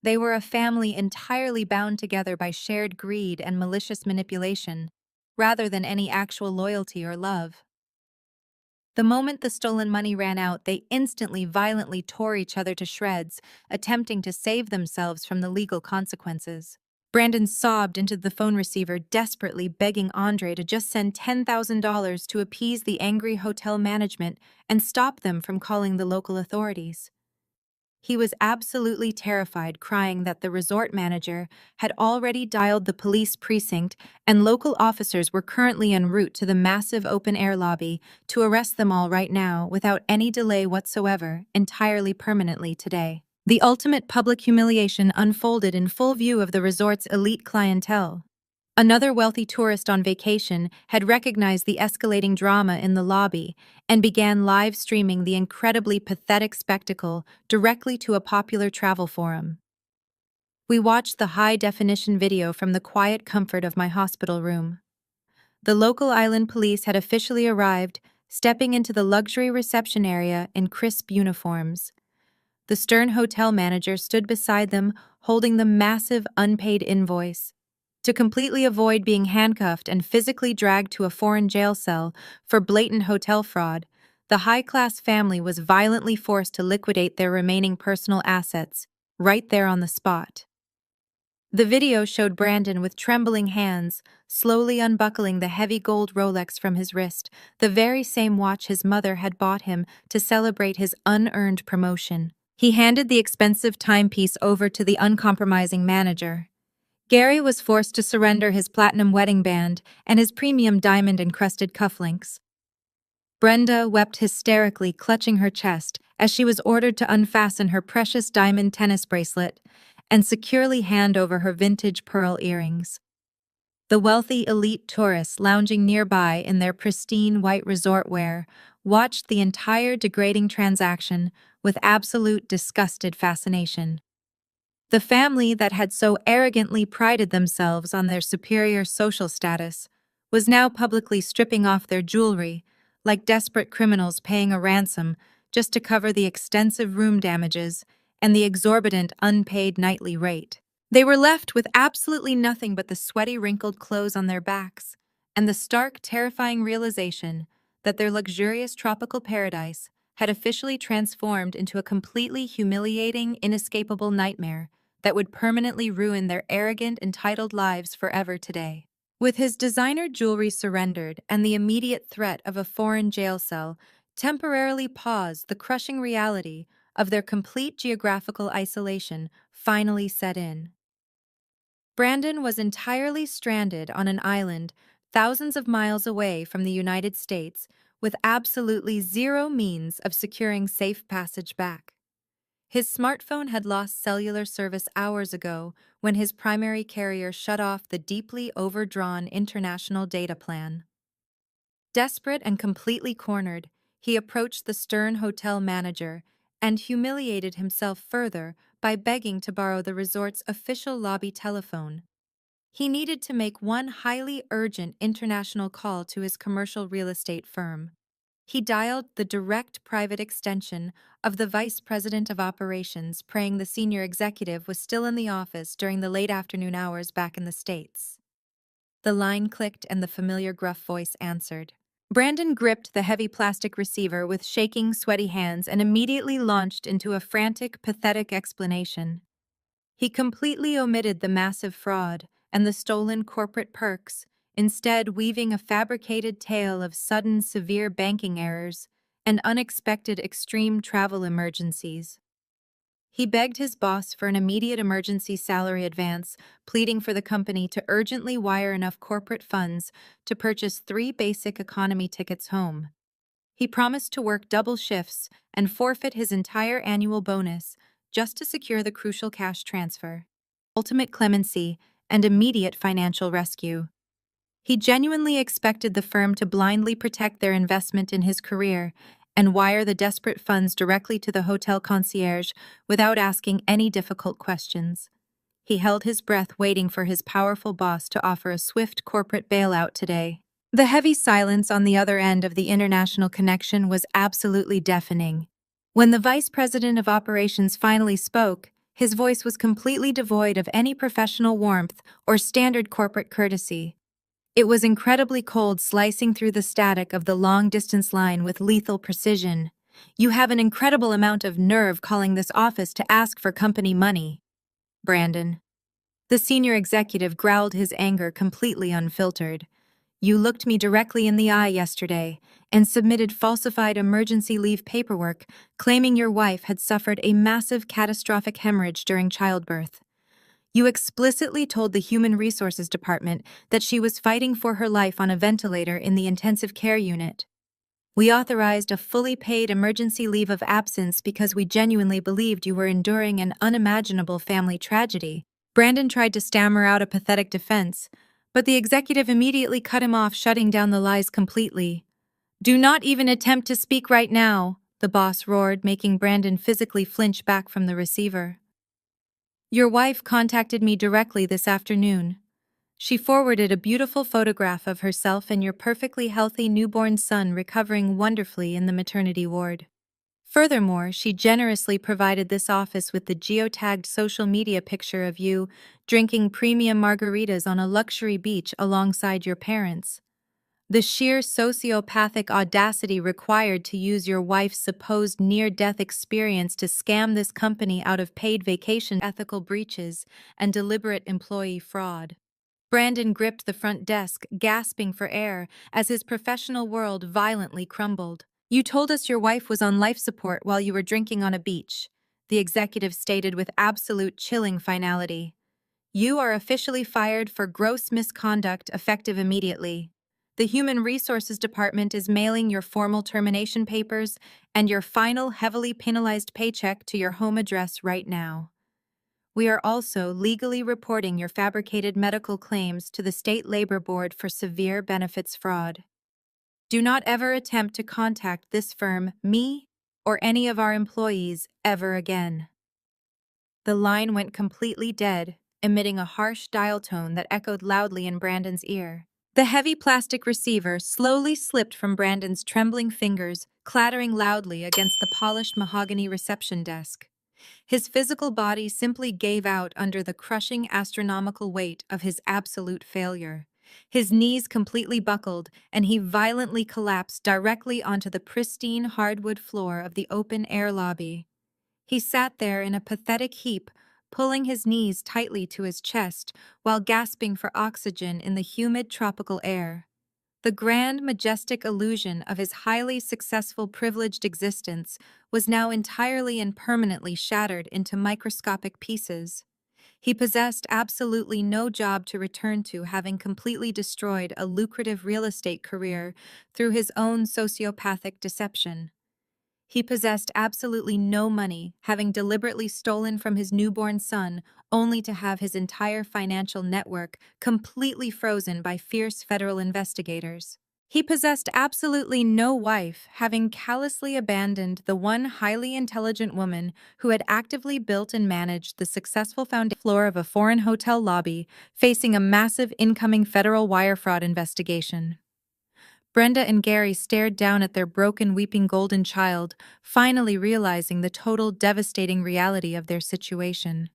Speaker 1: They were a family entirely bound together by shared greed and malicious manipulation, rather than any actual loyalty or love. The moment the stolen money ran out, they instantly violently tore each other to shreds, attempting to save themselves from the legal consequences. Brandon sobbed into the phone receiver, desperately begging Andre to just send $10,000 to appease the angry hotel management and stop them from calling the local authorities. He was absolutely terrified, crying that the resort manager had already dialed the police precinct and local officers were currently en route to the massive open-air lobby to arrest them all right now without any delay whatsoever, entirely permanently today. The ultimate public humiliation unfolded in full view of the resort's elite clientele. Another wealthy tourist on vacation had recognized the escalating drama in the lobby and began live streaming the incredibly pathetic spectacle directly to a popular travel forum. We watched the high-definition video from the quiet comfort of my hospital room. The local island police had officially arrived, stepping into the luxury reception area in crisp uniforms. The stern hotel manager stood beside them, holding the massive unpaid invoice. To completely avoid being handcuffed and physically dragged to a foreign jail cell for blatant hotel fraud, the high-class family was violently forced to liquidate their remaining personal assets, right there on the spot. The video showed Brandon with trembling hands, slowly unbuckling the heavy gold Rolex from his wrist, the very same watch his mother had bought him to celebrate his unearned promotion. He handed the expensive timepiece over to the uncompromising manager. Gary was forced to surrender his platinum wedding band and his premium diamond-encrusted cufflinks. Brenda wept hysterically, clutching her chest as she was ordered to unfasten her precious diamond tennis bracelet and securely hand over her vintage pearl earrings. The wealthy elite tourists lounging nearby in their pristine white resort wear watched the entire degrading transaction with absolute disgusted fascination. The family that had so arrogantly prided themselves on their superior social status was now publicly stripping off their jewelry, like desperate criminals paying a ransom just to cover the extensive room damages and the exorbitant unpaid nightly rate. They were left with absolutely nothing but the sweaty, wrinkled clothes on their backs and the stark, terrifying realization that their luxurious tropical paradise had officially transformed into a completely humiliating, inescapable nightmare that would permanently ruin their arrogant, entitled lives forever today. With his designer jewelry surrendered and the immediate threat of a foreign jail cell temporarily paused, the crushing reality of their complete geographical isolation finally set in. Brandon was entirely stranded on an island thousands of miles away from the United States with absolutely zero means of securing safe passage back. His smartphone had lost cellular service hours ago when his primary carrier shut off the deeply overdrawn international data plan. Desperate and completely cornered, he approached the stern hotel manager and humiliated himself further by begging to borrow the resort's official lobby telephone. He needed to make one highly urgent international call to his commercial real estate firm. He dialed the direct private extension of the vice president of operations, praying the senior executive was still in the office during the late afternoon hours back in the States. The line clicked and the familiar gruff voice answered. Brandon gripped the heavy plastic receiver with shaking, sweaty hands and immediately launched into a frantic, pathetic explanation. He completely omitted the massive fraud and the stolen corporate perks, instead weaving a fabricated tale of sudden severe banking errors and unexpected extreme travel emergencies. He begged his boss for an immediate emergency salary advance, pleading for the company to urgently wire enough corporate funds to purchase 3 basic economy tickets home. He promised to work double shifts and forfeit his entire annual bonus just to secure the crucial cash transfer, ultimate clemency, and immediate financial rescue. He genuinely expected the firm to blindly protect their investment in his career and wire the desperate funds directly to the hotel concierge without asking any difficult questions. He held his breath waiting for his powerful boss to offer a swift corporate bailout today. The heavy silence on the other end of the international connection was absolutely deafening. When the vice president of operations finally spoke, his voice was completely devoid of any professional warmth or standard corporate courtesy. It was incredibly cold, slicing through the static of the long-distance line with lethal precision. "You have an incredible amount of nerve calling this office to ask for company money, Brandon." The senior executive growled, his anger completely unfiltered. "You looked me directly in the eye yesterday and submitted falsified emergency leave paperwork claiming your wife had suffered a massive catastrophic hemorrhage during childbirth. You explicitly told the Human Resources Department that she was fighting for her life on a ventilator in the intensive care unit. We authorized a fully paid emergency leave of absence because we genuinely believed you were enduring an unimaginable family tragedy." Brandon tried to stammer out a pathetic defense, but the executive immediately cut him off, shutting down the lies completely. "Do not even attempt to speak right now," the boss roared, making Brandon physically flinch back from the receiver. "Your wife contacted me directly this afternoon. She forwarded a beautiful photograph of herself and your perfectly healthy newborn son recovering wonderfully in the maternity ward. Furthermore, she generously provided this office with the geotagged social media picture of you drinking premium margaritas on a luxury beach alongside your parents. The sheer sociopathic audacity required to use your wife's supposed near-death experience to scam this company out of paid vacation, ethical breaches, and deliberate employee fraud." Brandon gripped the front desk, gasping for air as his professional world violently crumbled. "You told us your wife was on life support while you were drinking on a beach," the executive stated with absolute chilling finality. "You are officially fired for gross misconduct, effective immediately. The Human Resources Department is mailing your formal termination papers and your final heavily penalized paycheck to your home address right now. We are also legally reporting your fabricated medical claims to the State Labor Board for severe benefits fraud. Do not ever attempt to contact this firm, me, or any of our employees ever again." The line went completely dead, emitting a harsh dial tone that echoed loudly in Brandon's ear. The heavy plastic receiver slowly slipped from Brandon's trembling fingers, clattering loudly against the polished mahogany reception desk. His physical body simply gave out under the crushing astronomical weight of his absolute failure. His knees completely buckled, and he violently collapsed directly onto the pristine hardwood floor of the open-air lobby. He sat there in a pathetic heap, pulling his knees tightly to his chest while gasping for oxygen in the humid tropical air. The grand, majestic illusion of his highly successful, privileged existence was now entirely and permanently shattered into microscopic pieces. He possessed absolutely no job to return to, having completely destroyed a lucrative real estate career through his own sociopathic deception. He possessed absolutely no money, having deliberately stolen from his newborn son, only to have his entire financial network completely frozen by fierce federal investigators. He possessed absolutely no wife, having callously abandoned the one highly intelligent woman who had actively built and managed the successful foundation floor of a foreign hotel lobby, facing a massive incoming federal wire fraud investigation. Brenda and Gary stared down at their broken, weeping golden child, finally realizing the total devastating reality of their situation.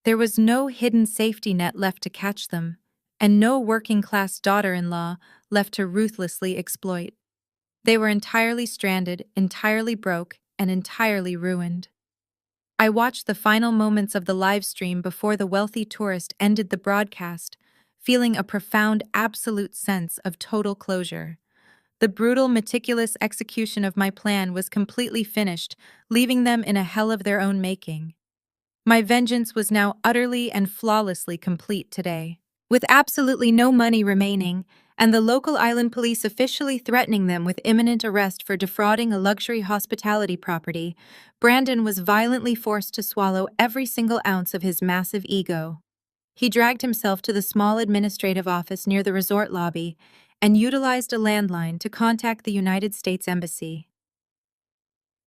Speaker 1: There was no hidden safety net left to catch them, and no working-class daughter-in-law left to ruthlessly exploit. They were entirely stranded, entirely broke, and entirely ruined. I watched the final moments of the live stream before the wealthy tourist ended the broadcast, feeling a profound, absolute sense of total closure. The brutal, meticulous execution of my plan was completely finished, leaving them in a hell of their own making. My vengeance was now utterly and flawlessly complete today. With absolutely no money remaining, and the local island police officially threatening them with imminent arrest for defrauding a luxury hospitality property, Brandon was violently forced to swallow every single ounce of his massive ego. He dragged himself to the small administrative office near the resort lobby and utilized a landline to contact the United States Embassy.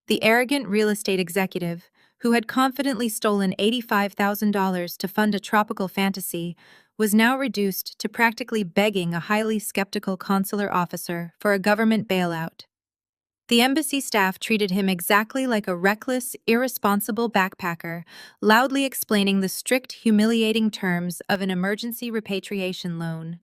Speaker 1: The arrogant real estate executive, who had confidently stolen $85,000 to fund a tropical fantasy, was now reduced to practically begging a highly skeptical consular officer for a government bailout. The embassy staff treated him exactly like a reckless, irresponsible backpacker, loudly explaining the strict, humiliating terms of an emergency repatriation loan.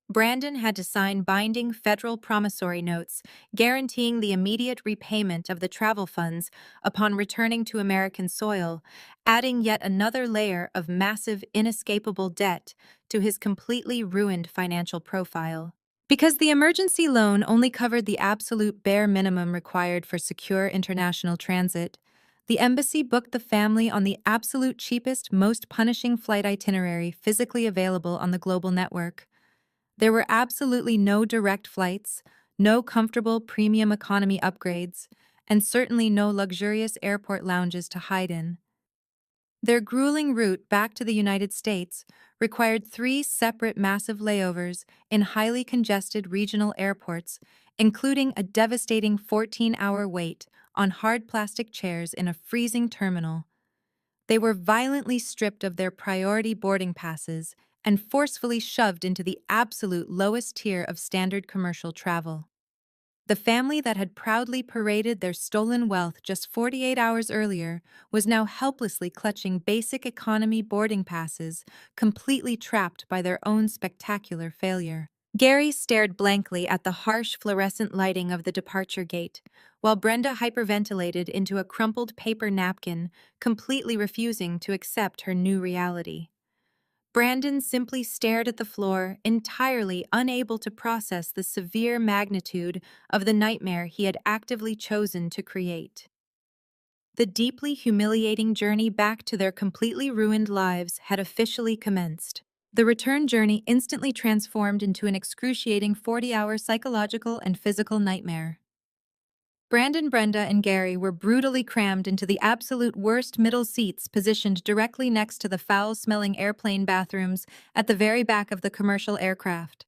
Speaker 1: Brandon had to sign binding federal promissory notes guaranteeing the immediate repayment of the travel funds upon returning to American soil, adding yet another layer of massive, inescapable debt to his completely ruined financial profile. Because the emergency loan only covered the absolute bare minimum required for secure international transit, the embassy booked the family on the absolute cheapest, most punishing flight itinerary physically available on the global network. There were absolutely no direct flights, no comfortable premium economy upgrades, and certainly no luxurious airport lounges to hide in. Their grueling route back to the United States required 3 separate massive layovers in highly congested regional airports, including a devastating 14-hour wait on hard plastic chairs in a freezing terminal. They were violently stripped of their priority boarding passes and forcefully shoved into the absolute lowest tier of standard commercial travel. The family that had proudly paraded their stolen wealth just 48 hours earlier was now helplessly clutching basic economy boarding passes, completely trapped by their own spectacular failure. Gary stared blankly at the harsh fluorescent lighting of the departure gate, while Brenda hyperventilated into a crumpled paper napkin, completely refusing to accept her new reality. Brandon simply stared at the floor, entirely unable to process the severe magnitude of the nightmare he had actively chosen to create. The deeply humiliating journey back to their completely ruined lives had officially commenced. The return journey instantly transformed into an excruciating 40-hour psychological and physical nightmare. Brandon, Brenda, and Gary were brutally crammed into the absolute worst middle seats positioned directly next to the foul-smelling airplane bathrooms at the very back of the commercial aircraft.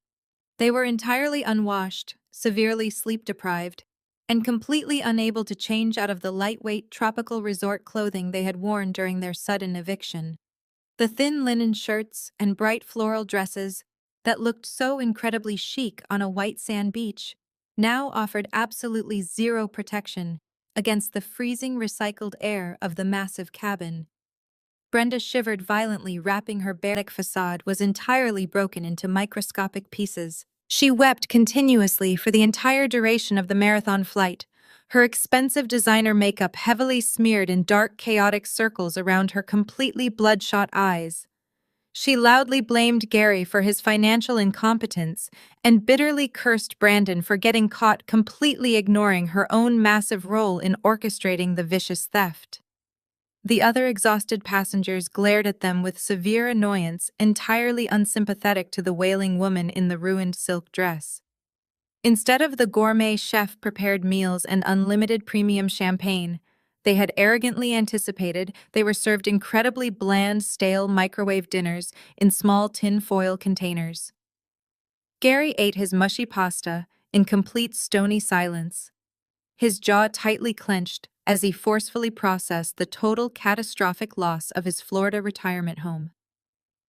Speaker 1: They were entirely unwashed, severely sleep-deprived, and completely unable to change out of the lightweight tropical resort clothing they had worn during their sudden eviction. The thin linen shirts and bright floral dresses that looked so incredibly chic on a white sand beach now offered absolutely zero protection against the freezing recycled air of the massive cabin. Brenda shivered violently, wrapping her bare facade was entirely broken into microscopic pieces. She wept continuously for the entire duration of the marathon flight, her expensive designer makeup heavily smeared in dark, chaotic circles around her completely bloodshot eyes. She loudly blamed Gary for his financial incompetence and bitterly cursed Brandon for getting caught completely ignoring her own massive role in orchestrating the vicious theft. The other exhausted passengers glared at them with severe annoyance, entirely unsympathetic to the wailing woman in the ruined silk dress. Instead of the gourmet chef-prepared meals and unlimited premium champagne they had arrogantly anticipated, they were served incredibly bland, stale microwave dinners in small tin-foil containers. Gary ate his mushy pasta in complete stony silence, his jaw tightly clenched as he forcefully processed the total catastrophic loss of his Florida retirement home.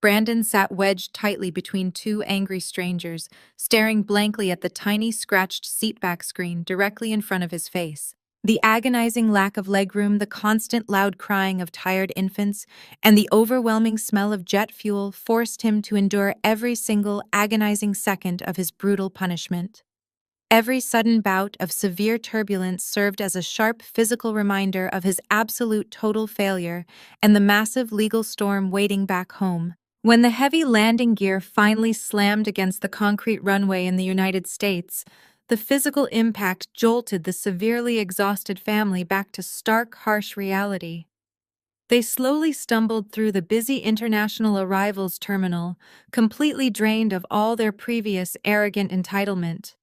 Speaker 1: Brandon sat wedged tightly between two angry strangers, staring blankly at the tiny scratched seatback screen directly in front of his face. The agonizing lack of legroom, the constant loud crying of tired infants, and the overwhelming smell of jet fuel forced him to endure every single agonizing second of his brutal punishment. Every sudden bout of severe turbulence served as a sharp physical reminder of his absolute total failure and the massive legal storm waiting back home. When the heavy landing gear finally slammed against the concrete runway in the United States, the physical impact jolted the severely exhausted family back to stark, harsh reality. They slowly stumbled through the busy international arrivals terminal, completely drained of all their previous arrogant entitlement.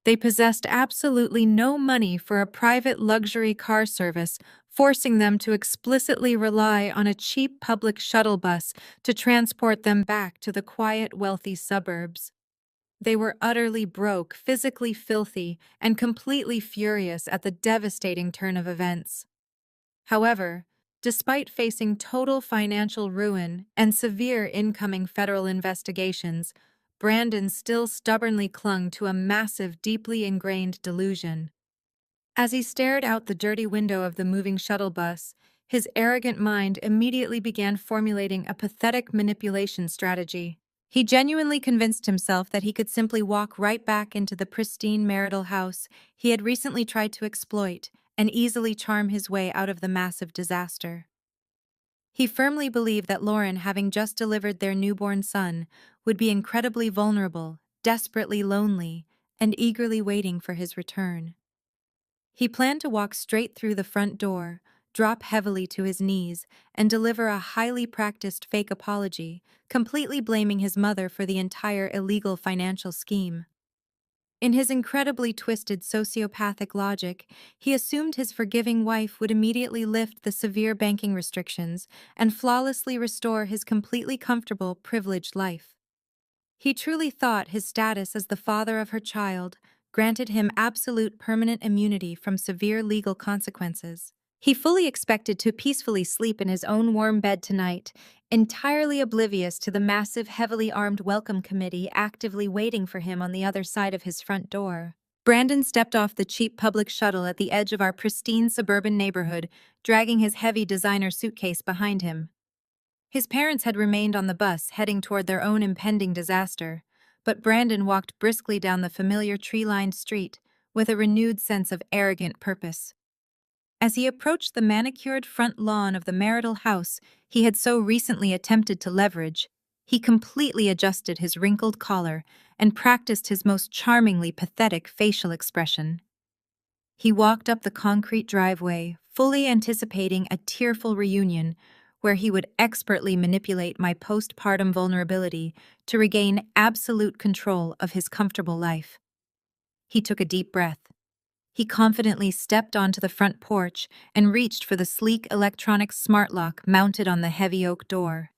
Speaker 1: They possessed absolutely no money for a private luxury car service, forcing them to explicitly rely on a cheap public shuttle bus to transport them back to the quiet, wealthy suburbs. They were utterly broke, physically filthy, and completely furious at the devastating turn of events. However, despite facing total financial ruin and severe incoming federal investigations, Brandon still stubbornly clung to a massive, deeply ingrained delusion. As he stared out the dirty window of the moving shuttle bus, his arrogant mind immediately began formulating a pathetic manipulation strategy. He genuinely convinced himself that he could simply walk right back into the pristine marital house he had recently tried to exploit and easily charm his way out of the massive disaster. He firmly believed that Lauren, having just delivered their newborn son, would be incredibly vulnerable, desperately lonely, and eagerly waiting for his return. He planned to walk straight through the front door, drop heavily to his knees, and deliver a highly practiced fake apology, completely blaming his mother for the entire illegal financial scheme. In his incredibly twisted sociopathic logic, he assumed his forgiving wife would immediately lift the severe banking restrictions and flawlessly restore his completely comfortable, privileged life. He truly thought his status as the father of her child granted him absolute permanent immunity from severe legal consequences. He fully expected to peacefully sleep in his own warm bed tonight, entirely oblivious to the massive, heavily armed welcome committee actively waiting for him on the other side of his front door. Brandon stepped off the cheap public shuttle at the edge of our pristine suburban neighborhood, dragging his heavy designer suitcase behind him. His parents had remained on the bus, heading toward their own impending disaster, but Brandon walked briskly down the familiar tree-lined street with a renewed sense of arrogant purpose. As he approached the manicured front lawn of the marital house he had so recently attempted to leverage, he completely adjusted his wrinkled collar and practiced his most charmingly pathetic facial expression. He walked up the concrete driveway, fully anticipating a tearful reunion where he would expertly manipulate my postpartum vulnerability to regain absolute control of his comfortable life. He took a deep breath. He confidently stepped onto the front porch and reached for the sleek electronic smart lock mounted on the heavy oak door.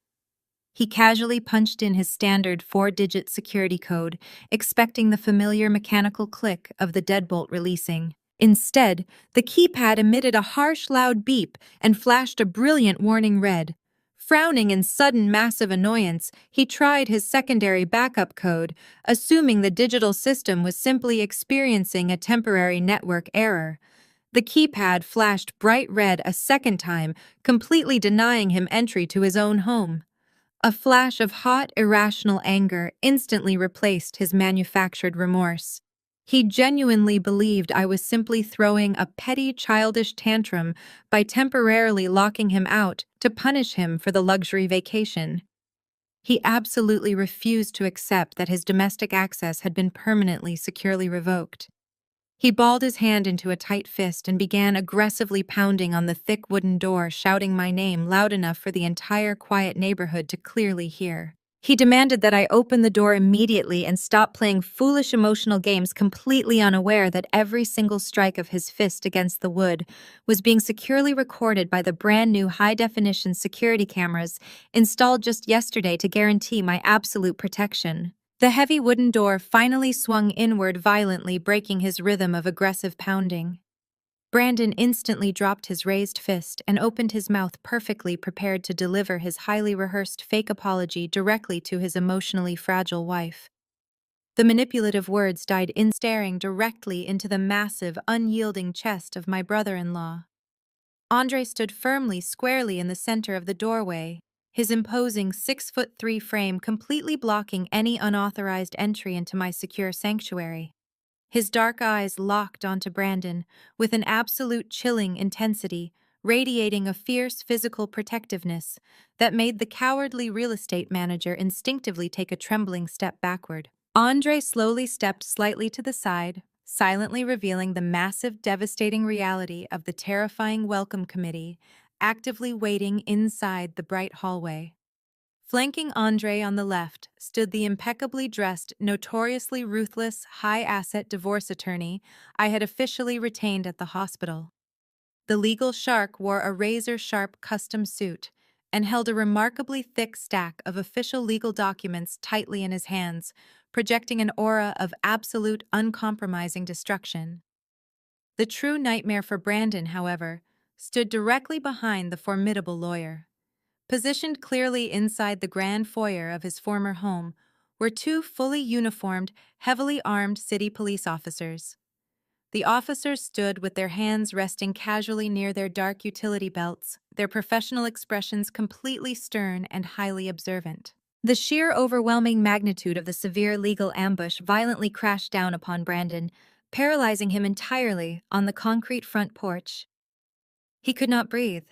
Speaker 1: He casually punched in his standard 4-digit security code, expecting the familiar mechanical click of the deadbolt releasing. Instead, the keypad emitted a harsh, loud beep and flashed a brilliant warning red. Frowning in sudden massive annoyance, he tried his secondary backup code, assuming the digital system was simply experiencing a temporary network error. The keypad flashed bright red a second time, completely denying him entry to his own home. A flash of hot, irrational anger instantly replaced his manufactured remorse. He genuinely believed I was simply throwing a petty, childish tantrum by temporarily locking him out to punish him for the luxury vacation. He absolutely refused to accept that his domestic access had been permanently, securely revoked. He balled his hand into a tight fist and began aggressively pounding on the thick wooden door, shouting my name loud enough for the entire quiet neighborhood to clearly hear. He demanded that I open the door immediately and stop playing foolish emotional games, completely unaware that every single strike of his fist against the wood was being securely recorded by the brand new high-definition security cameras installed just yesterday to guarantee my absolute protection. The heavy wooden door finally swung inward violently, breaking his rhythm of aggressive pounding. Brandon instantly dropped his raised fist and opened his mouth, perfectly prepared to deliver his highly rehearsed fake apology directly to his emotionally fragile wife. The manipulative words died in staring directly into the massive, unyielding chest of my brother-in-law. Andre stood firmly, squarely in the center of the doorway, his imposing 6'3" frame completely blocking any unauthorized entry into my secure sanctuary. His dark eyes locked onto Brandon with an absolute chilling intensity, radiating a fierce physical protectiveness that made the cowardly real estate manager instinctively take a trembling step backward. Andre slowly stepped slightly to the side, silently revealing the massive, devastating reality of the terrifying welcome committee actively waiting inside the bright hallway. Flanking Andre on the left stood the impeccably dressed, notoriously ruthless, high-asset divorce attorney I had officially retained at the hospital. The legal shark wore a razor-sharp custom suit and held a remarkably thick stack of official legal documents tightly in his hands, projecting an aura of absolute, uncompromising destruction. The true nightmare for Brandon, however, stood directly behind the formidable lawyer. Positioned clearly inside the grand foyer of his former home were two fully uniformed, heavily armed city police officers. The officers stood with their hands resting casually near their dark utility belts, their professional expressions completely stern and highly observant. The sheer overwhelming magnitude of the severe legal ambush violently crashed down upon Brandon, paralyzing him entirely on the concrete front porch. He could not breathe.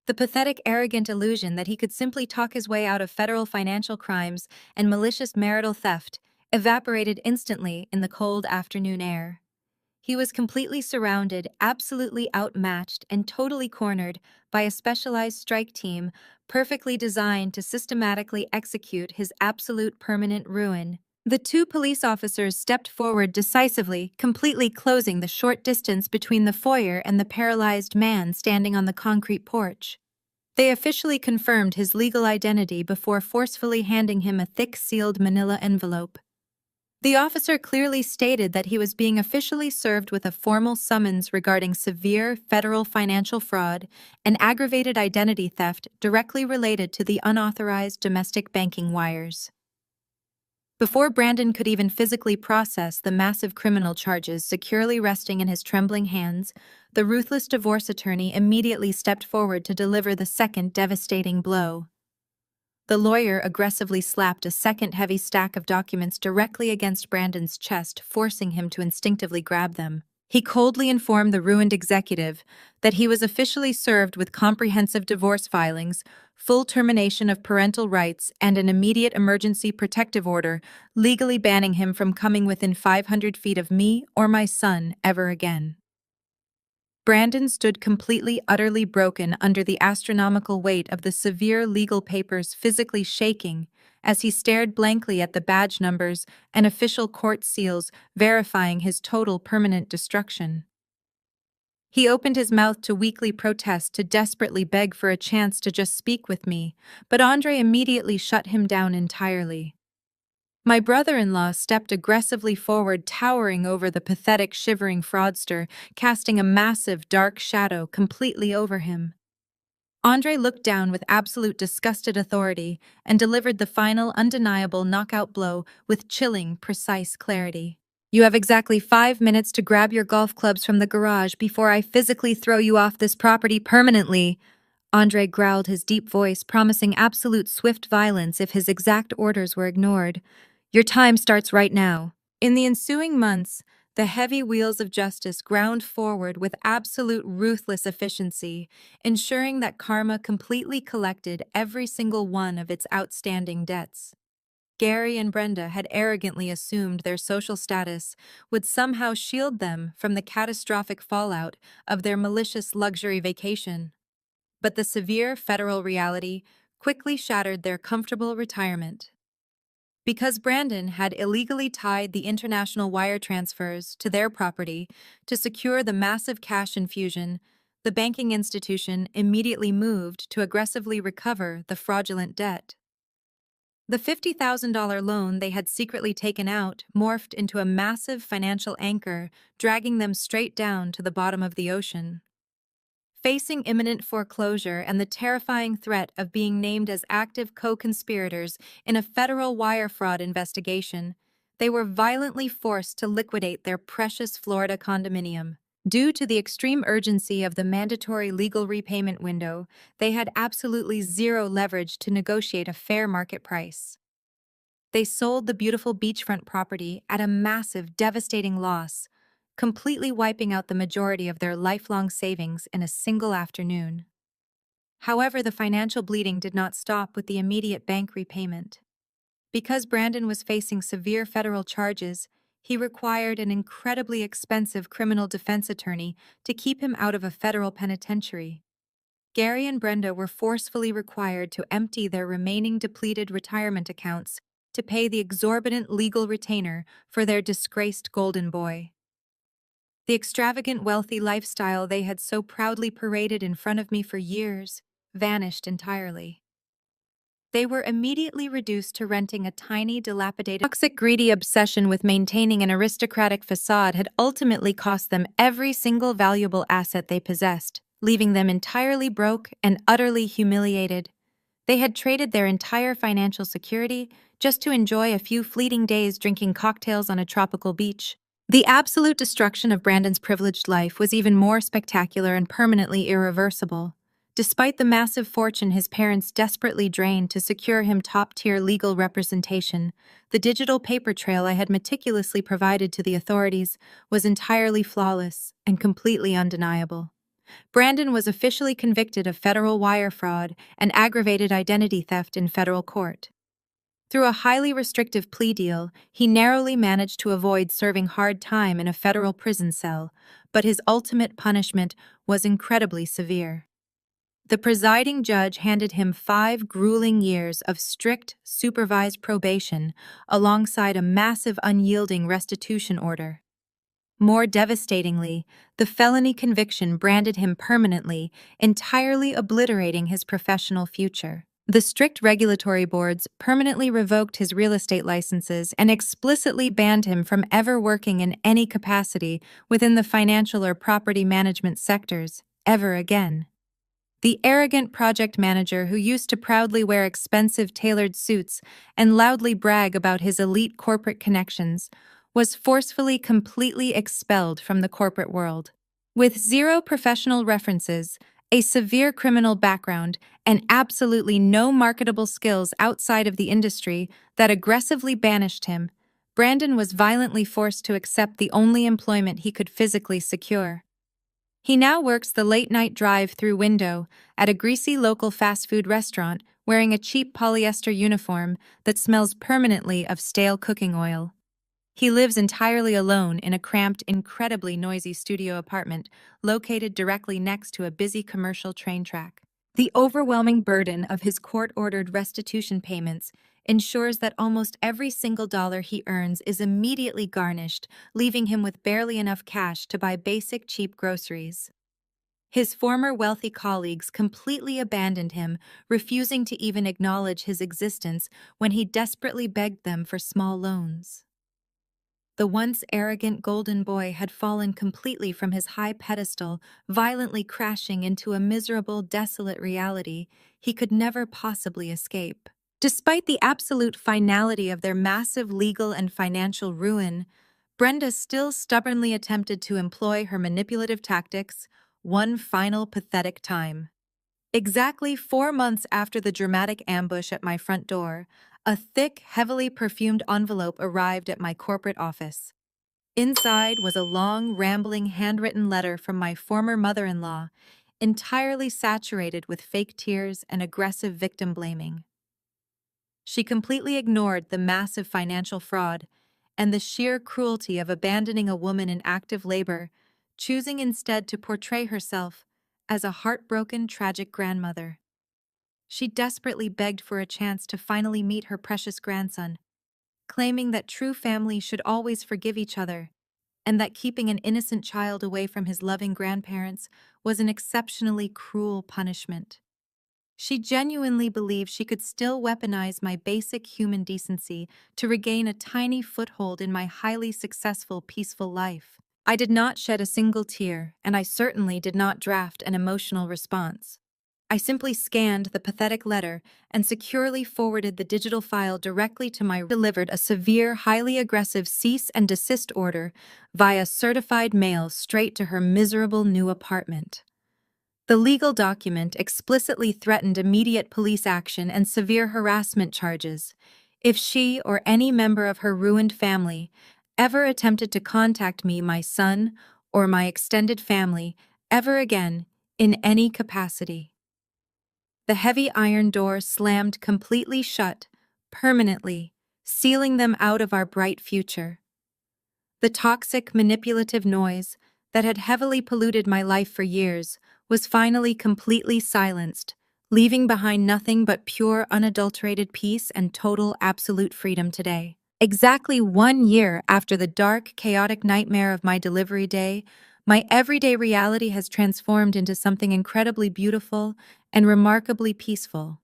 Speaker 1: The pathetic, arrogant illusion that he could simply talk his way out of federal financial crimes and malicious marital theft evaporated instantly in the cold afternoon air. He was completely surrounded, absolutely outmatched, and totally cornered by a specialized strike team perfectly designed to systematically execute his absolute permanent ruin. The two police officers stepped forward decisively, completely closing the short distance between the foyer and the paralyzed man standing on the concrete porch. They officially confirmed his legal identity before forcefully handing him a thick sealed manila envelope. The officer clearly stated that he was being officially served with a formal summons regarding severe federal financial fraud and aggravated identity theft directly related to the unauthorized domestic banking wires. Before Brandon could even physically process the massive criminal charges securely resting in his trembling hands, the ruthless divorce attorney immediately stepped forward to deliver the second devastating blow. The lawyer aggressively slapped a second heavy stack of documents directly against Brandon's chest, forcing him to instinctively grab them. He coldly informed the ruined executive that he was officially served with comprehensive divorce filings, full termination of parental rights, and an immediate emergency protective order, legally banning him from coming within 500 feet of me or my son ever again. Brandon stood completely, utterly broken under the astronomical weight of the severe legal papers, physically shaking as he stared blankly at the badge numbers and official court seals verifying his total permanent destruction. He opened his mouth to weakly protest, to desperately beg for a chance to just speak with me, but Andre immediately shut him down entirely. My brother-in-law stepped aggressively forward, towering over the pathetic, shivering fraudster, casting a massive, dark shadow completely over him. Andre looked down with absolute disgusted authority and delivered the final, undeniable knockout blow with chilling, precise clarity. You have exactly 5 minutes to grab your golf clubs from the garage before I physically throw you off this property permanently. Andre growled his deep voice, promising absolute swift violence if his exact orders were ignored. Your time starts right now. In the ensuing months, the heavy wheels of justice ground forward with absolute ruthless efficiency, ensuring that karma completely collected every single one of its outstanding debts. Gary and Brenda had arrogantly assumed their social status would somehow shield them from the catastrophic fallout of their malicious luxury vacation. But the severe federal reality quickly shattered their comfortable retirement. Because Brandon had illegally tied the international wire transfers to their property to secure the massive cash infusion, the banking institution immediately moved to aggressively recover the fraudulent debt. The $50,000 loan they had secretly taken out morphed into a massive financial anchor, dragging them straight down to the bottom of the ocean. Facing imminent foreclosure and the terrifying threat of being named as active co-conspirators in a federal wire fraud investigation, they were violently forced to liquidate their precious Florida condominium. Due to the extreme urgency of the mandatory legal repayment window, they had absolutely zero leverage to negotiate a fair market price. They sold the beautiful beachfront property at a massive, devastating loss, completely wiping out the majority of their lifelong savings in a single afternoon. However, the financial bleeding did not stop with the immediate bank repayment. Because Brandon was facing severe federal charges, he required an incredibly expensive criminal defense attorney to keep him out of a federal penitentiary. Gary and Brenda were forcefully required to empty their remaining depleted retirement accounts to pay the exorbitant legal retainer for their disgraced golden boy. The extravagant, wealthy lifestyle they had so proudly paraded in front of me for years vanished entirely. They were immediately reduced to renting a tiny, dilapidated... Toxic, greedy obsession with maintaining an aristocratic facade had ultimately cost them every single valuable asset they possessed, leaving them entirely broke and utterly humiliated. They had traded their entire financial security just to enjoy a few fleeting days drinking cocktails on a tropical beach. The absolute destruction of Brandon's privileged life was even more spectacular and permanently irreversible. Despite the massive fortune his parents desperately drained to secure him top-tier legal representation, the digital paper trail I had meticulously provided to the authorities was entirely flawless and completely undeniable. Brandon was officially convicted of federal wire fraud and aggravated identity theft in federal court. Through a highly restrictive plea deal, he narrowly managed to avoid serving hard time in a federal prison cell, but his ultimate punishment was incredibly severe. The presiding judge handed him 5 grueling years of strict, supervised probation alongside a massive, unyielding restitution order. More devastatingly, the felony conviction branded him permanently, entirely obliterating his professional future. The strict regulatory boards permanently revoked his real estate licenses and explicitly banned him from ever working in any capacity within the financial or property management sectors, ever again. The arrogant project manager who used to proudly wear expensive tailored suits and loudly brag about his elite corporate connections was forcefully completely expelled from the corporate world. With zero professional references, a severe criminal background, and absolutely no marketable skills outside of the industry that aggressively banished him, Brandon was violently forced to accept the only employment he could physically secure. He now works the late-night drive-through window at a greasy local fast food restaurant wearing a cheap polyester uniform that smells permanently of stale cooking oil. He lives entirely alone in a cramped, incredibly noisy studio apartment located directly next to a busy commercial train track. The overwhelming burden of his court-ordered restitution payments ensures that almost every single dollar he earns is immediately garnished, leaving him with barely enough cash to buy basic, cheap groceries. His former wealthy colleagues completely abandoned him, refusing to even acknowledge his existence when he desperately begged them for small loans. The once arrogant golden boy had fallen completely from his high pedestal, violently crashing into a miserable, desolate reality he could never possibly escape. Despite the absolute finality of their massive legal and financial ruin, Brenda still stubbornly attempted to employ her manipulative tactics one final pathetic time. Exactly 4 months after the dramatic ambush at my front door, a thick, heavily perfumed envelope arrived at my corporate office. Inside was a long, rambling, handwritten letter from my former mother-in-law, entirely saturated with fake tears and aggressive victim blaming. She completely ignored the massive financial fraud and the sheer cruelty of abandoning a woman in active labor, choosing instead to portray herself as a heartbroken, tragic grandmother. She desperately begged for a chance to finally meet her precious grandson, claiming that true family should always forgive each other and that keeping an innocent child away from his loving grandparents was an exceptionally cruel punishment. She genuinely believed she could still weaponize my basic human decency to regain a tiny foothold in my highly successful, peaceful life. I did not shed a single tear, and I certainly did not draft an emotional response. I simply scanned the pathetic letter and securely forwarded the digital file directly to my delivered a severe, highly aggressive cease and desist order via certified mail straight to her miserable new apartment. The legal document explicitly threatened immediate police action and severe harassment charges if she or any member of her ruined family ever attempted to contact me, my son, or my extended family ever again in any capacity. The heavy iron door slammed completely shut, permanently, sealing them out of our bright future. The toxic, manipulative noise that had heavily polluted my life for years was finally completely silenced, leaving behind nothing but pure, unadulterated peace and total, absolute freedom today. Exactly 1 year after the dark, chaotic nightmare of my delivery day, my everyday reality has transformed into something incredibly beautiful and remarkably peaceful.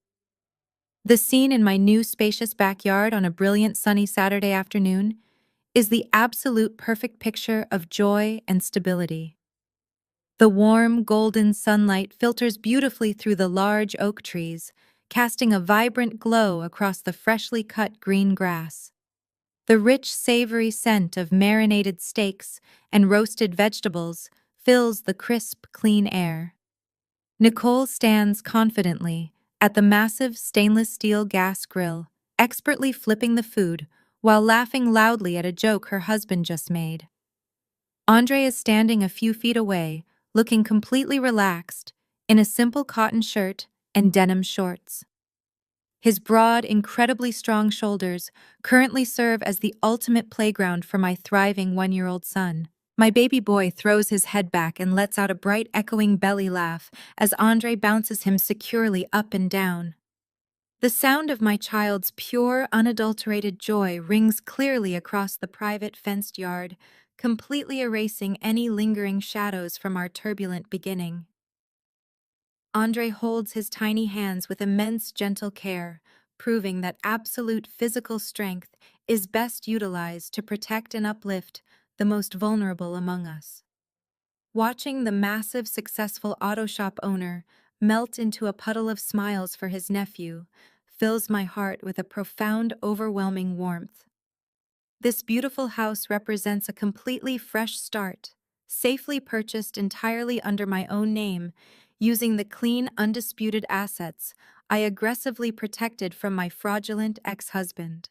Speaker 1: The scene in my new spacious backyard on a brilliant sunny Saturday afternoon is the absolute perfect picture of joy and stability. The warm, golden sunlight filters beautifully through the large oak trees, casting a vibrant glow across the freshly cut green grass. The rich, savory scent of marinated steaks and roasted vegetables fills the crisp, clean air. Nicole stands confidently at the massive stainless steel gas grill, expertly flipping the food while laughing loudly at a joke her husband just made. Andre is standing a few feet away, looking completely relaxed, in a simple cotton shirt and denim shorts. His broad, incredibly strong shoulders currently serve as the ultimate playground for my thriving 1-year-old son. My baby boy throws his head back and lets out a bright, echoing belly laugh as Andre bounces him securely up and down. The sound of my child's pure, unadulterated joy rings clearly across the private, fenced yard, completely erasing any lingering shadows from our turbulent beginning. Andre holds his tiny hands with immense, gentle care, proving that absolute physical strength is best utilized to protect and uplift the most vulnerable among us. Watching the massive, successful auto shop owner melt into a puddle of smiles for his nephew fills my heart with a profound, overwhelming warmth. This beautiful house represents a completely fresh start, safely purchased entirely under my own name, using the clean, undisputed assets I aggressively protected from my fraudulent ex-husband.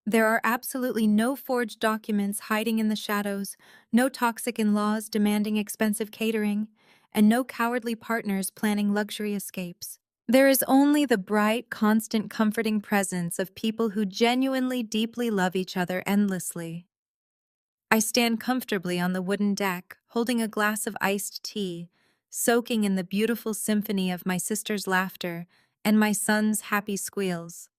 Speaker 1: There are absolutely no forged documents hiding in the shadows, no toxic in-laws demanding expensive catering, and no cowardly partners planning luxury escapes. There is only the bright, constant, comforting presence of people who genuinely, deeply love each other endlessly. I stand comfortably on the wooden deck, holding a glass of iced tea, soaking in the beautiful symphony of my sister's laughter and my son's happy squeals.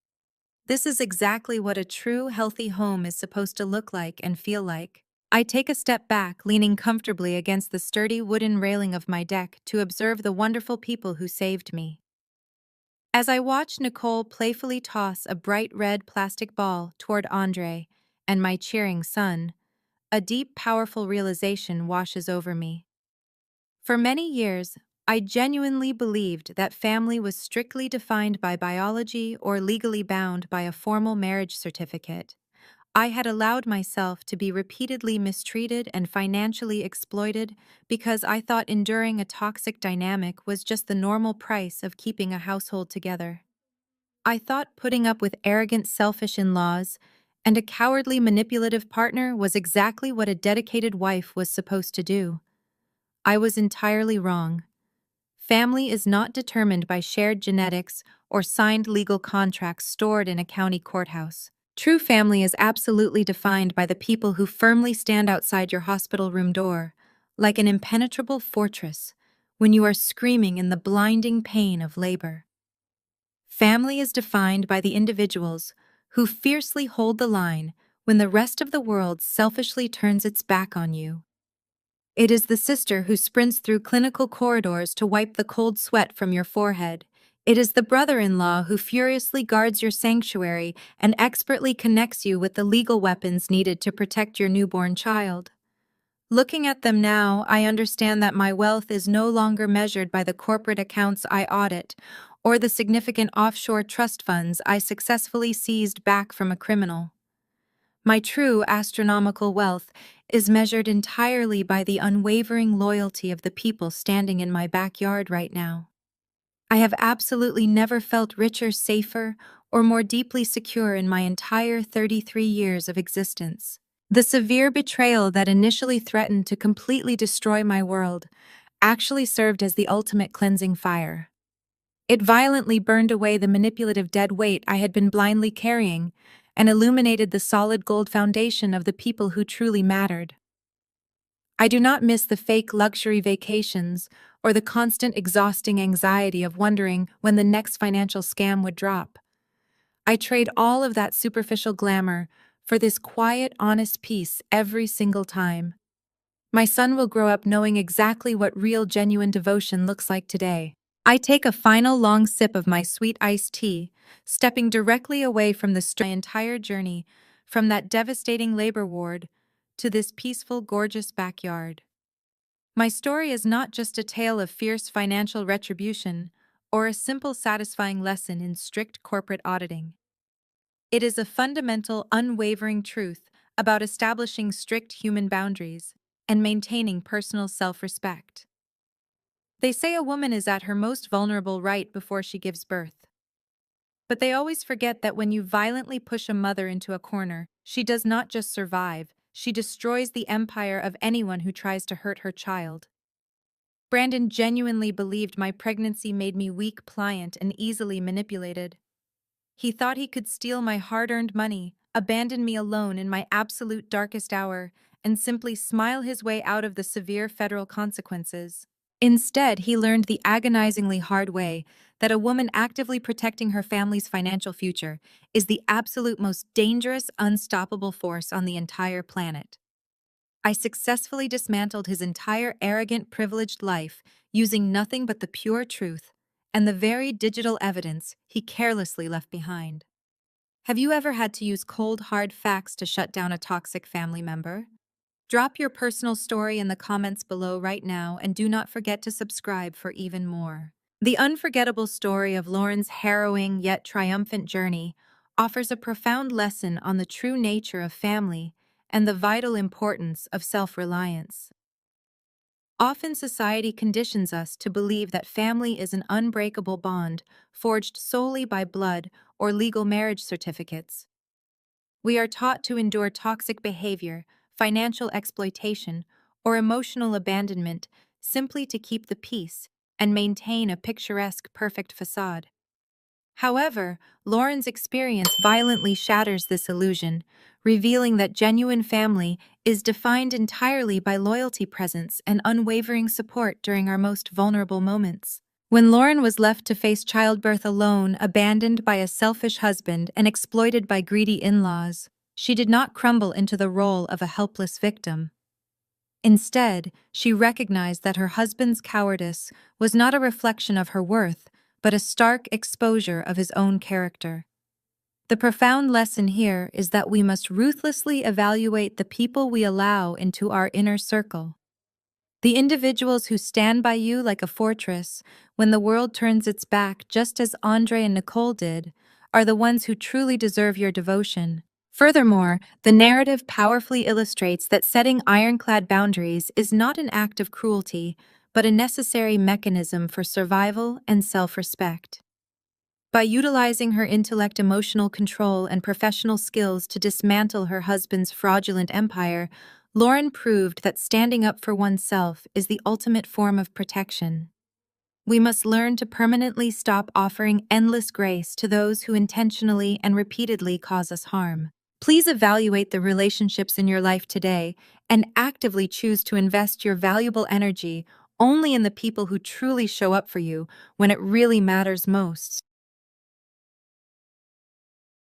Speaker 1: This is exactly what a true, healthy home is supposed to look like and feel like. I take a step back, leaning comfortably against the sturdy wooden railing of my deck to observe the wonderful people who saved me. As I watch Nicole playfully toss a bright red plastic ball toward Andre and my cheering son, a deep, powerful realization washes over me. For many years, I genuinely believed that family was strictly defined by biology or legally bound by a formal marriage certificate. I had allowed myself to be repeatedly mistreated and financially exploited because I thought enduring a toxic dynamic was just the normal price of keeping a household together. I thought putting up with arrogant, selfish in-laws and a cowardly, manipulative partner was exactly what a dedicated wife was supposed to do. I was entirely wrong. Family is not determined by shared genetics or signed legal contracts stored in a county courthouse. True family is absolutely defined by the people who firmly stand outside your hospital room door, like an impenetrable fortress, when you are screaming in the blinding pain of labor. Family is defined by the individuals who fiercely hold the line when the rest of the world selfishly turns its back on you. It is the sister who sprints through clinical corridors to wipe the cold sweat from your forehead. It is the brother-in-law who furiously guards your sanctuary and expertly connects you with the legal weapons needed to protect your newborn child. Looking at them now, I understand that my wealth is no longer measured by the corporate accounts I audit or the significant offshore trust funds I successfully seized back from a criminal. My true astronomical wealth is measured entirely by the unwavering loyalty of the people standing in my backyard right now. I have absolutely never felt richer, safer, or more deeply secure in my entire 33 years of existence. The severe betrayal that initially threatened to completely destroy my world actually served as the ultimate cleansing fire. It violently burned away the manipulative dead weight I had been blindly carrying and illuminated the solid gold foundation of the people who truly mattered. I do not miss the fake luxury vacations or the constant exhausting anxiety of wondering when the next financial scam would drop. I trade all of that superficial glamour for this quiet, honest peace every single time. My son will grow up knowing exactly what real, genuine devotion looks like today. I take a final long sip of my sweet iced tea, stepping directly away from my entire journey, from that devastating labor ward to this peaceful, gorgeous backyard. My story is not just a tale of fierce financial retribution or a simple, satisfying lesson in strict corporate auditing. It is a fundamental, unwavering truth about establishing strict human boundaries and maintaining personal self-respect. They say a woman is at her most vulnerable right before she gives birth. But they always forget that when you violently push a mother into a corner, she does not just survive, she destroys the empire of anyone who tries to hurt her child. Brandon genuinely believed my pregnancy made me weak, pliant, and easily manipulated. He thought he could steal my hard-earned money, abandon me alone in my absolute darkest hour, and simply smile his way out of the severe federal consequences. Instead, he learned the agonizingly hard way that a woman actively protecting her family's financial future is the absolute most dangerous, unstoppable force on the entire planet. I successfully dismantled his entire arrogant, privileged life using nothing but the pure truth and the very digital evidence he carelessly left behind. Have you ever had to use cold, hard facts to shut down a toxic family member? Drop your personal story in the comments below right now and do not forget to subscribe for even more. The unforgettable story of Lauren's harrowing yet triumphant journey offers a profound lesson on the true nature of family and the vital importance of self-reliance. Often society conditions us to believe that family is an unbreakable bond forged solely by blood or legal marriage certificates. We are taught to endure toxic behavior, financial exploitation, or emotional abandonment simply to keep the peace and maintain a picturesque, perfect facade. However, Lauren's experience violently shatters this illusion, revealing that genuine family is defined entirely by loyalty, presence, and unwavering support during our most vulnerable moments. When Lauren was left to face childbirth alone, abandoned by a selfish husband and exploited by greedy in-laws, she did not crumble into the role of a helpless victim. Instead, she recognized that her husband's cowardice was not a reflection of her worth, but a stark exposure of his own character. The profound lesson here is that we must ruthlessly evaluate the people we allow into our inner circle. The individuals who stand by you like a fortress when the world turns its back, just as Andre and Nicole did, are the ones who truly deserve your devotion. Furthermore, the narrative powerfully illustrates that setting ironclad boundaries is not an act of cruelty, but a necessary mechanism for survival and self-respect. By utilizing her intellect, emotional control, and professional skills to dismantle her husband's fraudulent empire, Lauren proved that standing up for oneself is the ultimate form of protection. We must learn to permanently stop offering endless grace to those who intentionally and repeatedly cause us harm. Please evaluate the relationships in your life today and actively choose to invest your valuable energy only in the people who truly show up for you when it really matters most.